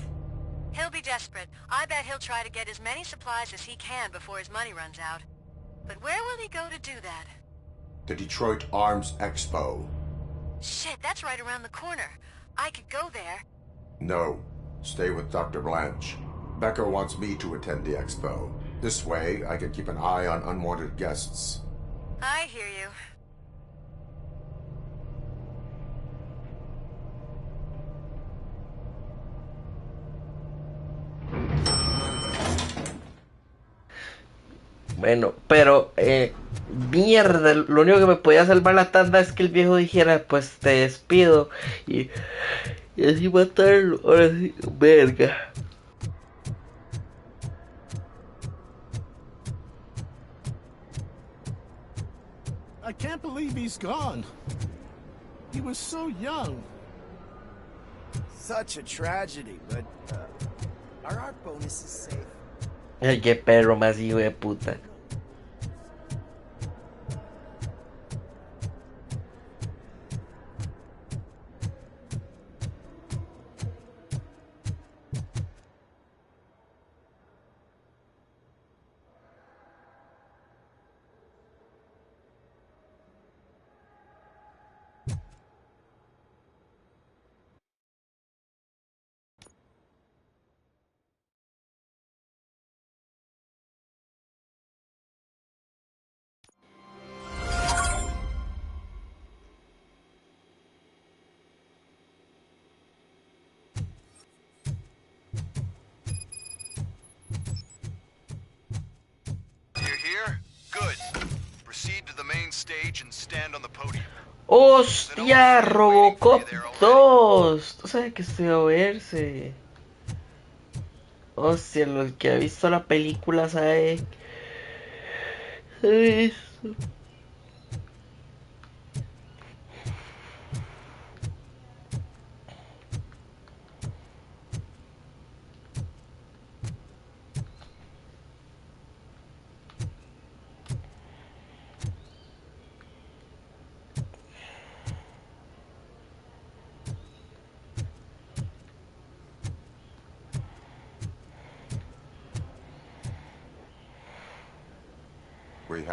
He'll be desperate. I bet he'll try to get as many supplies as he can before his money runs out. But where will he go to do that?
The Detroit Arms Expo.
Shit, that's right around the corner. I could go there.
No. Stay with Dr. Blanche. Becker wants me to attend the expo. This way, I can keep an eye on unwanted guests.
I hear you.
Bueno, pero mierda, lo único que me podía salvar la tanda es que el viejo dijera, pues te despido y así matarlo, ahora sí, verga.
I can't believe he's gone. He was so young.
Such a tragedy, but are our bonuses safe?
Ay, qué perro más hijo de puta. ¡Hostia! Robocop 2. Tú sabes que estoy a verse. Hostia, los que ha visto la película sabe. Eso.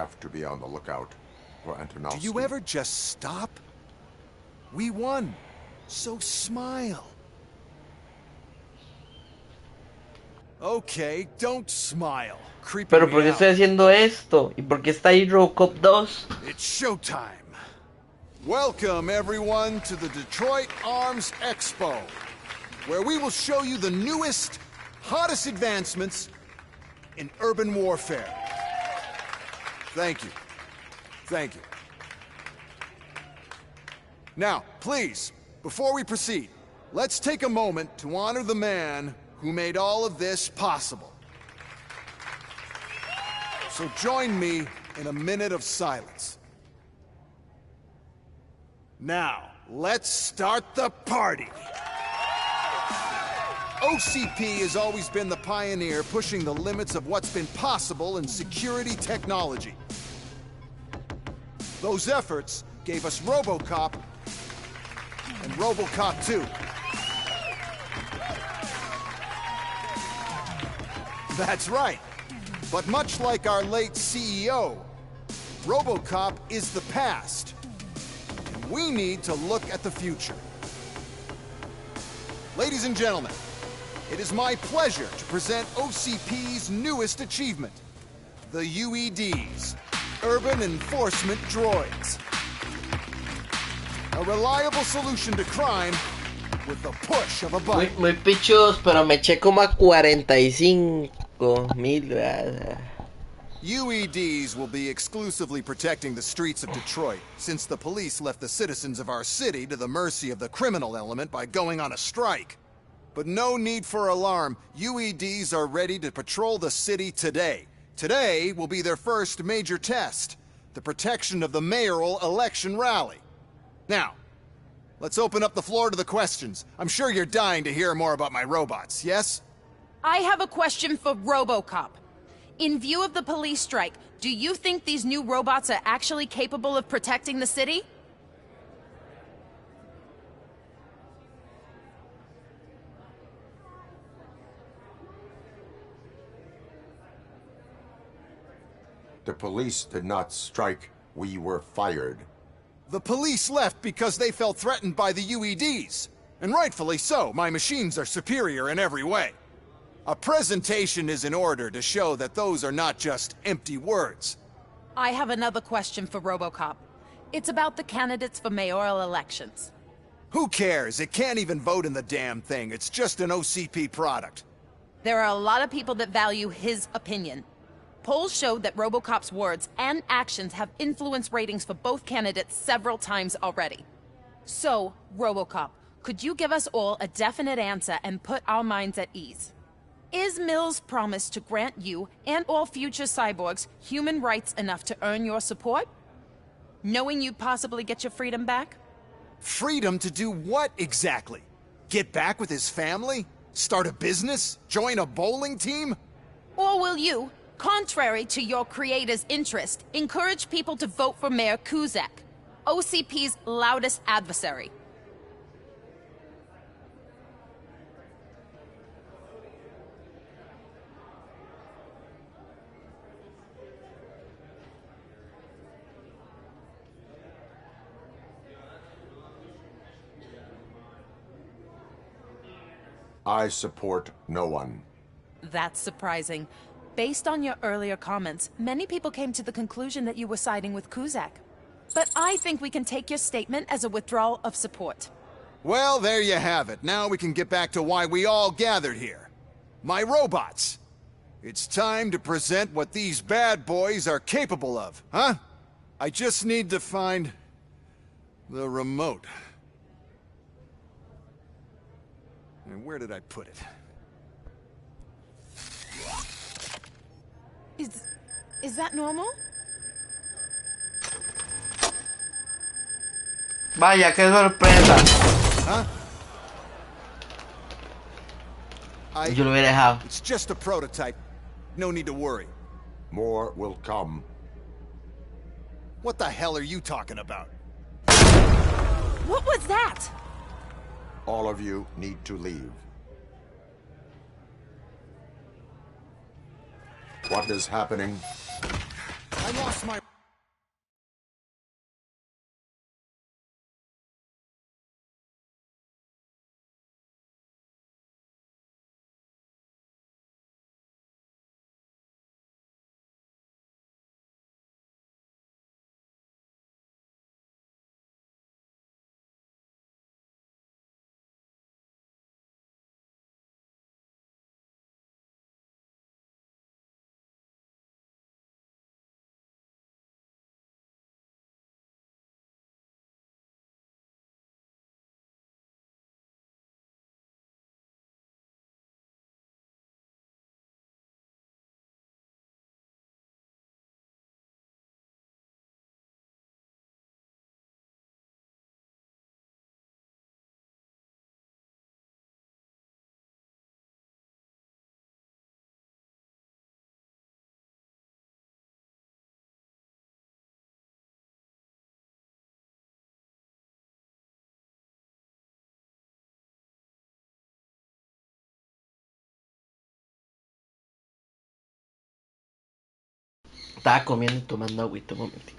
have to be on the lookout for Antonovsky.
Do you ever just stop? We won. So smile. Okay, don't smile.
Pero ¿por qué estoy haciendo esto? ¿Y por qué está ahí Robocop 2?
It's showtime. Welcome everyone to the Detroit Arms Expo, where we will show you the newest, hottest advancements in urban warfare. Thank you. Thank you. Now, please, before we proceed, let's take a moment to honor the man who made all of this possible. So join me in a minute of silence. Now, let's start the party. OCP has always been the pioneer pushing the limits of what's been possible in security technology. Those efforts gave us Robocop and Robocop 2. That's right. But much like our late CEO, Robocop is the past. And we need to look at the future. Ladies and gentlemen, it is my pleasure to present OCP's newest achievement, the UEDs, Urban Enforcement Droids. A reliable solution to crime with the push of a button.
Muy pichudos, pero me eché como a 45,000.
UEDs will be exclusively protecting the streets of Detroit, since the police left the citizens of our city to the mercy of the criminal element by going on a strike. But no need for alarm. UEDs are ready to patrol the city today. Today will be their first major test, the protection of the mayoral election rally. Now, let's open up the floor to the questions. I'm sure you're dying to hear more about my robots, yes?
I have a question for Robocop. In view of the police strike, do you think these new robots are actually capable of protecting the city?
The police did not strike. We were fired.
The police left because they felt threatened by the UEDs. And rightfully so. My machines are superior in every way. A presentation is in order to show that those are not just empty words.
I have another question for Robocop. It's about the candidates for mayoral elections.
Who cares? It can't even vote in the damn thing. It's just an OCP product.
There are a lot of people that value his opinion. Polls showed that Robocop's words and actions have influenced ratings for both candidates several times already. So, Robocop, could you give us all a definite answer and put our minds at ease? Is Mills' promise to grant you and all future cyborgs human rights enough to earn your support? Knowing you'd possibly get your freedom back?
Freedom to do what exactly? Get back with his family? Start a business? Join a bowling team?
Or will you, contrary to your creator's interest, encourage people to vote for Mayor Kuzak, OCP's loudest adversary?
I support no one.
That's surprising. Based on your earlier comments, many people came to the conclusion that you were siding with Kuzak. But I think we can take your statement as a withdrawal of support.
Well, there you have it. Now we can get back to why we all gathered here. My robots. It's time to present what these bad boys are capable of, huh? I just need to find the remote. And where did I put it?
Is that normal?
Vaya, qué sorpresa.
Huh?
Yo lo hubiera dejado.
It's just a prototype. No need to worry.
More will come.
What the hell are you talking about?
What was that?
All of you need to leave. What is happening?
I lost my...
Estaba comiendo y tomando agüita un momentico.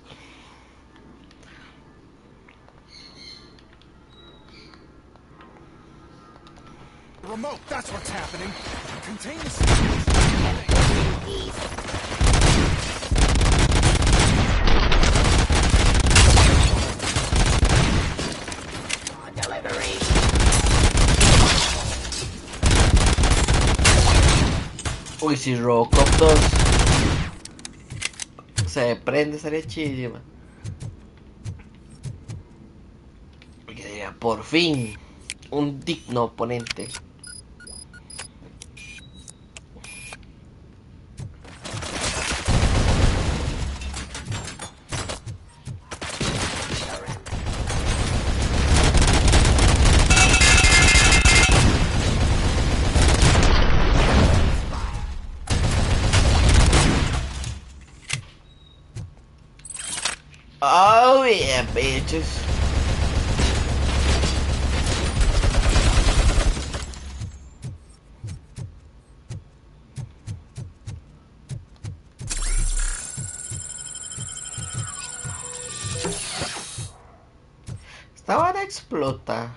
Remote, that's what's happening. Contain the
Delivery. Uy, si Robocop 2 se prende, sería chidísima. Porque diría, por fin, un digno oponente. Oh yeah, bitches. Esta vara explota.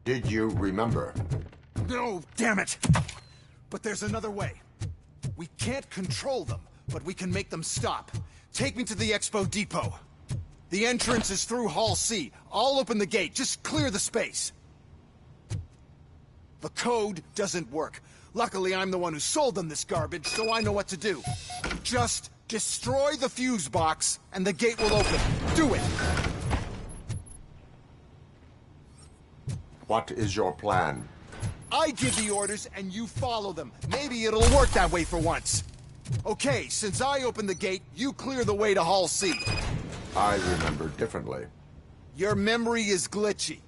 Did you remember?
No, damn it! But there's another way. We can't control them, but we can make them stop. Take me to the Expo Depot. The entrance is through Hall C. I'll open the gate. Just clear the space. The code doesn't work. Luckily, I'm the one who sold them this garbage, so I know what to do. Just Destroy the fuse box, and the gate will open. Do it!
What is your plan?
I give the orders, and you follow them. Maybe it'll work that way for once. Okay, since I opened the gate, you clear the way to Hall C.
I remember differently.
Your memory is glitchy.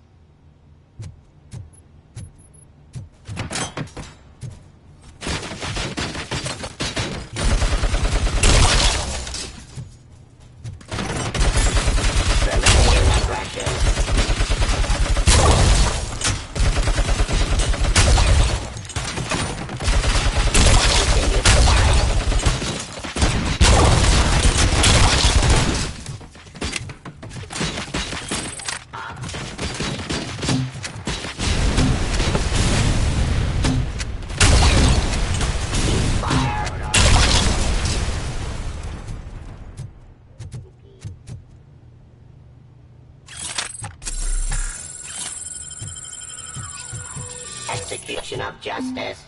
Execution of justice.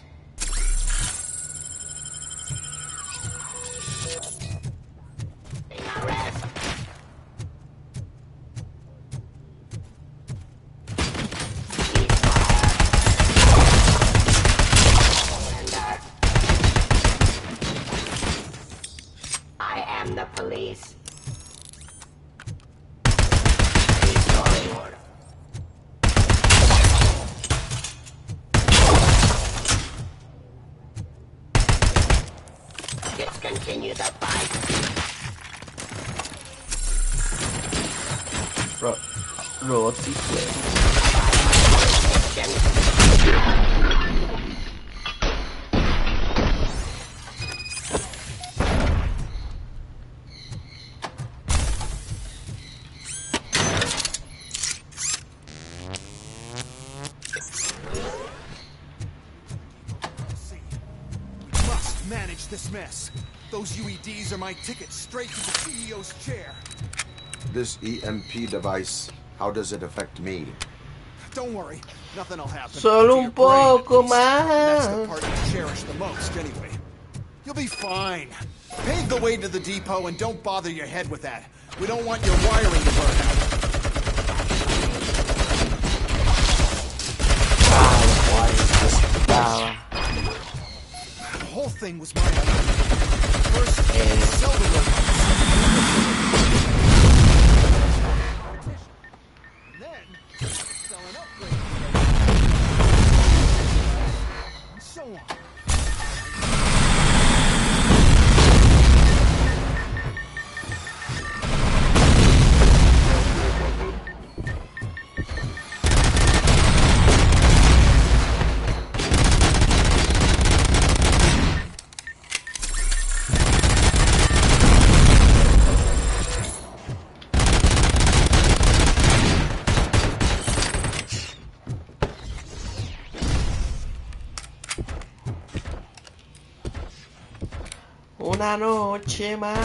Arrest. I am the police. Restoring order. Continue the fight.
Robocip.
Manage this mess. Those UEDs are my ticket straight to the CEO's chair.
This EMP device, how does it affect me?
Don't worry, nothing will happen.
Solo un poco más.
That's the part you cherish the most, anyway. You'll be fine. Pave the way to the depot and don't bother your head with that. We don't want your wiring to burn out. The whole thing was my idea. First, sell the robots. And then, sell an upgrade. And so on.
Una noche más.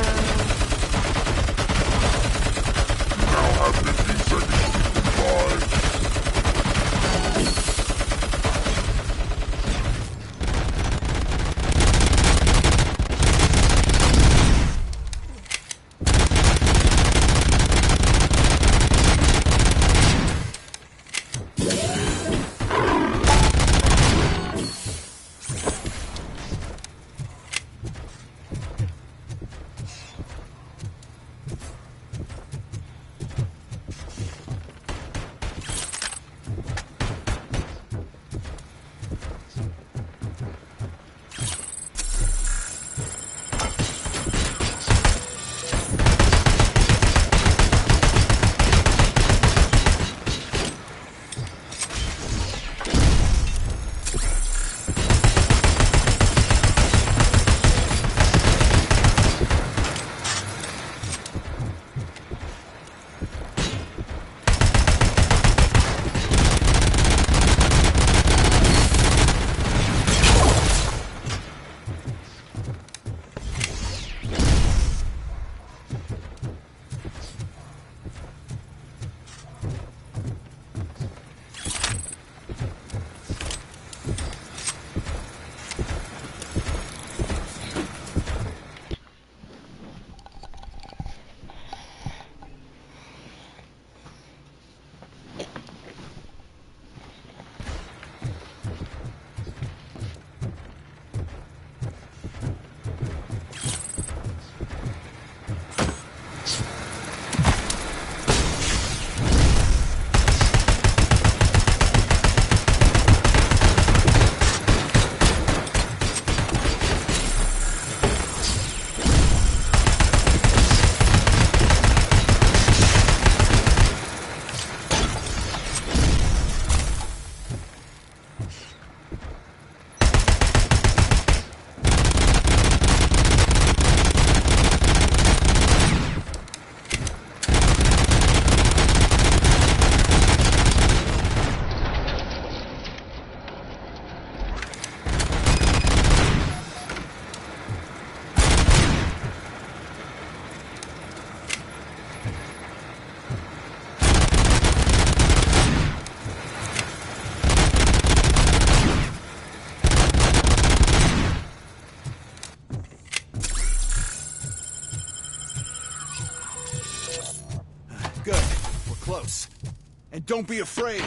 don't be afraid.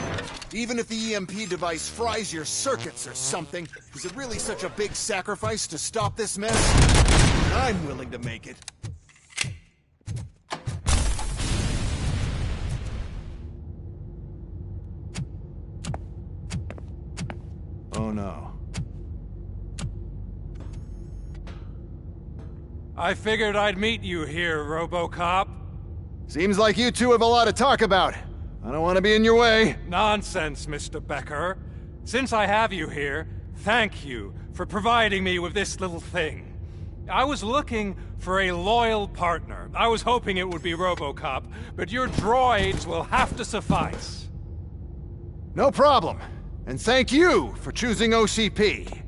Even if the EMP device fries your circuits or something, is it really such a big sacrifice to stop this mess? I'm willing to make it. Oh no.
I figured I'd meet you here, Robocop.
Seems like you two have a lot to talk about. I don't want to be in your way.
Nonsense, Mr. Becker. Since I have you here, thank you for providing me with this little thing. I was looking for a loyal partner. I was hoping it would be Robocop, but your droids will have to suffice.
No problem. And thank you for choosing OCP.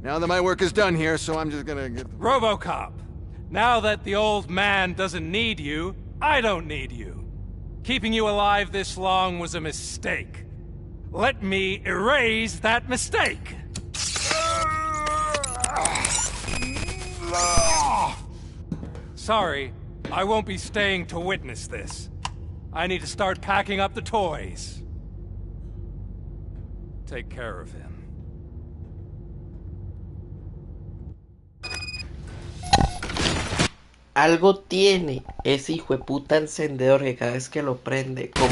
Now that my work is done here, so I'm just gonna get...
Robocop, now that the old man doesn't need you, I don't need you. Keeping you alive this long was a mistake. Let me erase that mistake. Sorry, I won't be staying to witness this. I need to start packing up the toys. Take care of him.
Algo tiene ese hijo de puta encendedor que cada vez que lo prende, como...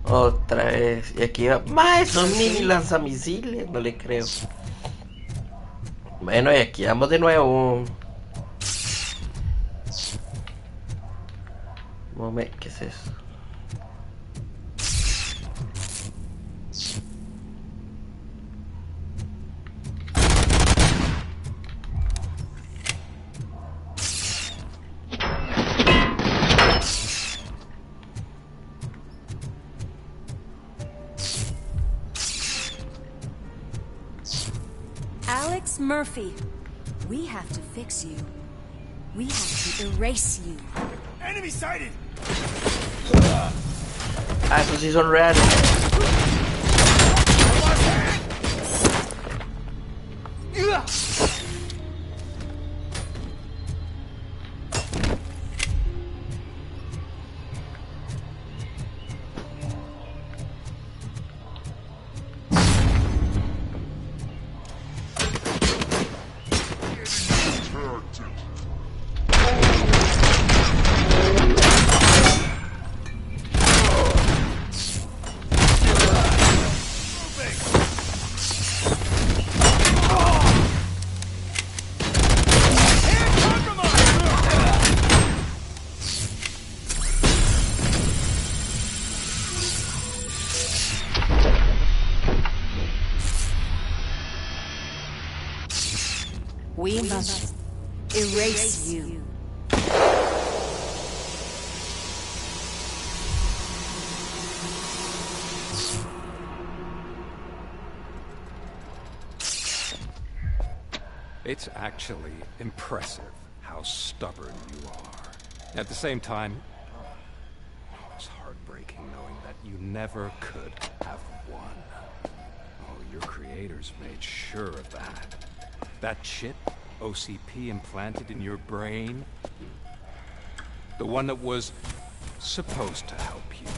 Otra vez. Y aquí va. ¡Más! Son mini lanzamisiles. No le creo. Bueno, y aquí vamos de nuevo. Momento, ¿qué es eso?
Murphy, we have to fix you. We have to erase you.
Enemy sighted.
Ah, estos sí son reales.
We must erase you.
It's actually impressive how stubborn you are. At the same time, it's heartbreaking knowing that you never could have won. Oh, your creators made sure of that. That chip OCP implanted in your brain, the one that was supposed to help you,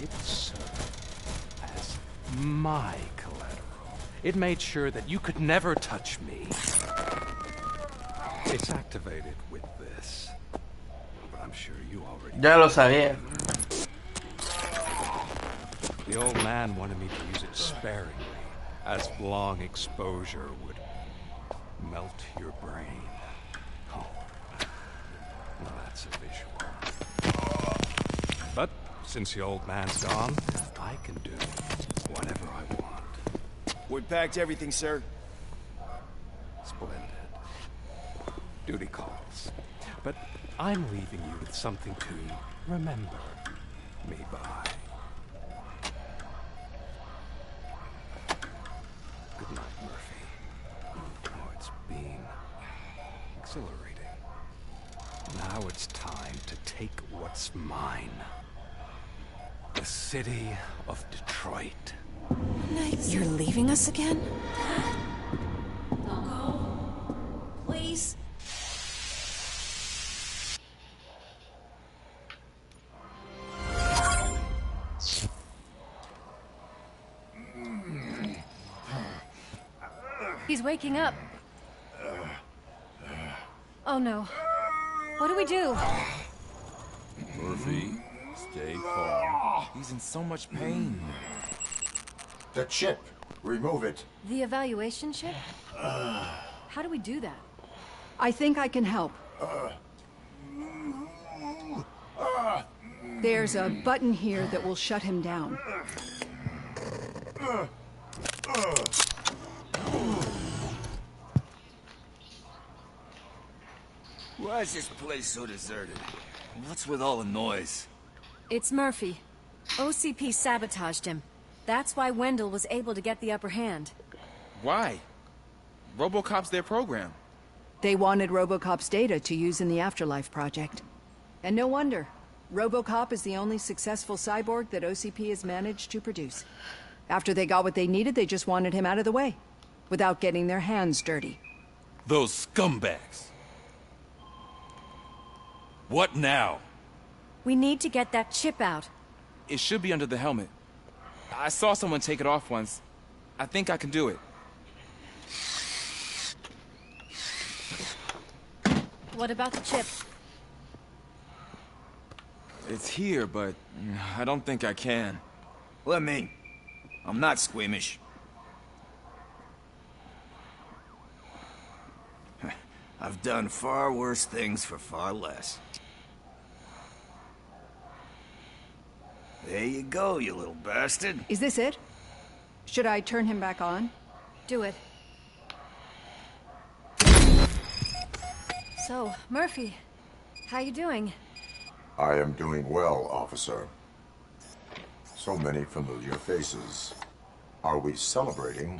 it served as my collateral. It made sure that you could never touch me. It's activated with this, but I'm sure you already...
Ya lo sabía.
The old man wanted me to use it sparingly, as long exposure would melt your brain. Oh, well, that's a visual. But since the old man's gone, I can do whatever I want.
We packed everything, sir.
Splendid. Duty calls. But I'm leaving you with something to remember me by. Good night, Murphy. Oh, it's been exhilarating. Now it's time to take what's mine. The city of Detroit.
You're leaving us again? Don't go. Please. He's waking up. Oh no. What do we do?
Murphy, stay calm. He's in so much pain.
The chip. Remove it.
The evaluation chip? How do we do that?
I think I can help. There's a button here that will shut him down.
Why is this place so deserted? What's with all the noise?
It's Murphy. OCP sabotaged him. That's why Wendell was able to get the upper hand.
Why? Robocop's their program.
They wanted Robocop's data to use in the Afterlife project. And no wonder. Robocop is the only successful cyborg that OCP has managed to produce. After they got what they needed, they just wanted him out of the way, without getting their hands dirty.
Those scumbags. What now?
We need to get that chip out.
It should be under the helmet. I saw someone take it off once. I think I can do it.
What about the chip?
It's here, but I don't think I can. Let me. I'm not squeamish. I've done far worse things for far less. There you go, you little bastard.
Is this it? Should I turn him back on?
Do it. So, Murphy, how you doing?
I am doing well, officer. So many familiar faces. Are we celebrating?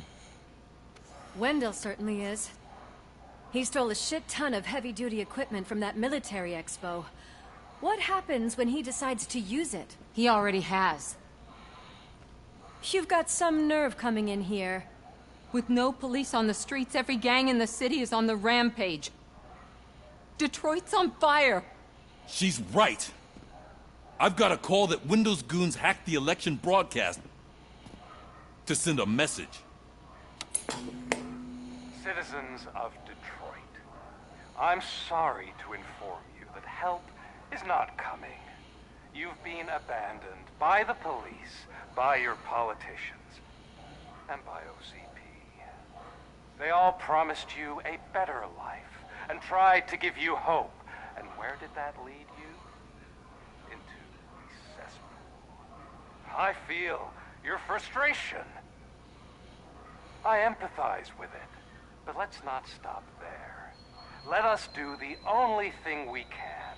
Wendell certainly is. He stole a shit ton of heavy-duty equipment from that military expo. What happens when he decides to use it?
He already has.
You've got some nerve coming in here.
With no police on the streets, every gang in the city is on the rampage. Detroit's on fire.
She's right. I've got a call that Windows goons hacked the election broadcast to send a message.
Citizens of Detroit, I'm sorry to inform you that help is not coming. You've been abandoned by the police, by your politicians, and by OCP. They all promised you a better life and tried to give you hope. And where did that lead you? Into the cesspool. I feel your frustration. I empathize with it, but let's not stop there. Let us do the only thing we can.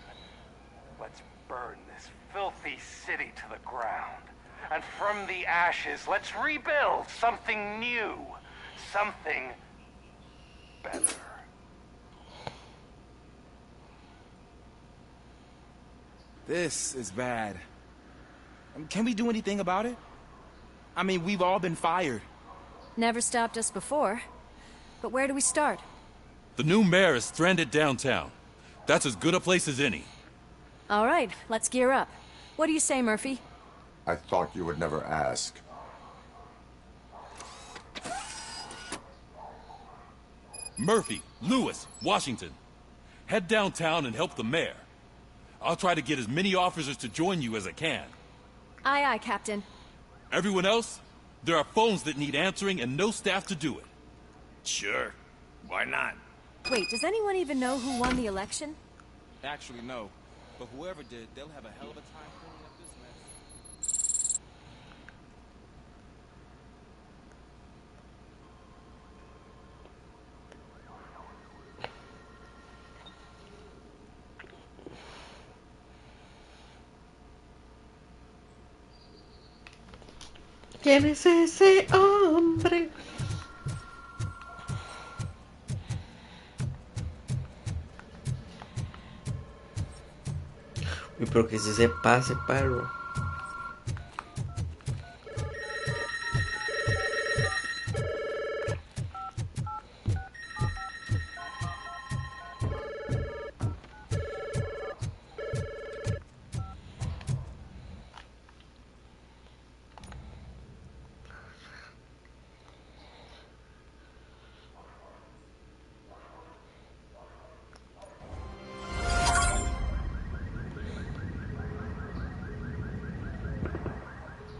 Let's burn this filthy city to the ground. And from the ashes, let's rebuild something new. Something better.
This is bad. Can we do anything about it? I mean, we've all been fired.
Never stopped us before. But where do we start?
The new mayor is stranded downtown. That's as good a place as any.
All right, let's gear up. What do you say, Murphy?
I thought you would never ask.
Murphy, Lewis, Washington. Head downtown and help the mayor. I'll try to get as many officers to join you as I can.
Aye, aye, Captain.
Everyone else, there are phones that need answering and no staff to do it.
Sure. Why not?
Wait, does anyone even know who won the election?
Actually, no. But whoever did, they'll have a hell of a time cleaning up this mess.
¿Quién es ese hombre? Uy, pero que se pase, perro.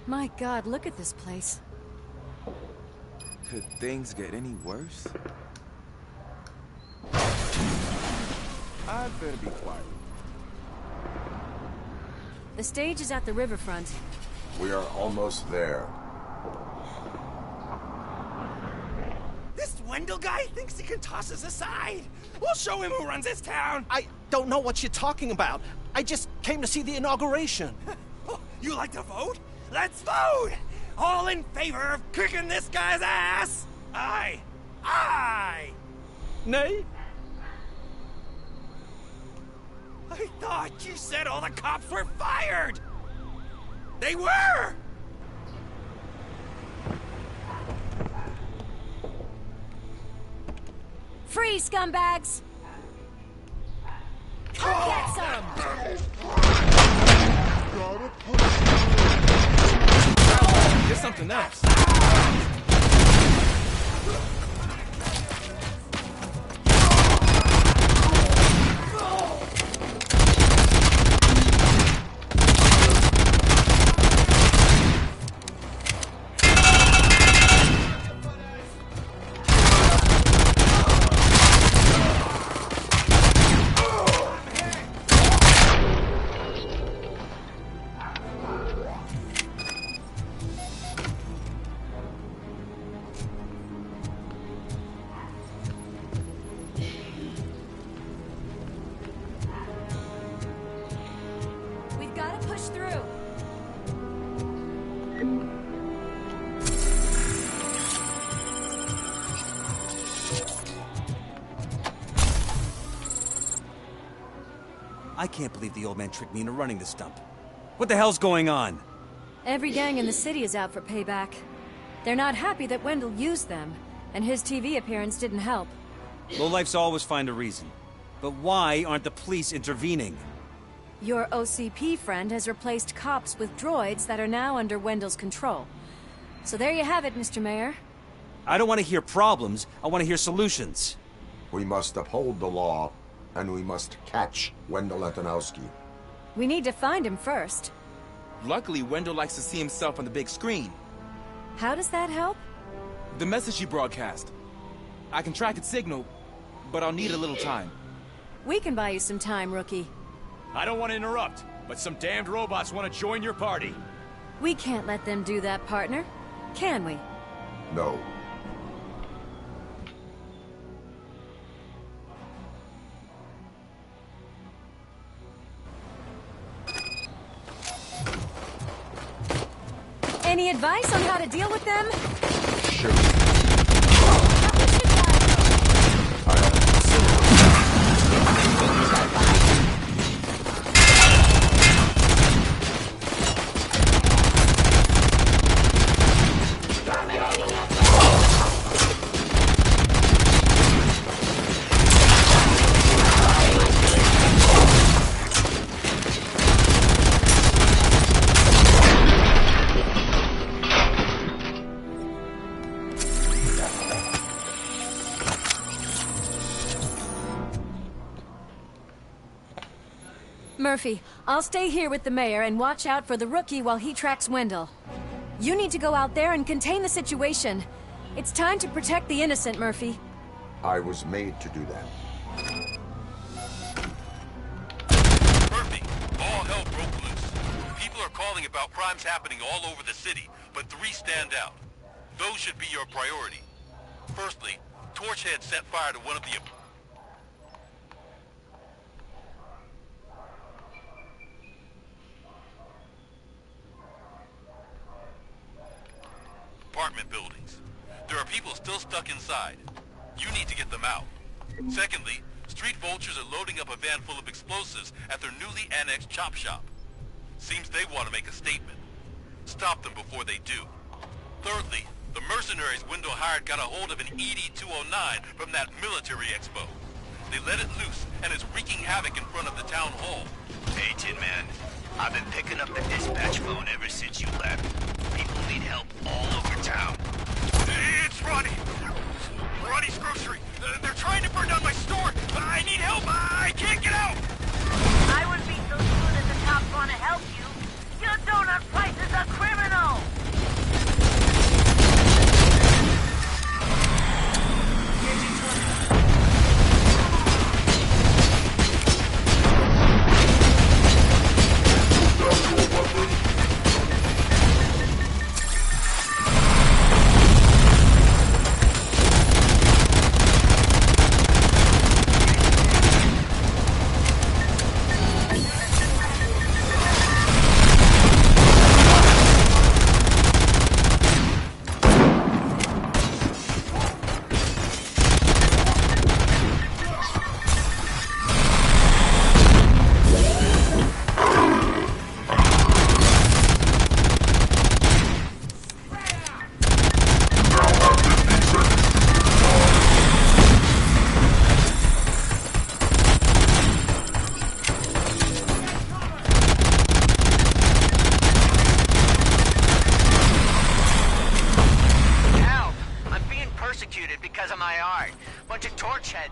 My God, look at this place.
Could things get any worse? I'd better be quiet.
The stage is at the riverfront.
We are almost there.
This Wendell guy thinks he can toss us aside. We'll show him who runs this town.
I don't know what you're talking about. I just came to see the inauguration.
Oh, you like to vote? Let's vote! All in favor of kicking this guy's ass? Aye. Aye!
Nay?
I thought you said all the cops were fired! They were!
Free, scumbags! Come get some!
There's something else.
I can't believe the old man tricked me into running this dump. What the hell's going on?
Every gang in the city is out for payback. They're not happy that Wendell used them, and his TV appearance didn't help.
Lowlifes always find a reason. But why aren't the police intervening?
Your OCP friend has replaced cops with droids that are now under Wendell's control. So there you have it, Mr. Mayor.
I don't want to hear problems, I want to hear solutions.
We must uphold the law, and we must catch Wendell Antonowski.
We need to find him first.
Luckily, Wendell likes to see himself on the big screen.
How does that help?
The message you broadcast. I can track its signal, but I'll need a little time.
We can buy you some time, rookie.
I don't want to interrupt, but some damned robots want to join your party.
We can't let them do that, partner. Can we?
No.
Any advice on how to deal with them?
Sure.
Murphy, I'll stay here with the mayor and watch out for the rookie while he tracks Wendell. You need to go out there and contain the situation. It's time to protect the innocent, Murphy.
I was made to do that.
Murphy, all hell broke loose. People are calling about crimes happening all over the city, but 3 stand out. Those should be your priority. Firstly, Torchhead set fire to one of the apartment buildings. There are people still stuck inside. You need to get them out. Secondly, street vultures are loading up a van full of explosives at their newly annexed chop shop. Seems they want to make a statement. Stop them before they do. Thirdly, the mercenaries Window hired got a hold of an ED-209 from that military expo. They let it loose, and it's wreaking havoc in front of the town hall.
Hey, Tin Man. I've been picking up the dispatch phone ever since you left. People need help all over town.
It's Ronnie! Ronnie's grocery! They're trying to burn down my store! I need help! I can't get out!
I would be so sure that the cops want to help you. Your donut price is a criminal!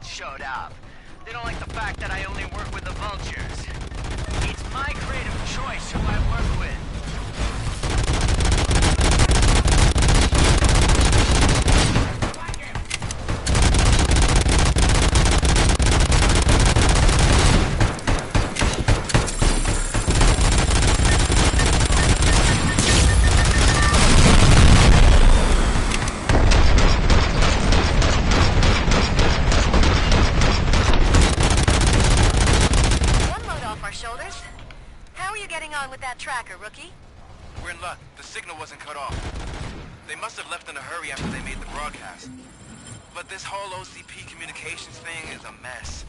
Showed up. They don't like the fact that I only work with the vultures. It's my creative choice who I work with.
Tracker, rookie.
We're in luck. The signal wasn't cut off. They must have left in a hurry after they made the broadcast. But this whole OCP communications thing is a mess.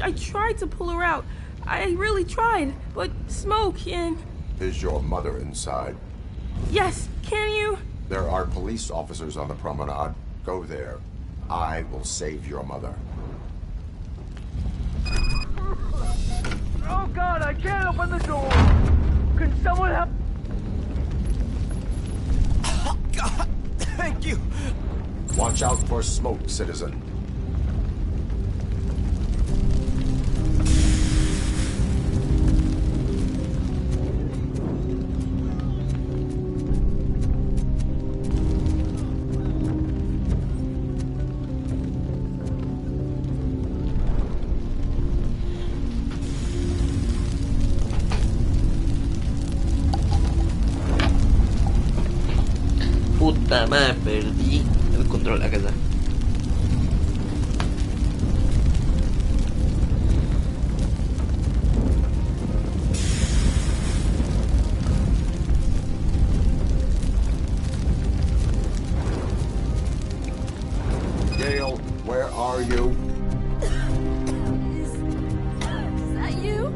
I tried to pull her out. I really tried, but smoke and...
Is your mother inside?
Yes, can you?
There are police officers on the promenade. Go there. I will save your mother.
Oh God, I can't open the door! Can someone help?
Oh God, thank you!
Watch out for smoke, citizen.
puta madre, perdí el control. Acá está.
Dale, where are you?
Is that you?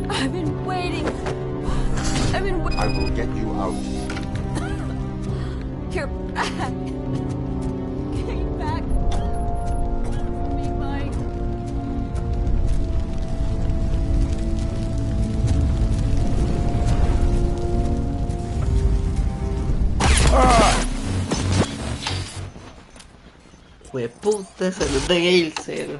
I've been waiting.
I will get you out.
You're back. Came back. For me, Mike.
Jueputa, salud de Gale, cero.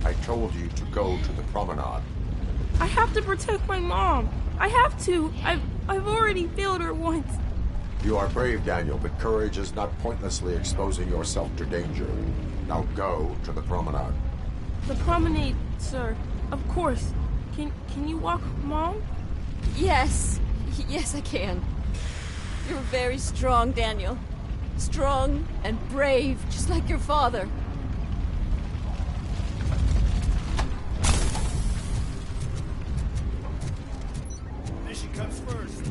I told you to go to the promenade.
I have to protect my mom. I have to. I've already failed her once.
You are brave, Daniel, but courage is not pointlessly exposing yourself to danger. Now go to the promenade.
The promenade, sir. Of course. Can you walk, Mom?
Yes. Yes, I can. You're very strong, Daniel. Strong and brave, just like your father.
Mission comes first.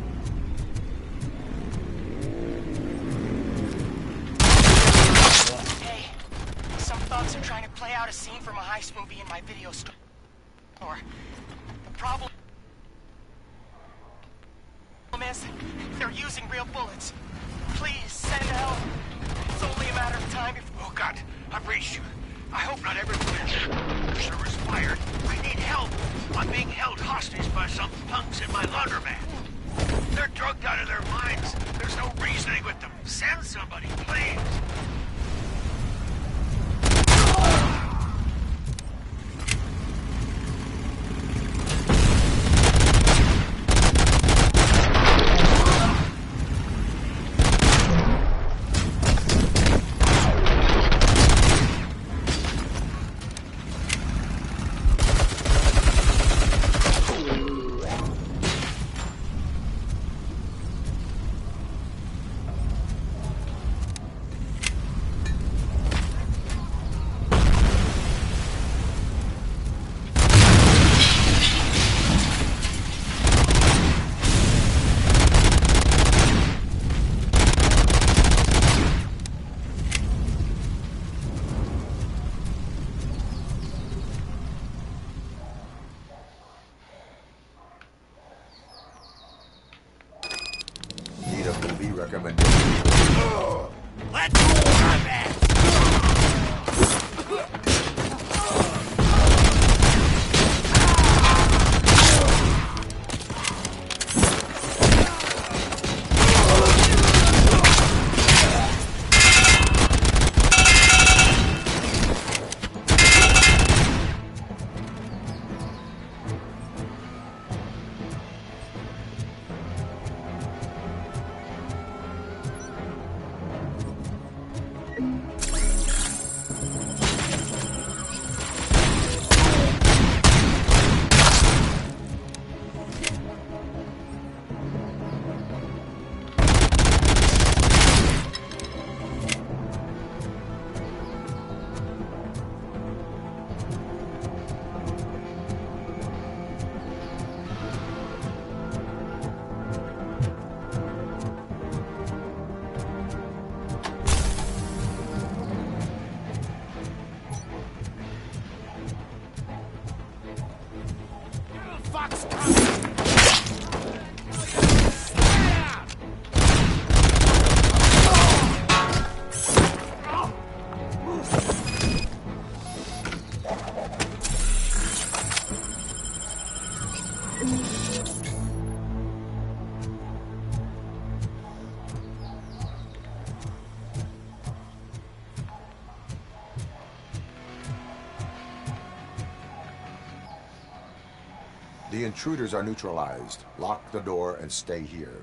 Hey, some thugs are trying to play out a scene from a heist movie in my video store. The problem is, they're using real bullets. Please, send help. It's only a matter of time if...
Oh, God, I've reached you. I hope not everyone is. Server's fired. I need help. I'm being held hostage by some punks in my laundromat. They're drugged out of their minds. There's no reasoning with them. Send somebody, please.
Need a movie recommendation?
Let's go, combat!
The intruders are neutralized. Lock the door and stay here.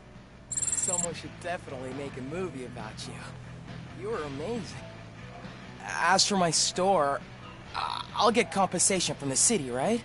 Someone should definitely make a movie about you. You were amazing. As for my store, I'll get compensation from the city, right?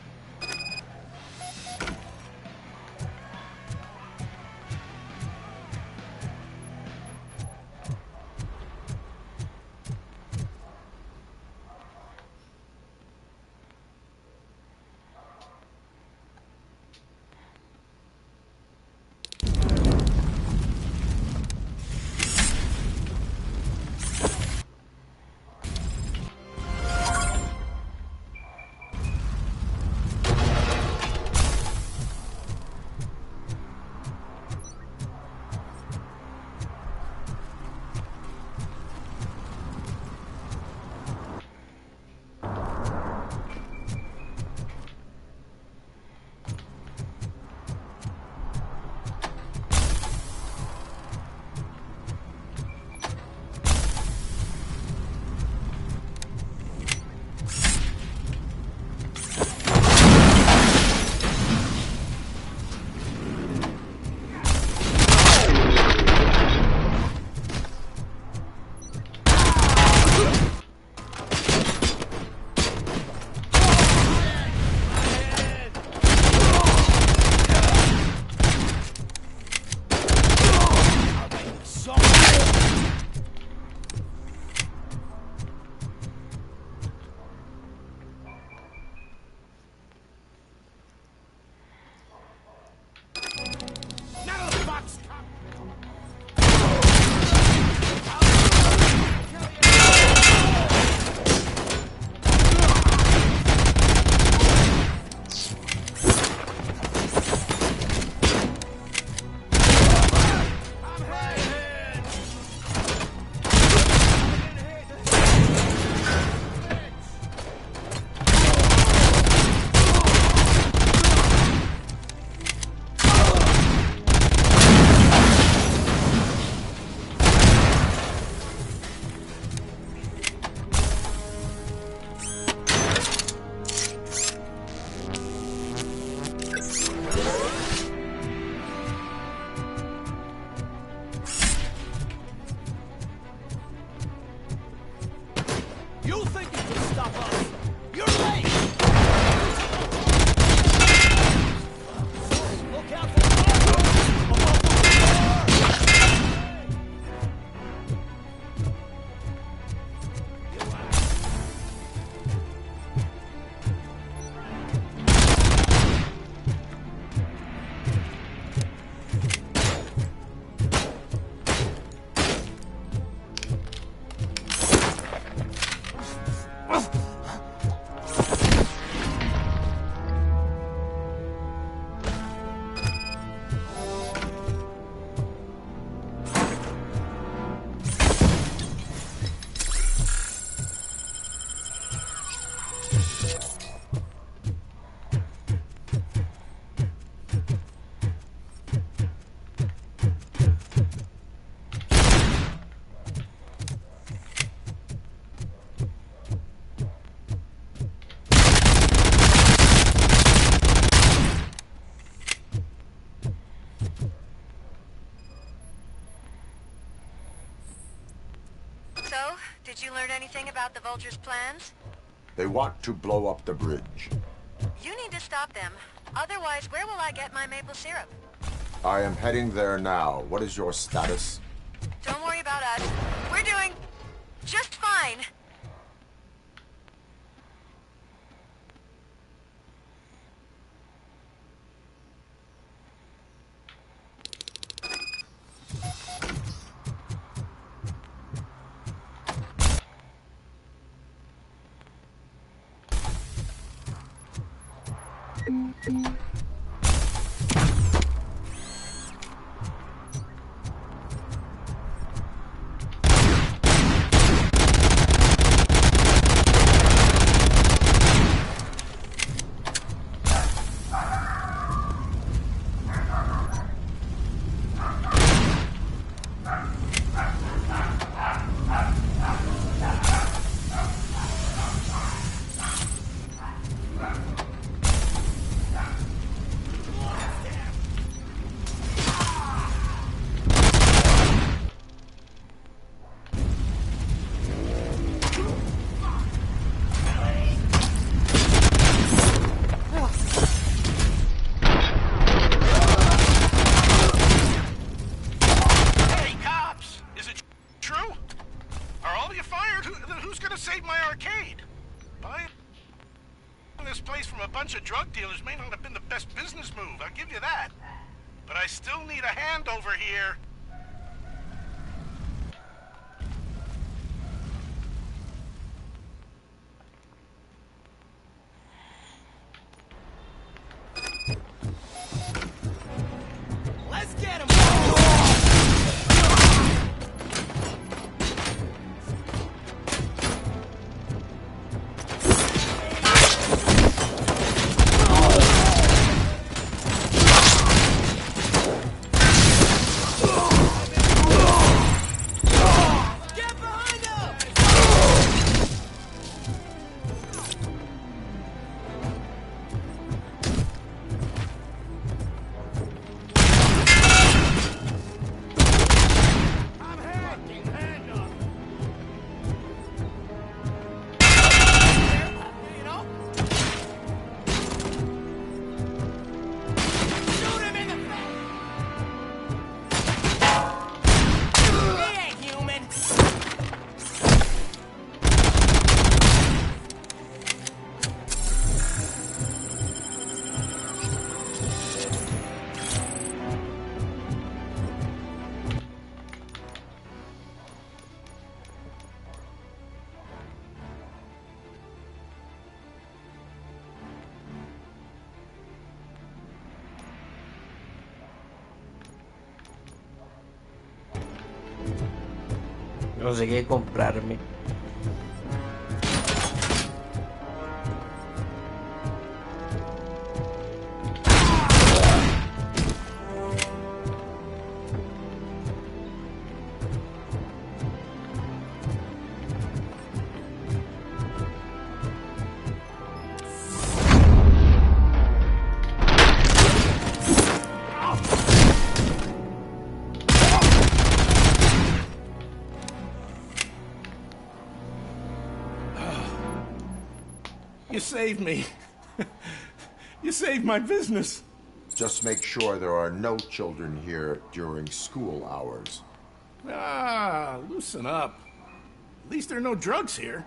Did you learn anything about the Vulture's plans?
They want to blow up the bridge.
You need to stop them. Otherwise, where will I get my maple syrup?
I am heading there now. What is your status?
Don't worry about us. We're doing just fine.
drug dealers may not have been the best business move, I'll give you that. But I still need a hand over here.
Let's get him!
No sé qué comprarme.
You saved me. You saved my business.
Just make sure there are no children here during school hours.
Ah, loosen up. At least there are no drugs here.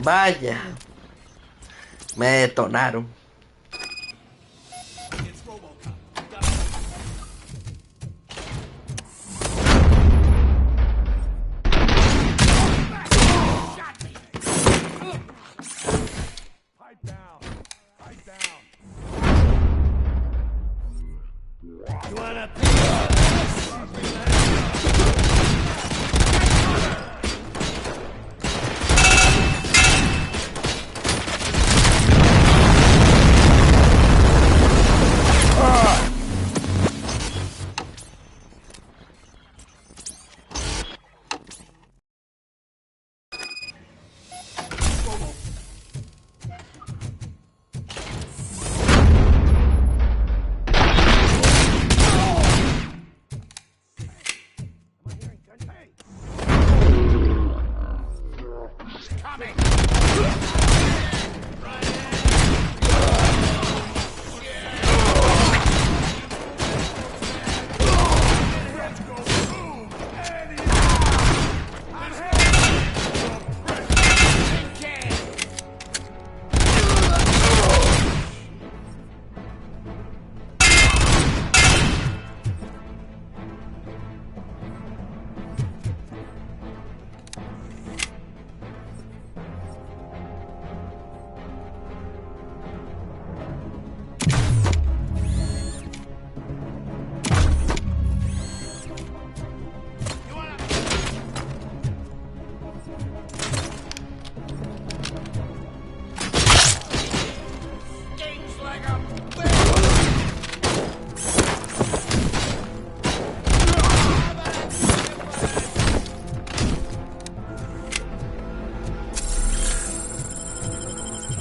Vaya, me detonaron.
Pipe down. Pipe down.
You wanna pay for this?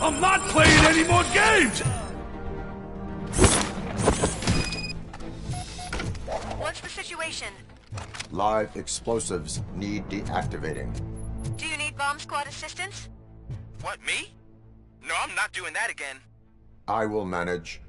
I'm not playing any more games!
What's the situation?
Live explosives need deactivating.
Do you need bomb squad assistance?
What, me? No, I'm not doing that again.
I will manage.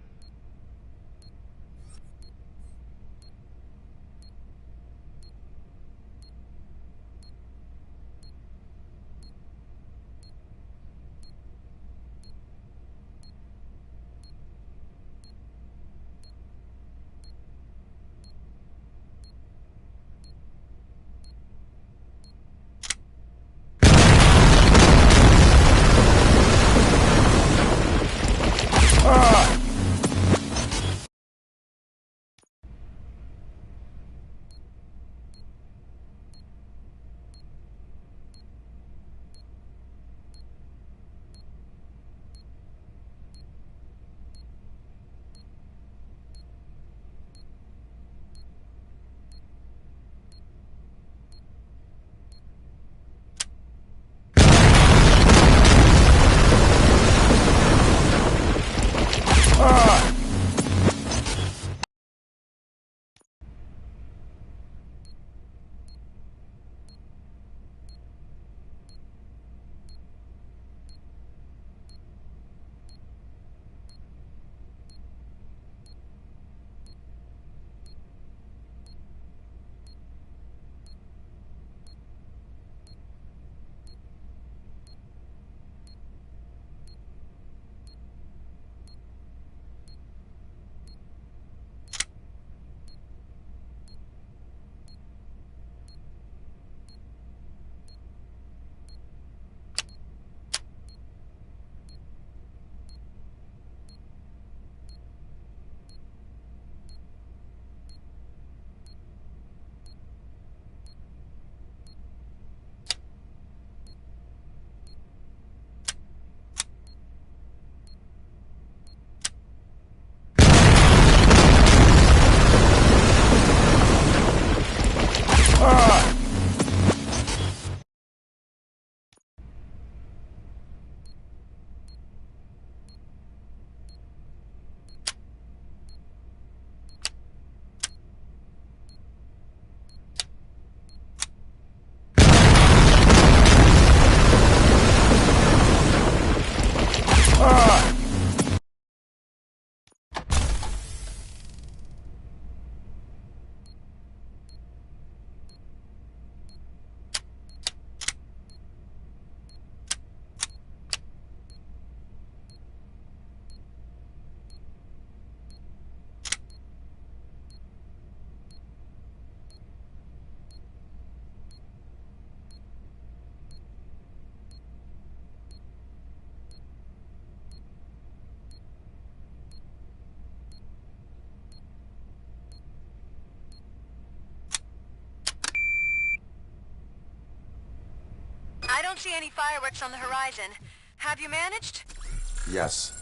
don't see any fireworks on the horizon. Have you managed?
Yes.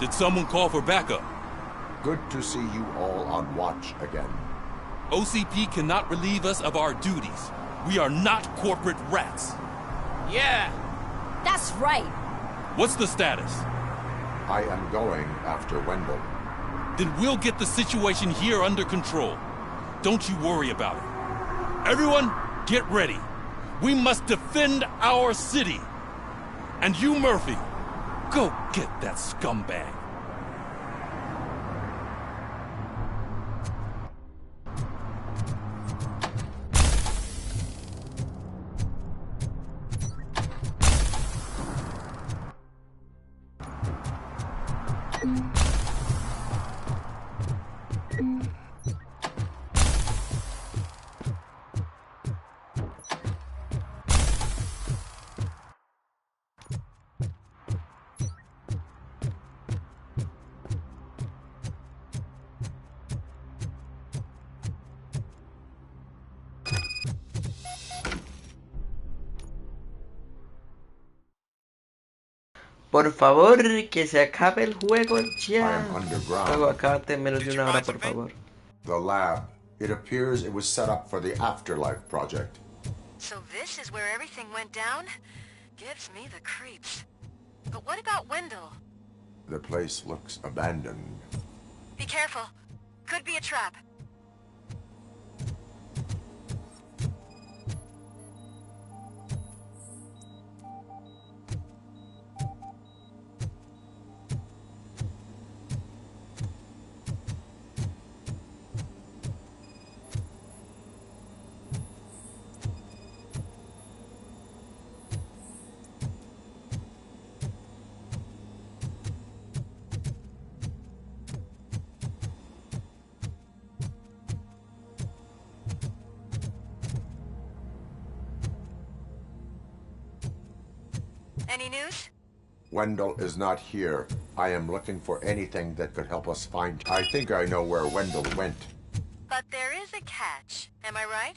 Did someone call for backup?
Good to see you all on watch again.
OCP cannot relieve us of our duties. We are not corporate rats.
Yeah.
That's right.
What's the status?
I am going after Wendell.
Then we'll get the situation here under control. Don't you worry about it. Everyone, get ready. We must defend our city. And you, Murphy, go get that scumbag.
Por favor, que se acabe el juego ya.
I am underground.
Luego acabate en menos de una hora, por favor.
The lab. It appears it was set up for the Afterlife project.
So this is where everything went down? Gives me the creeps. But what about Wendell?
The place looks abandoned.
Be careful. Could be a trap. Any news?
Wendell is not here. I am looking for anything that could help us find... I think I know where Wendell went.
But there is a catch. Am I right?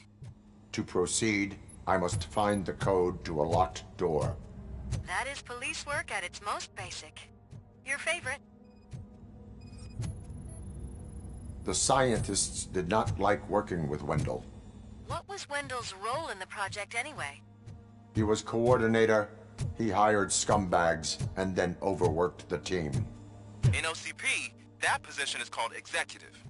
To proceed, I must find the code to a locked door.
That is police work at its most basic. Your favorite.
The scientists did not like working with Wendell.
What was Wendell's role in the project anyway?
He was coordinator, he hired scumbags, and then overworked the team.
In OCP, that position is called executive.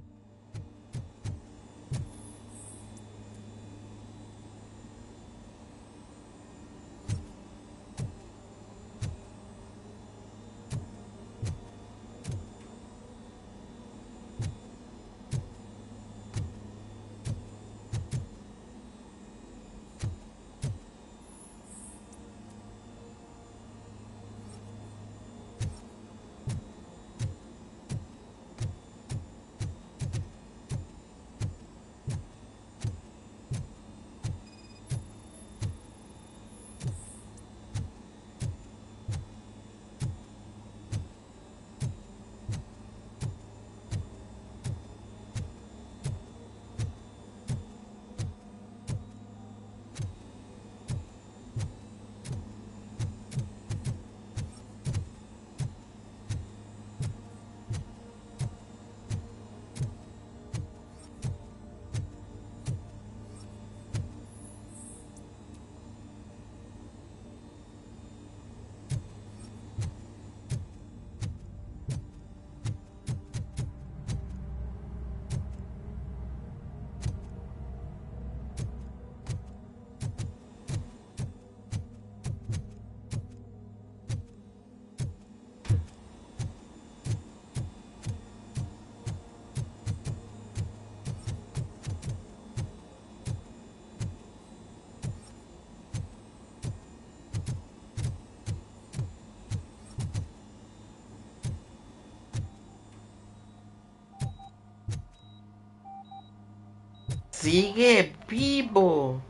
Sigue vivo.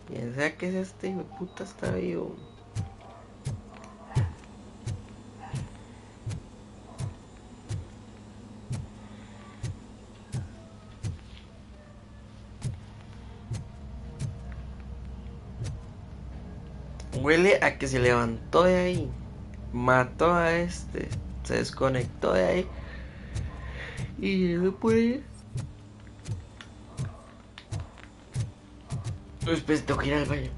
Piensa que es este hijo de puta está vivo. Huele a que se levantó de ahí, mató a este, se desconectó de ahí y se puede. Después tengo que ir al baño.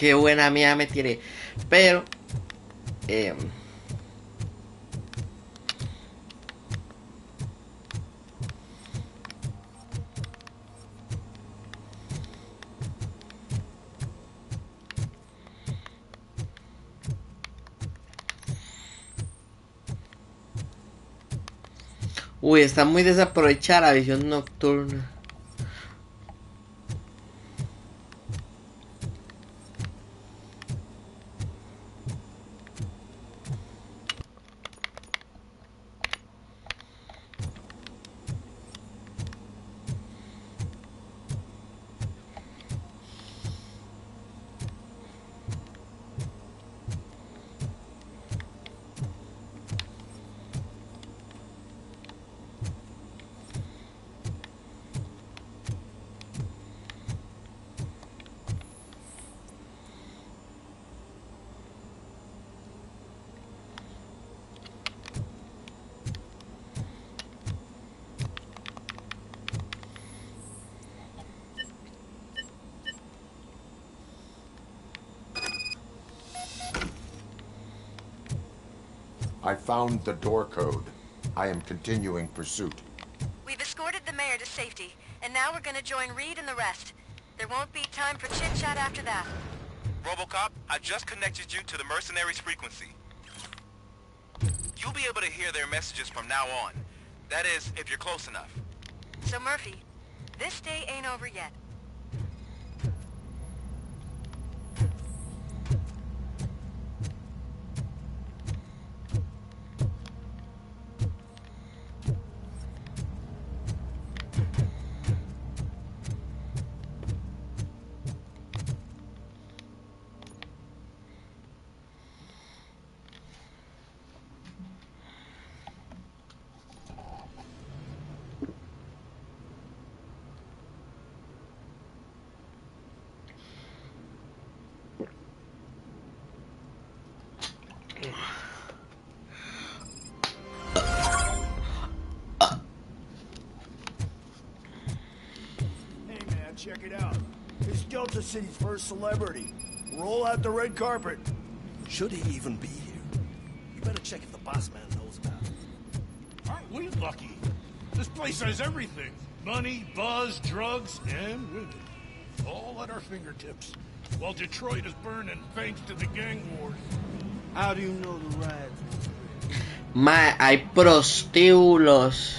qué buena mía me tiré. Pero uy, está muy desaprovechada la visión nocturna.
I found the door code. I am continuing pursuit.
We've escorted the mayor to safety, and now we're gonna join Reed and the rest. There won't be time for chit-chat after that.
Robocop, I just connected you to the mercenaries' frequency. You'll be able to hear their messages from now on. That is, if you're close enough.
So Murphy, this day ain't over yet.
Check it out. He's Delta City's first celebrity. Roll out the red carpet.
Should he even be here? You better check if the boss man knows about it.
Aren't we lucky? This place has everything. Money, buzz, drugs, and women. All at our fingertips. While Detroit is burning thanks to the gang wars.
How do you know the ride?
Hay prostíbulos.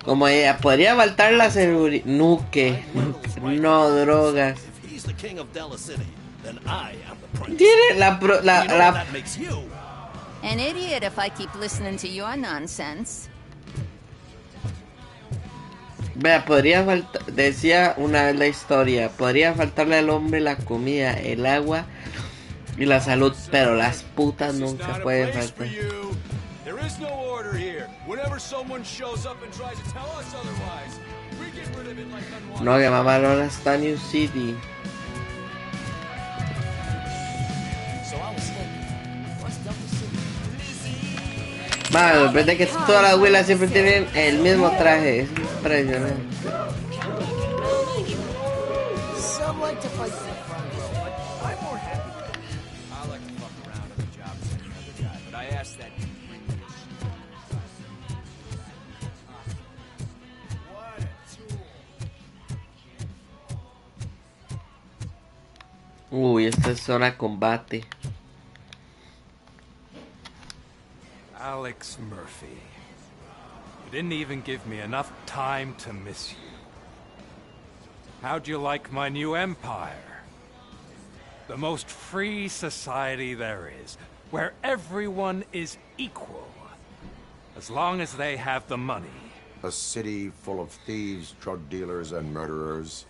Como ella, podría faltar la seguridad. Nuque. No drogas. Tiene la
An idiot if I keep listening to your nonsense.
Vea, podría faltar, decía una vez la historia, podría faltarle al hombre la comida, el agua y la salud, pero las putas nunca pueden faltar.
There is no order here. Whenever someone shows up and tries to tell us otherwise, we get rid of it like unwanted.
No, que mamá ahora está New City.
So I was thinking, what's Delta City?
Madre, depende que todas las abuelas siempre tienen el mismo traje, es impresionante.
Some like to fight for the front row, but I'm more happy.
I like to fuck around on the job as any other guy, but I asked that.
Uy, esta es zona de combate.
Alex Murphy. You didn't even give me enough time to miss you. How'd you like my new empire? The most free society there is, where everyone is equal, as long as they have the money.
A city full of thieves, drug dealers, and murderers.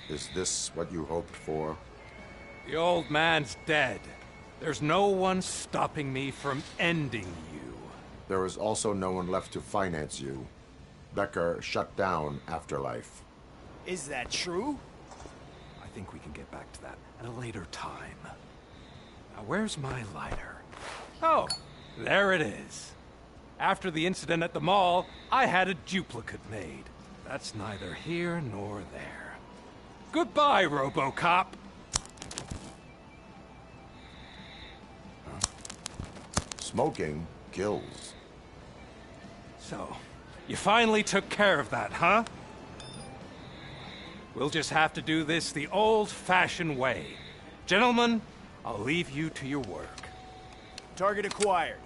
Is this what you hoped for?
The old man's dead. There's no one stopping me from ending you.
There is also no one left to finance you. Becker shut down Afterlife.
Is that true?
I think we can get back to that at a later time. Now, where's my lighter? Oh, there it is. After the incident at the mall, I had a duplicate made. That's neither here nor there. Goodbye, Robocop.
Smoking kills.
So, you finally took care of that, huh? We'll just have to do this the old-fashioned way. Gentlemen, I'll leave you to your work.
Target acquired.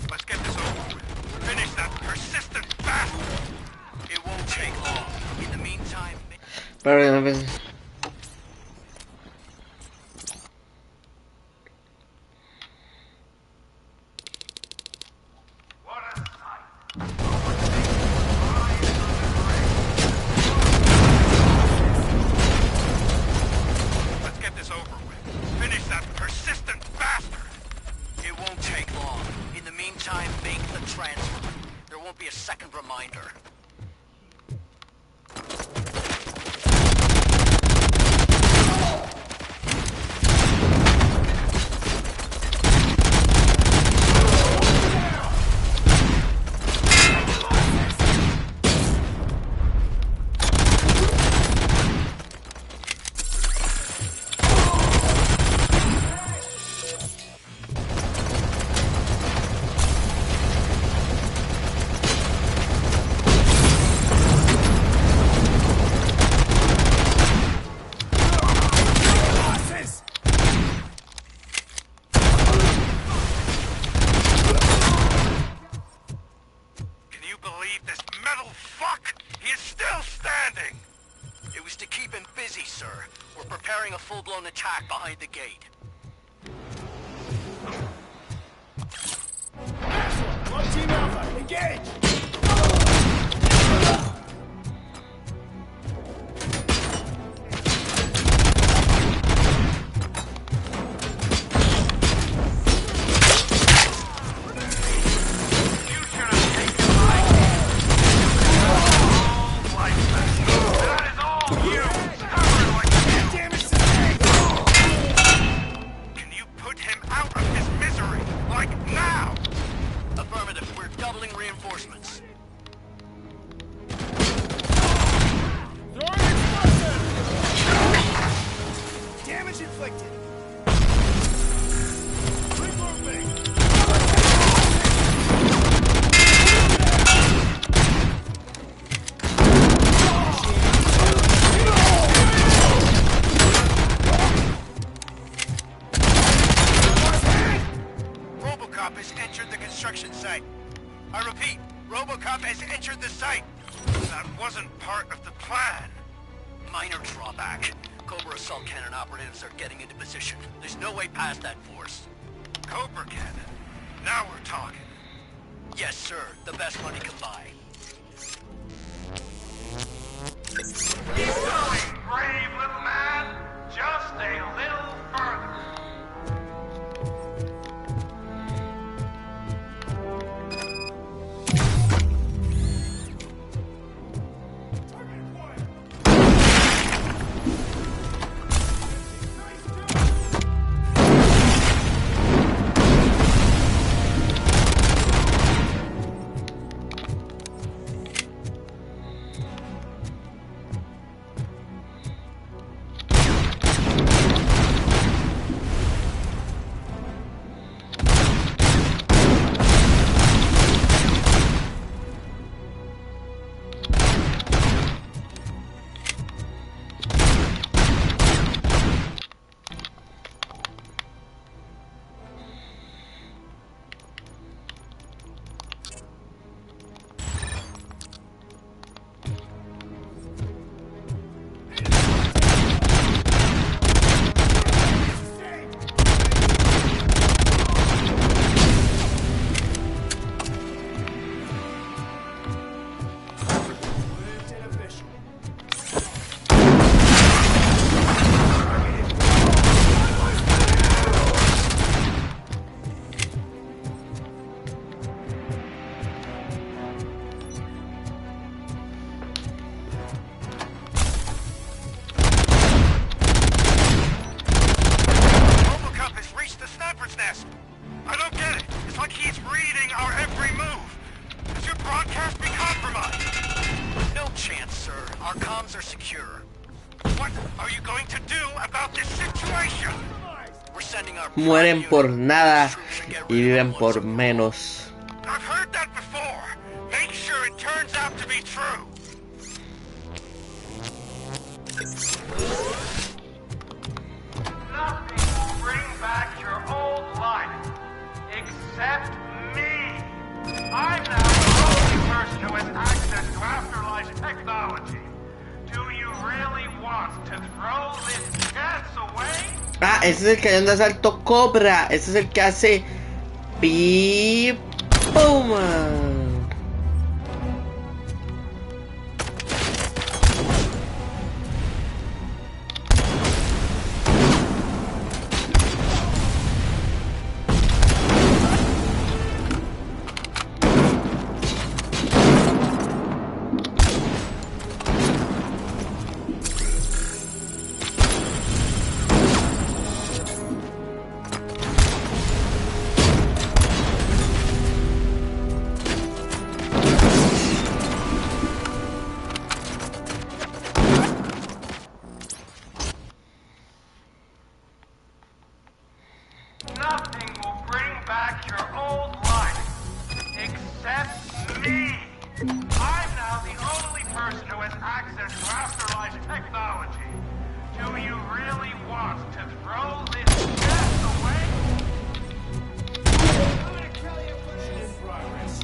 Let's get this over with. Finish that persistent bastard.
It won't take long. In the meantime...
Let's get this over with. Finish that persistent bastard.
It won't take long. In the meantime, make the transfer. There won't be a second reminder.
Can you believe this metal fuck? He is still standing!
It was to keep him busy, sir. We're preparing a full-blown attack behind the gate.
One Team Alpha, engage!
Can you put him out of his misery? Like now!
Affirmative, we're doubling reinforcements.
Damage inflicted.
Robocop has entered the construction site. I repeat, Robocop has entered the site. That wasn't part of the plan.
Minor drawback. Cobra assault cannon operatives are getting into position. There's no way past that force.
Cobra cannon. Now we're talking.
Yes, sir. The best money can buy.
Keep going, brave little man. Just a little further. Our comms are secure. What are you going to do about this situation? We're sending our
Mueren por nada y viven por menos.
I've heard that before. Make sure it turns out to be true. Nothing will bring back your old life, except me. I'm now the only person who has access to afterlife technology. Do you really want to throw this chance away?
Ah, ese es el cañón de asalto Cobra. Ese es el que hace pi pum.
Nothing will bring back your old life, except me. I'm now the only person who has access to afterlife technology. Do you really want to throw this chance away? I'm gonna kill you for this. In progress.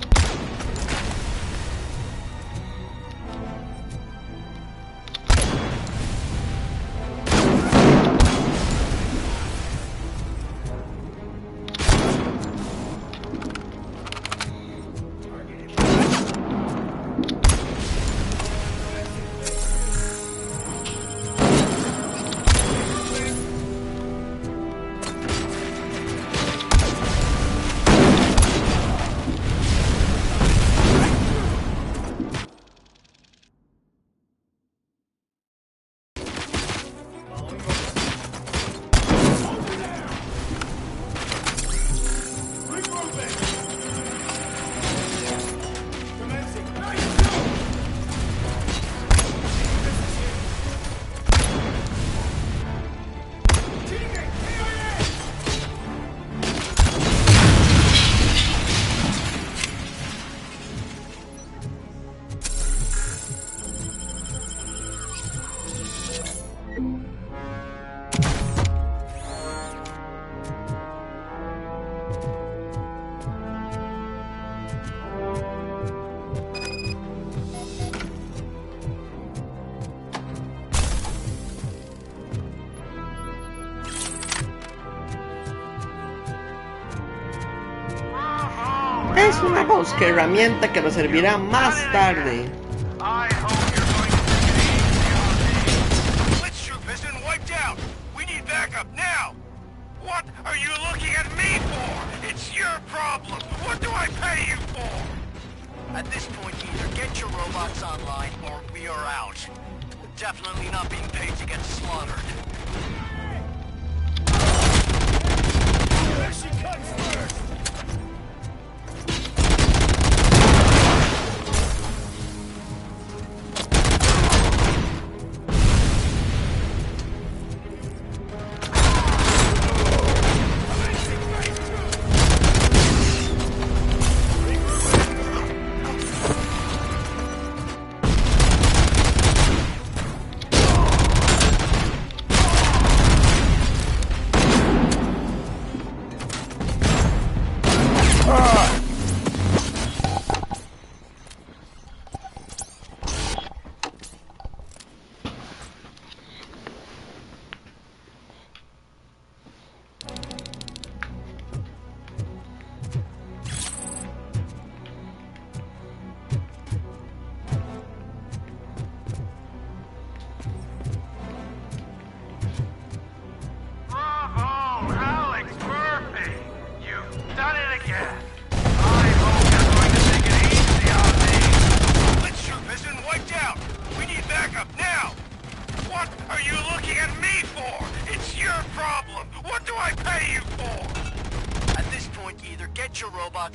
Es una bosque herramienta que nos servirá más tarde.
I hope you're going to take it easy on me. Blitz troop has been wiped out. We need backup now. What are you looking at me for? It's your problem. What do I pay you for? At this point, either get your robots online or we are out. We're definitely not being paid to get slaughtered. There she comes first.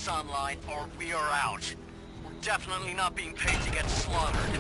Online or we are out. We're definitely not being paid to get slaughtered.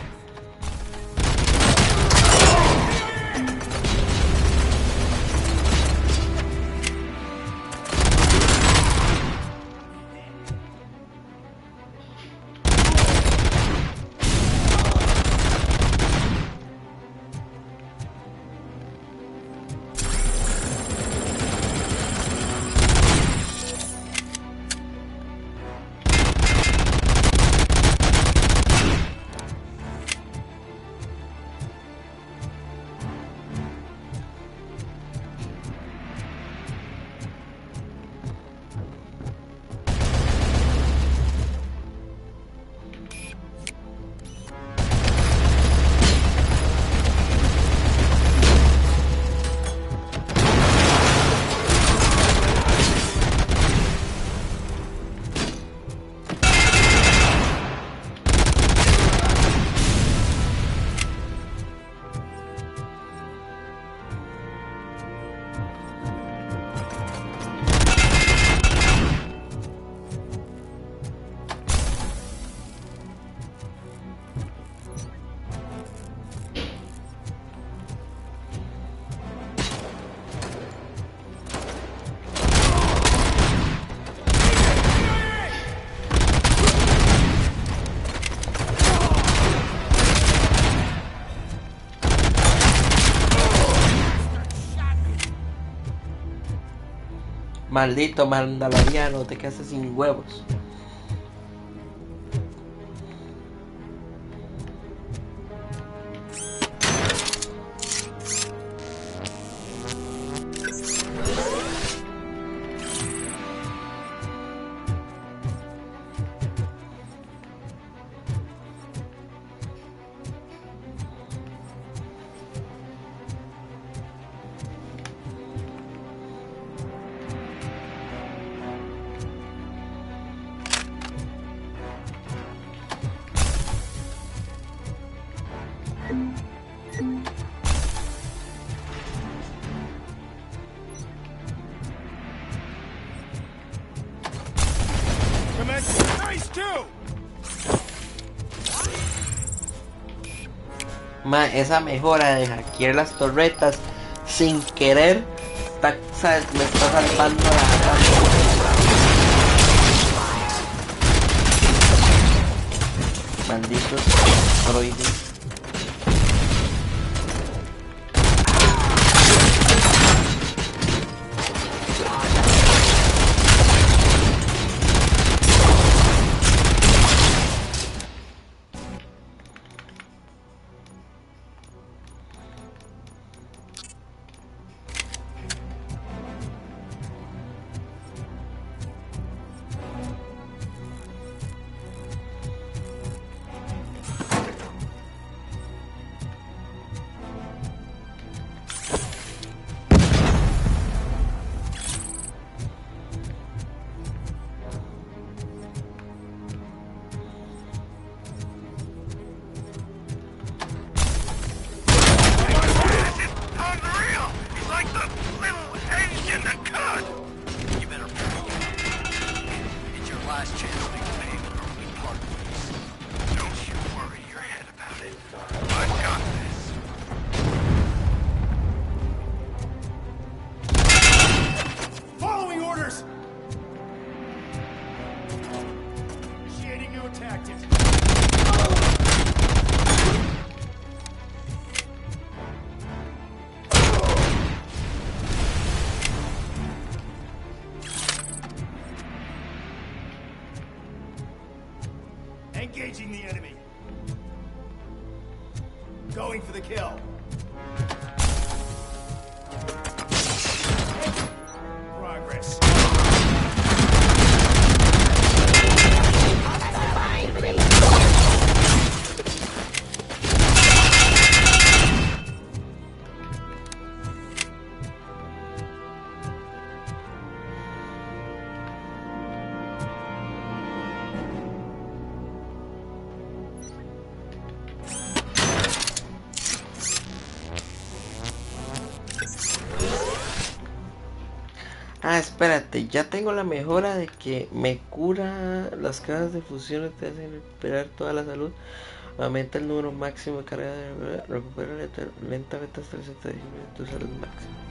Maldito mandaloriano, te quedaste sin huevos. Ma, esa mejora de hackear las torretas sin querer está, ¿sabes? Me está salvando la malditos droides.
Engaging the enemy. Going for the kill. Progress.
Ah, espérate, ya tengo la mejora de que me cura las cajas de fusiones, te hacen recuperar toda la salud, aumenta el número máximo de carga de recupera lentamente hasta el 60 de tu salud máxima.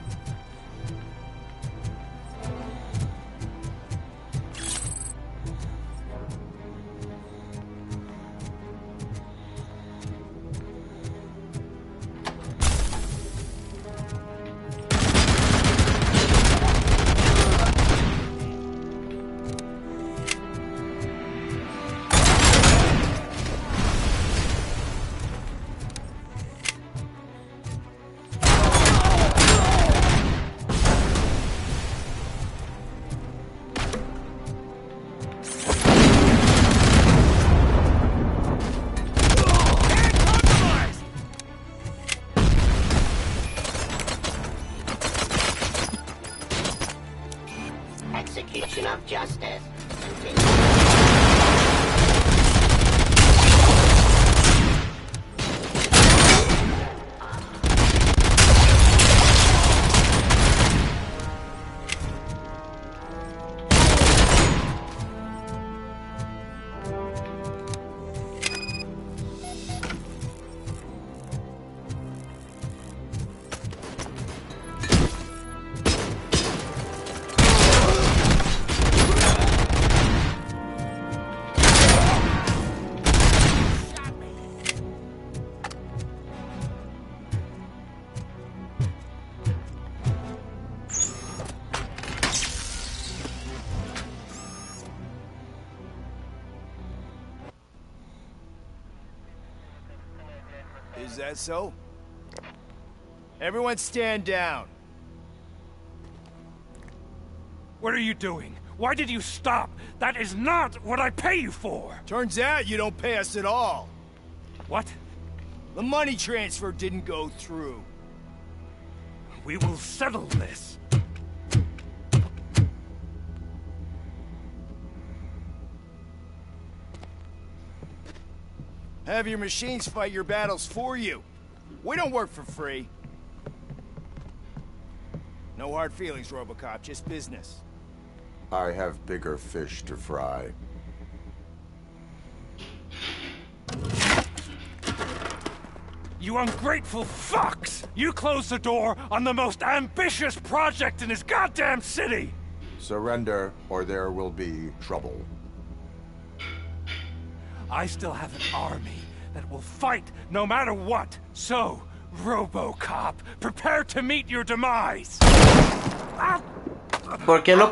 Is that so? Everyone stand down.
What are you doing? Why did you stop? That is not what I pay you for!
Turns out you don't pay us at all.
What?
The money transfer didn't go through.
We will settle this.
Have your machines fight your battles for you. We don't work for free. No hard feelings, Robocop, just business.
I have bigger fish to fry.
You ungrateful fucks! You closed the door on the most ambitious project in this goddamn city!
Surrender, or there will be trouble.
I still have an army that will fight no matter what. So, Robocop, prepare to meet your demise!
¿Por qué lo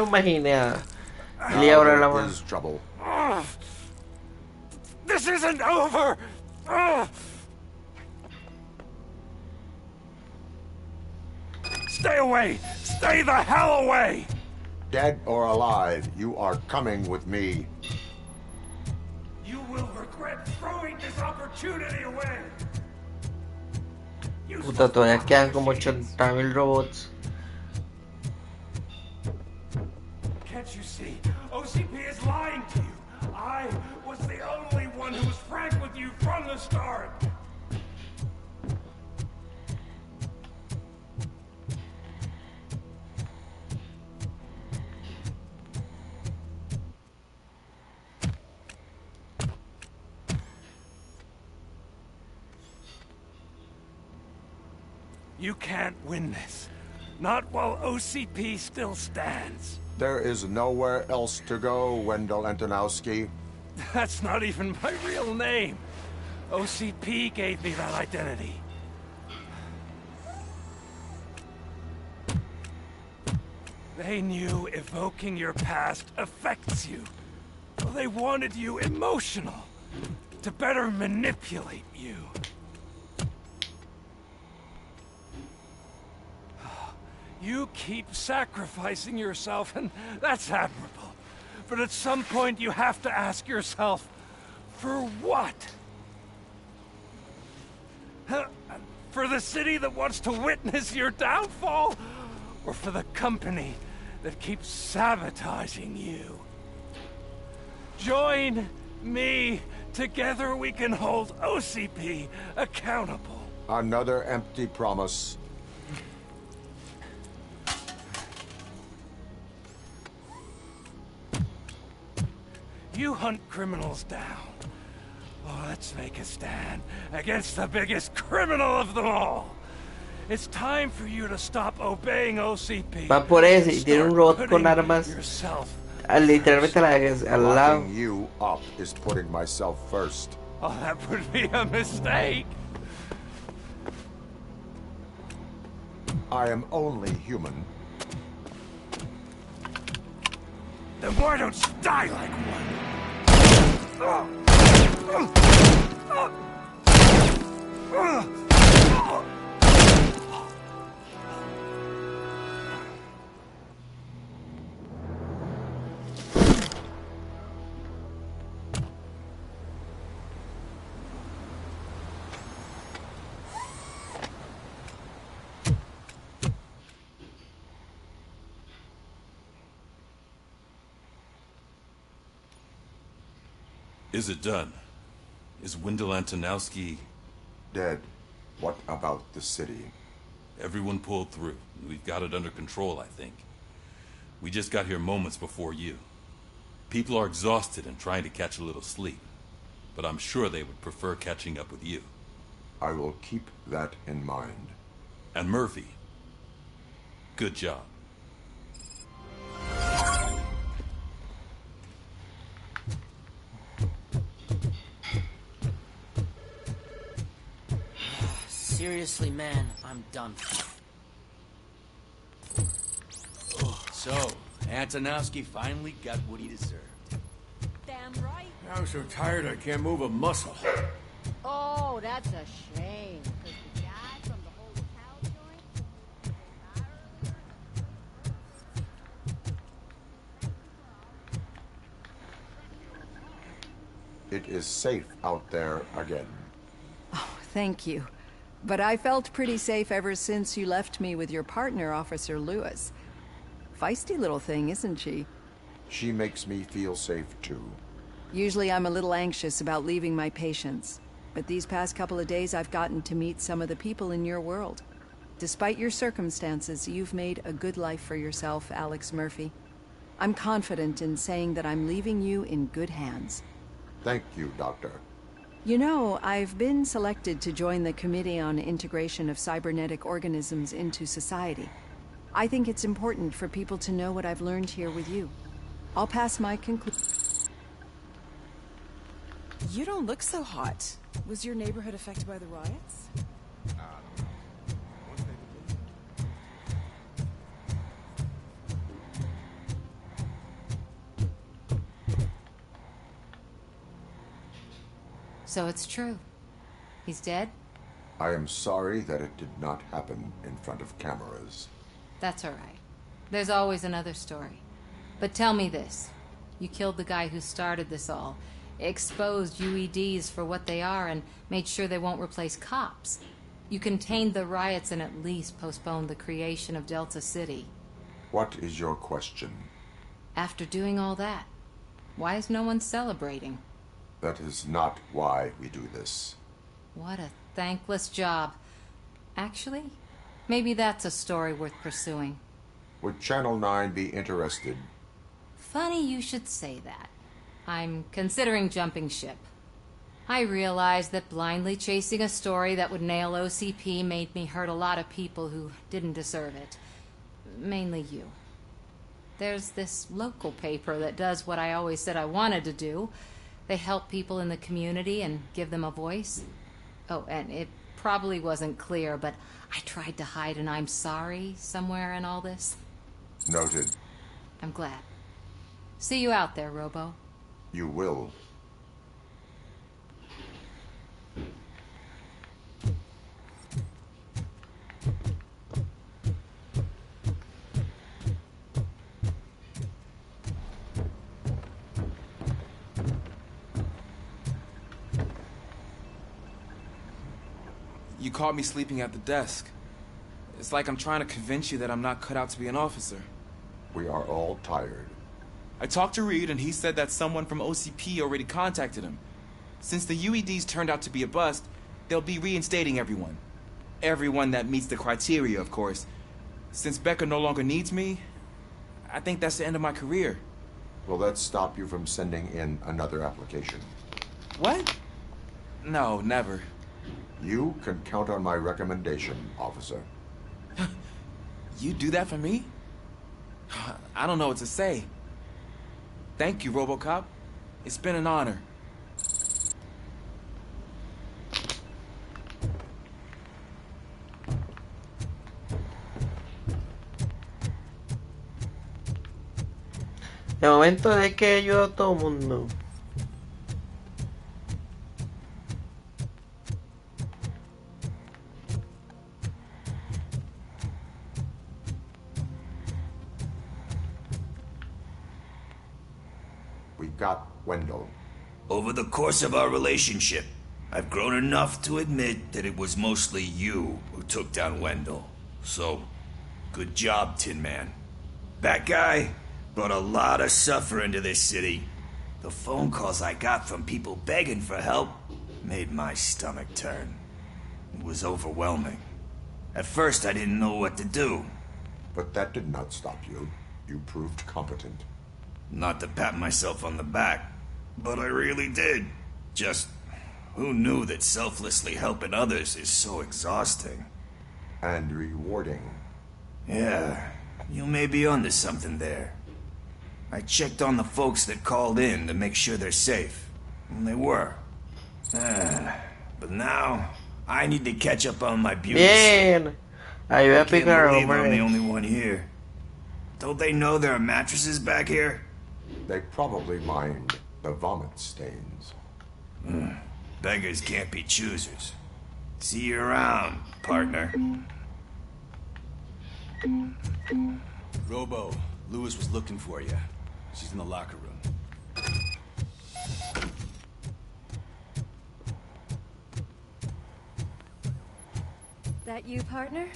imaginé a Lee ahora la mano?
Trouble.
This isn't over! Stay away! Stay the hell away!
Dead or alive, you are coming with me.
You will regret throwing this opportunity away!
Puta, todavía quedan como 80,000 robots.
Can't you see? OCP is lying to you. I was the only one who was frank with you from the start. You can't win this. Not while OCP still stands.
There is nowhere else to go, Wendell Antonowski.
That's not even my real name. OCP gave me that identity. They knew evoking your past affects you. They wanted you emotional, to better manipulate you. You keep sacrificing yourself, and that's admirable. But at some point, you have to ask yourself, for what? For the city that wants to witness your downfall? Or for the company that keeps sabotaging you? Join me. Together we can hold OCP accountable.
Another empty promise.
You hunt criminals down. Oh, let's make a stand against the biggest criminal of them all. It's time for you to stop obeying OCP.
Va por ese y tiene un robot con armas. Literalmente al lado.
Locking you up is putting myself first.
Oh, that would be a mistake.
I am only human.
Then why don't you die like one?
Is it done? Is Wendell Antonowski
dead? What about the city?
Everyone pulled through. We've got it under control, I think. We just got here moments before you. People are exhausted and trying to catch a little sleep. But I'm sure they would prefer catching up with you.
I will keep that in mind.
And Murphy, good job.
Seriously, man, I'm done.
So, Antonowski finally got what he deserved.
Damn right.
I'm so tired I can't move a muscle.
Oh, that's a shame. 'Cause the guy from the hotel joint.
It is safe out there again.
Oh, thank you. But I felt pretty safe ever since you left me with your partner, Officer Lewis. Feisty little thing, isn't she?
She makes me feel safe too.
Usually I'm a little anxious about leaving my patients, but these past couple of days I've gotten to meet some of the people in your world. Despite your circumstances, you've made a good life for yourself, Alex Murphy. I'm confident in saying that I'm leaving you in good hands.
Thank you, Doctor.
You know, I've been selected to join the Committee on Integration of Cybernetic Organisms into Society. I think it's important for people to know what I've learned here with you. I'll pass my conclusion.
You don't look so hot. Was your neighborhood affected by the riots?
So it's true. He's dead?
I am sorry that it did not happen in front of cameras.
That's all right. There's always another story. But tell me this. You killed the guy who started this all, exposed UEDs for what they are, and made sure they won't replace cops. You contained the riots and at least postponed the creation of Delta City.
What is your question?
After doing all that, why is no one celebrating?
That is not why we do this.
What a thankless job. Actually, maybe that's a story worth pursuing.
Would Channel 9 be interested?
Funny you should say that. I'm considering jumping ship. I realized that blindly chasing a story that would nail OCP made me hurt a lot of people who didn't deserve it. Mainly you. There's this local paper that does what I always said I wanted to do. They help people in the community and give them a voice. Oh, and it probably wasn't clear, but I tried to hide an I'm sorry somewhere in all this.
Noted.
I'm glad. See you out there, Robo.
You will.
You caught me sleeping at the desk. It's like I'm trying to convince you that I'm not cut out to be an officer.
We are all tired.
I talked to Reed and he said that someone from OCP already contacted him. Since the UEDs turned out to be a bust, they'll be reinstating everyone. Everyone that meets the criteria, of course. Since Becca no longer needs me, I think that's the end of my career.
Will that stop you from sending in another application?
What? No, never.
You can count on my recommendation, officer.
You do that for me? I don't know what to say. Thank you, Robocop. It's been an honor.
El momento de que ayuda a todo el mundo.
We got Wendell.
Over the course of our relationship, I've grown enough to admit that it was mostly you who took down Wendell. So, good job, Tin Man. That guy brought a lot of suffering to this city. The phone calls I got from people begging for help made my stomach turn. It was overwhelming. At first, I didn't know what to do.
But that did not stop you. You proved competent.
Not to pat myself on the back, but I really did. Just, who knew that selflessly helping others is so exhausting?
And rewarding.
Yeah, you may be onto something there. I checked on the folks that called in to make sure they're safe, and they were. But now, I need to catch up on my beauty.
Bien. Ahí voy a picar,
I'm the
hombre.
only one here. Don't they know there are mattresses back here?
They probably mind the vomit stains.
Beggars can't be choosers. See you around, partner.
Robo, Lewis was looking for you. She's in the locker room.
That you, partner?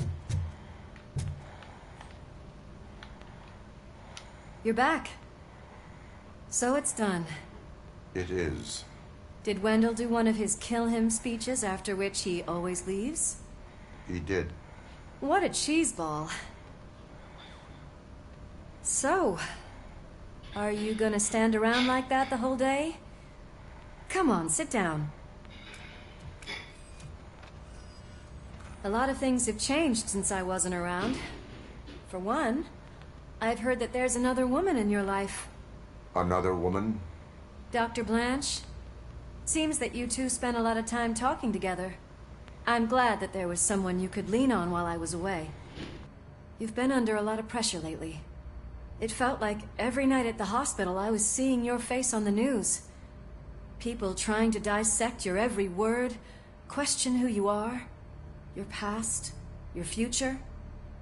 You're back. So it's done.
It is.
Did Wendell do one of his kill him speeches after which he always leaves?
He did.
What a cheeseball. So, are you gonna stand around like that the whole day? Come on, sit down. A lot of things have changed since I wasn't around. For one, I've heard that there's another woman in your life.
Another woman?
Dr. Blanche? Seems that you two spent a lot of time talking together. I'm glad that there was someone you could lean on while I was away. You've been under a lot of pressure lately. It felt like every night at the hospital I was seeing your face on the news. People trying to dissect your every word, question who you are, your past, your future.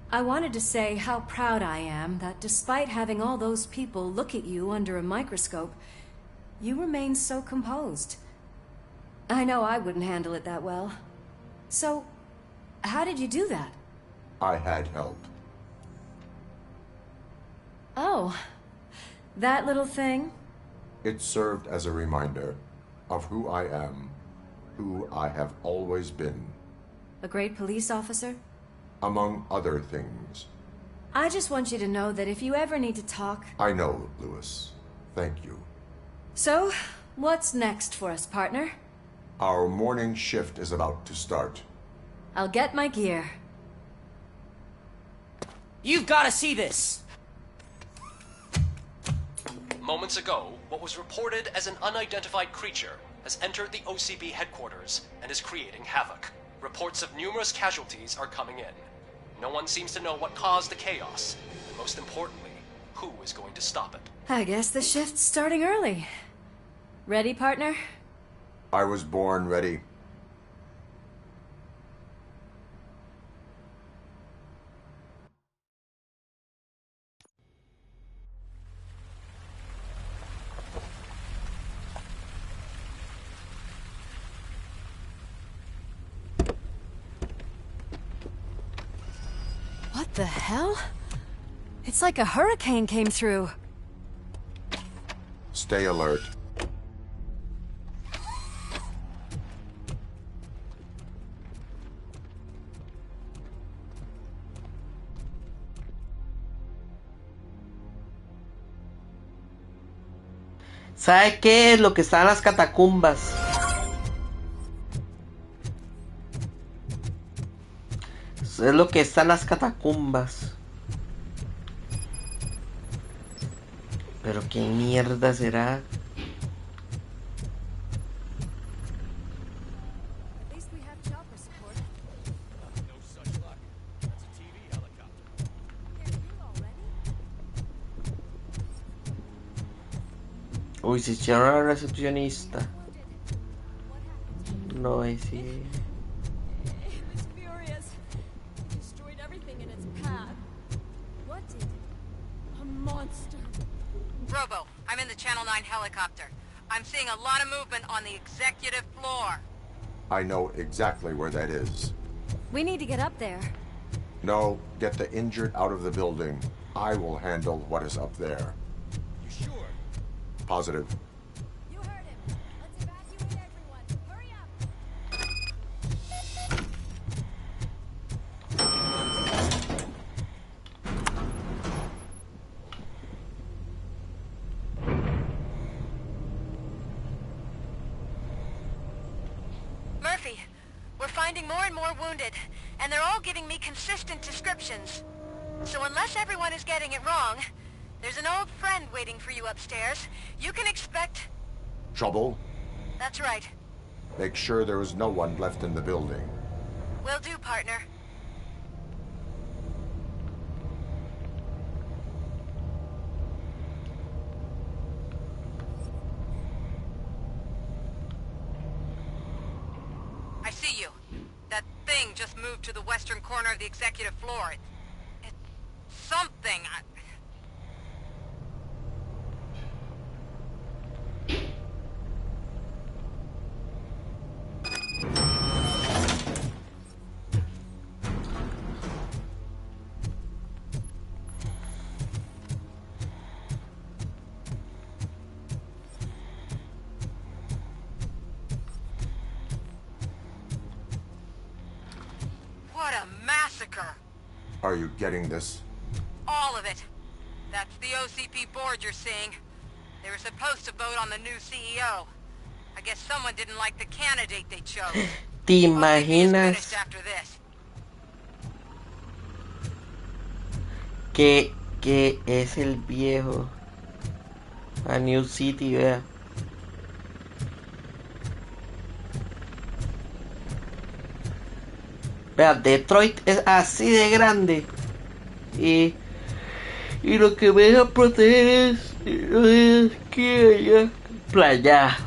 I wanted to say how proud I am that despite having all those people look at you under a microscope, you remain so composed. I know I wouldn't handle it that well. So, how did you do that?
I had help.
Oh, that little thing?
It served as a reminder of who I am, who I have always been.
A great police officer?
Among other things.
I just want you to know that if you ever need to talk...
I know, Lewis. Thank you.
So, what's next for us, partner?
Our morning shift is about to start.
I'll get my gear.
You've got to see this!
Moments ago, what was reported as an unidentified creature has entered the OCP headquarters and is creating havoc. Reports of numerous casualties are coming in. No one seems to know what caused the chaos, and most importantly, who is going to stop it.
I guess the shift's starting early. Ready, partner?
I was born ready.
What the hell? It's like a hurricane came through.
Stay alert.
¿Sabe qué es lo que está en las catacumbas? Es lo que está en las catacumbas. Pero qué mierda será. Uy, se echaron a la recepcionista. No, es sí.
Robo, I'm in the Channel 9 helicopter. I'm seeing a lot of movement on the executive floor.
I know exactly where that is.
We need to get up there.
No, get the injured out of the building. I will handle what is up there.
You sure?
Positive.
You heard him. Let's evacuate everyone. Hurry up.
Murphy, we're finding more and more wounded, and they're all giving me consistent descriptions. So unless everyone is getting it wrong, there's an old friend waiting for you upstairs. You can expect...
Trouble?
That's right.
Make sure there is no one left in the building.
Will do, partner. thing just moved to the western corner of the executive floor. It's something. What a massacre!
Are you getting this?
All of it. That's the OCP board you're seeing. They were supposed to vote on the new CEO. I guess someone didn't like the candidate they chose.
¿Te imaginas que es el viejo a New City, vea? Vea, Detroit es así de grande y lo que me deja proteger es que haya playa.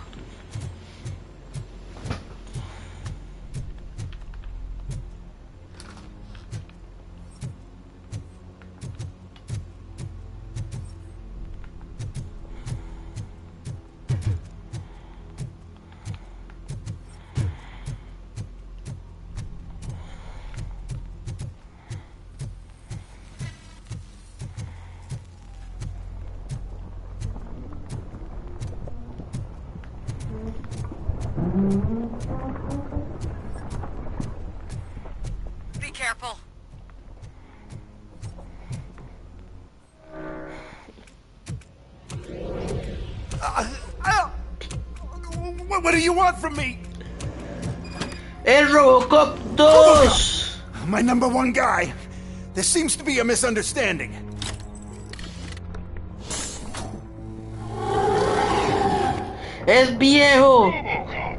Be careful.
What do you want from me?
El Robocop 2.
My number one guy. There seems to be a misunderstanding.
Es viejo.
Robocop,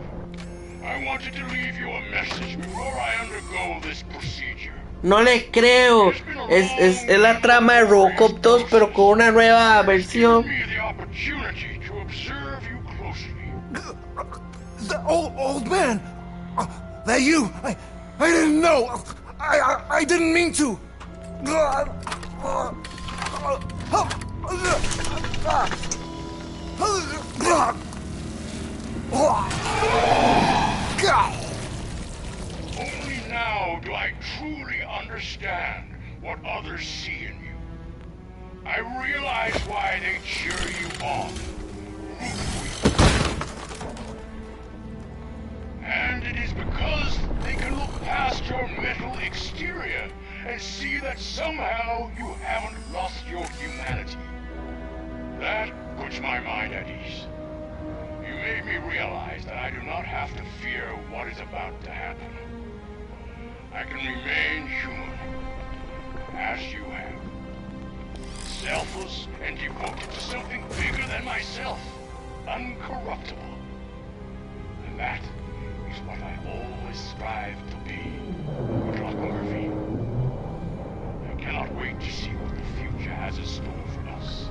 I wanted to leave you a message before I undergo this procedure.
No le creo. Es la trama de Robocop 2, pero con una nueva versión.
The old man. That you? I didn't know. I didn't mean to.
Only now do I truly understand what others see in you. I realize why they cheer you on. And it is because they can look past your metal exterior and see that somehow you haven't lost your humanity. That puts my mind at ease. You made me realize that I do not have to fear what is about to happen. I can remain human, as you have. Selfless and devoted to something bigger than myself. Uncorruptible. And that is what I always strive to be, Doc Murphy. I cannot wait to see what the future has in store for us.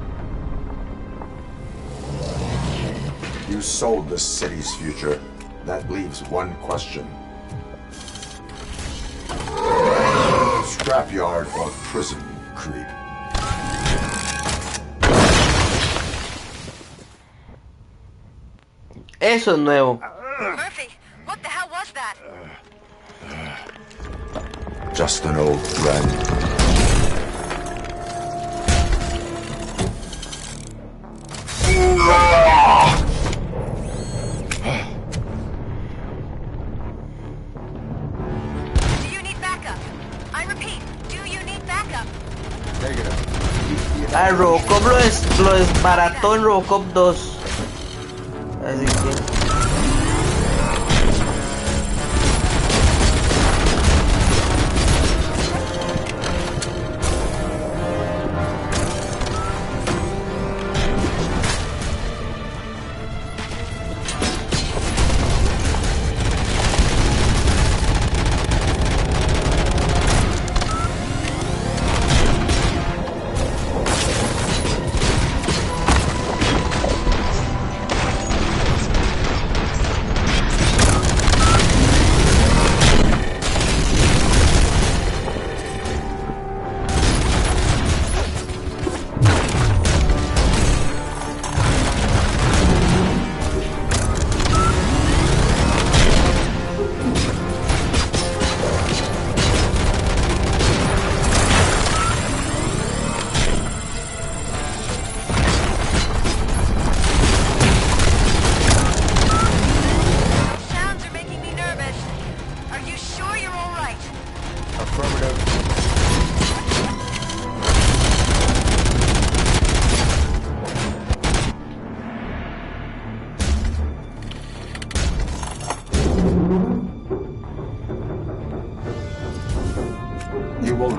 You sold the city's future. That leaves one question. Scrapyard or prison, creep?
Eso es nuevo.
Murphy, what the hell was that?
Just an old friend.
Do you need backup? I repeat, do you need backup?
Ah, Robocop lo desbarató en Robocop 2. Así que...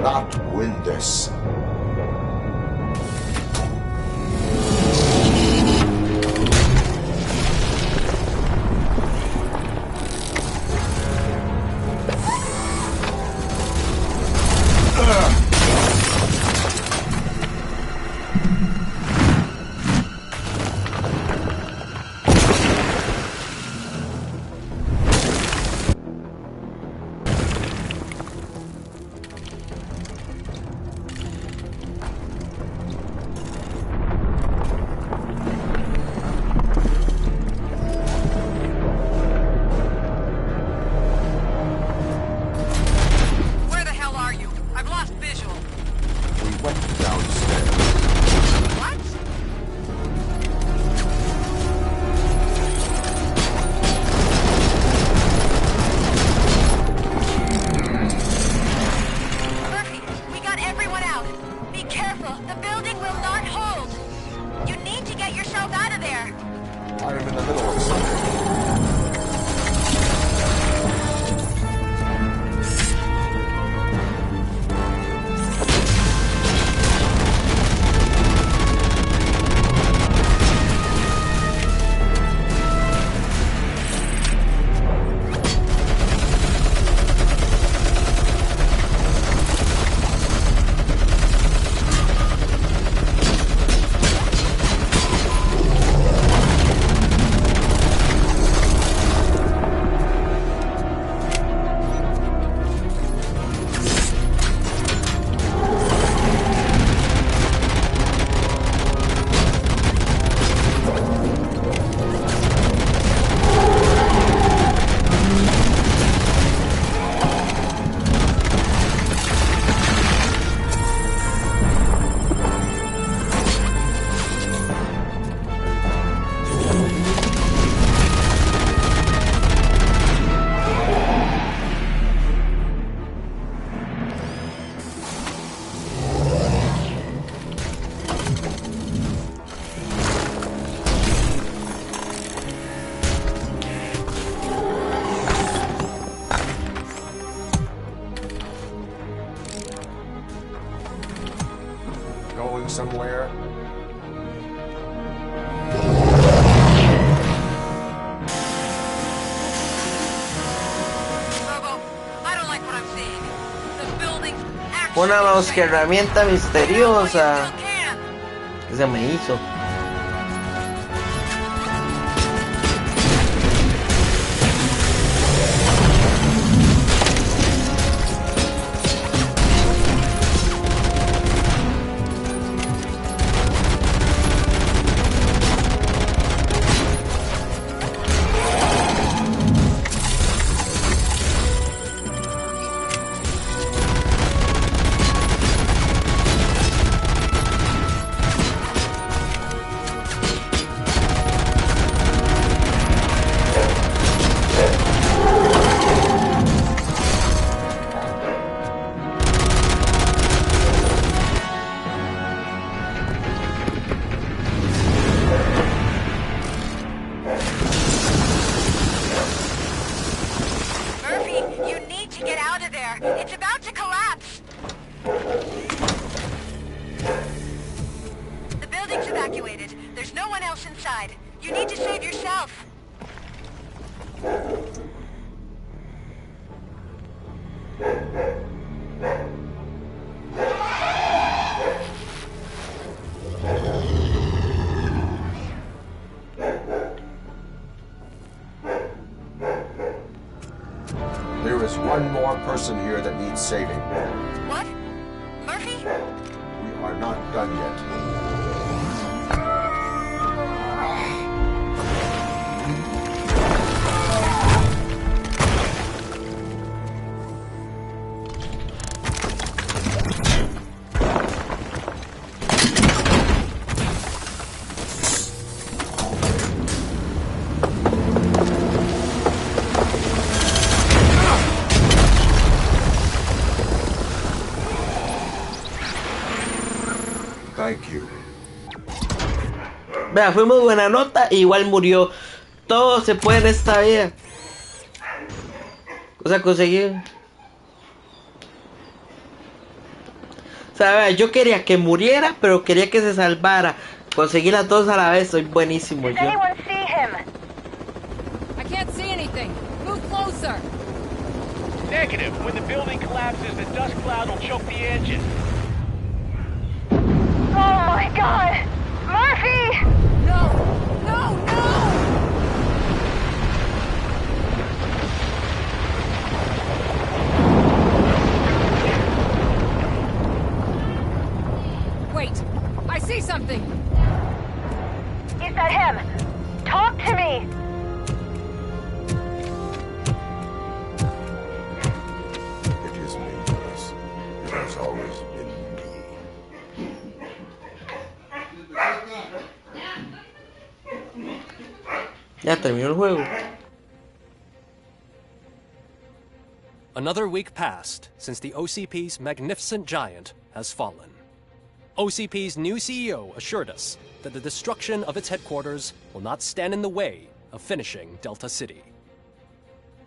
not win this. Somewhere.
Una herramienta misteriosa que se me hizo.
There is one more person here that needs saving.
What? Murphy?
We are not done yet.
Vea, fue muy buena nota, igual murió. Todo se puede en esta vida. Cosa conseguir. O sea, vea, yo quería que muriera, pero quería que se salvara. Conseguí las dos a la vez, soy buenísimo yo.
Anyone see him?
I can't see anything. Move closer.
Negative. When the building collapses, the dust cloud will choke the engine.
Oh my god! Murphy!
No! No! No! Wait! I see something!
Is that him? Talk to me!
It is me, Willis. It has always been me.
Ya terminó el juego.
Another week passed since the OCP's magnificent giant has fallen. OCP's new CEO assured us that the destruction of its headquarters will not stand in the way of finishing Delta City.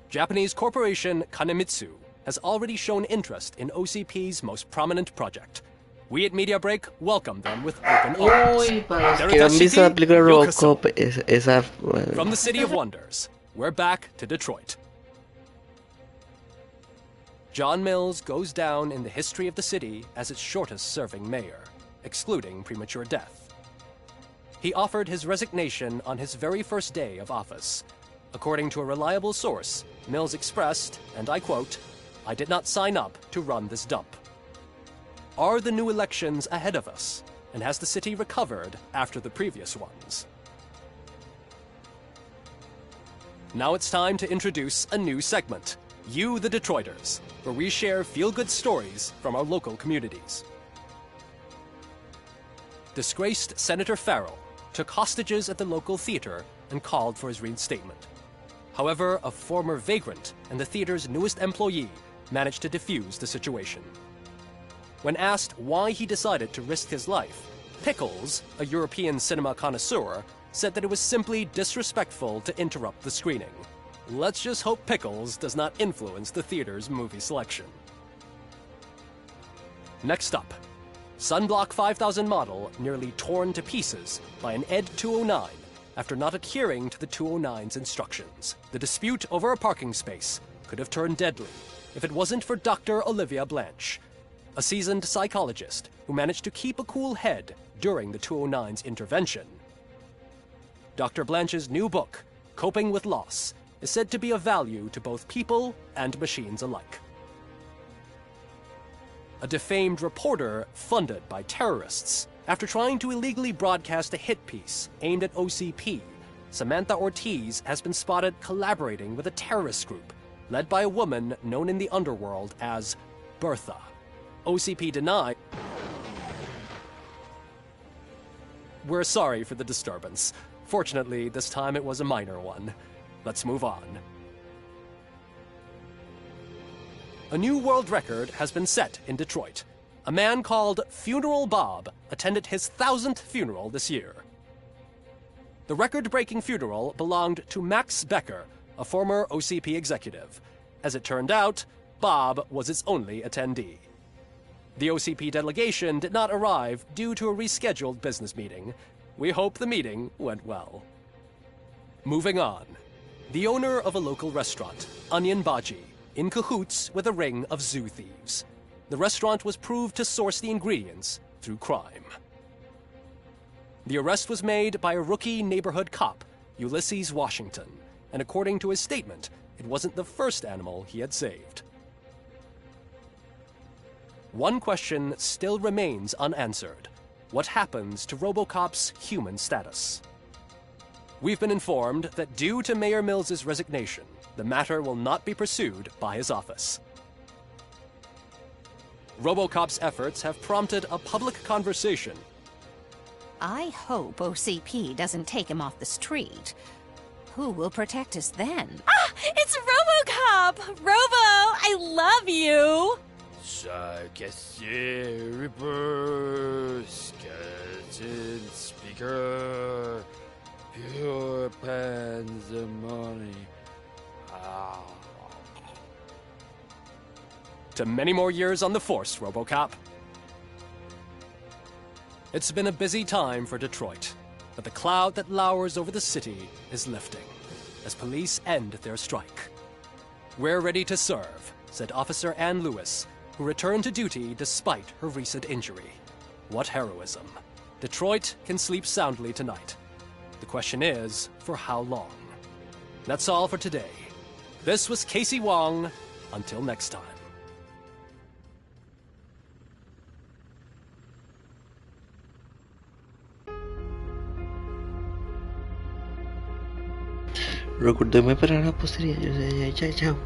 Japanese corporation Kanemitsu has already shown interest in OCP's most prominent project. We at Media Break welcome them with open arms.
Uy, para los que han visto la película Robocip, esa...
From the City of Wonders, we're back to Detroit. John Mills goes down in the history of the city as its shortest-serving mayor, excluding premature death. He offered his resignation on his very first day of office. According to a reliable source, Mills expressed, and I quote, "I did not sign up to run this dump." Are the new elections ahead of us, and has the city recovered after the previous ones? Now it's time to introduce a new segment, You the Detroiters, where we share feel-good stories from our local communities. Disgraced Senator Farrell took hostages at the local theater and called for his reinstatement. However, a former vagrant and the theater's newest employee managed to defuse the situation. When asked why he decided to risk his life, Pickles, a European cinema connoisseur, said that it was simply disrespectful to interrupt the screening. Let's just hope Pickles does not influence the theater's movie selection. Next up, Sunblock 5000 model nearly torn to pieces by an ED 209 after not adhering to the 209's instructions. The dispute over a parking space could have turned deadly if it wasn't for Dr. Olivia Blanche, a seasoned psychologist who managed to keep a cool head during the 209's intervention. Dr. Blanche's new book, Coping with Loss, is said to be of value to both people and machines alike. A defamed reporter funded by terrorists. After trying to illegally broadcast a hit piece aimed at OCP, Samantha Ortiz has been spotted collaborating with a terrorist group led by a woman known in the underworld as Bertha. OCP denied. We're sorry for the disturbance. Fortunately, this time it was a minor one. Let's move on. A new world record has been set in Detroit. A man called Funeral Bob attended his 1000th funeral this year. The record-breaking funeral belonged to Max Becker, a former OCP executive. As it turned out, Bob was its only attendee. The OCP delegation did not arrive due to a rescheduled business meeting. We hope the meeting went well. Moving on. The owner of a local restaurant, Onion Baji, in cahoots with a ring of zoo thieves. The restaurant was proved to source the ingredients through crime. The arrest was made by a rookie neighborhood cop, Ulysses Washington, and according to his statement, it wasn't the first animal he had saved. One question still remains unanswered. What happens to Robocop's human status? We've been informed that due to Mayor Mills's resignation, the matter will not be pursued by his office. Robocop's efforts have prompted a public conversation.
I hope OCP doesn't take him off the street. Who will protect us then?
Ah! It's Robocop! Robo, I love you!
Skeleton speaker, pure pandemonium.
To many more years on the force, Robocop. It's been a busy time for Detroit, but the cloud that lowers over the city is lifting as police end their strike. "We're ready to serve," said Officer Ann Lewis, who returned to duty despite her recent injury. What heroism. Detroit can sleep soundly tonight. The question is, for how long? That's all for today. This was Casey Wong. Until next time.
Recuérdame para la posteridad. Chao.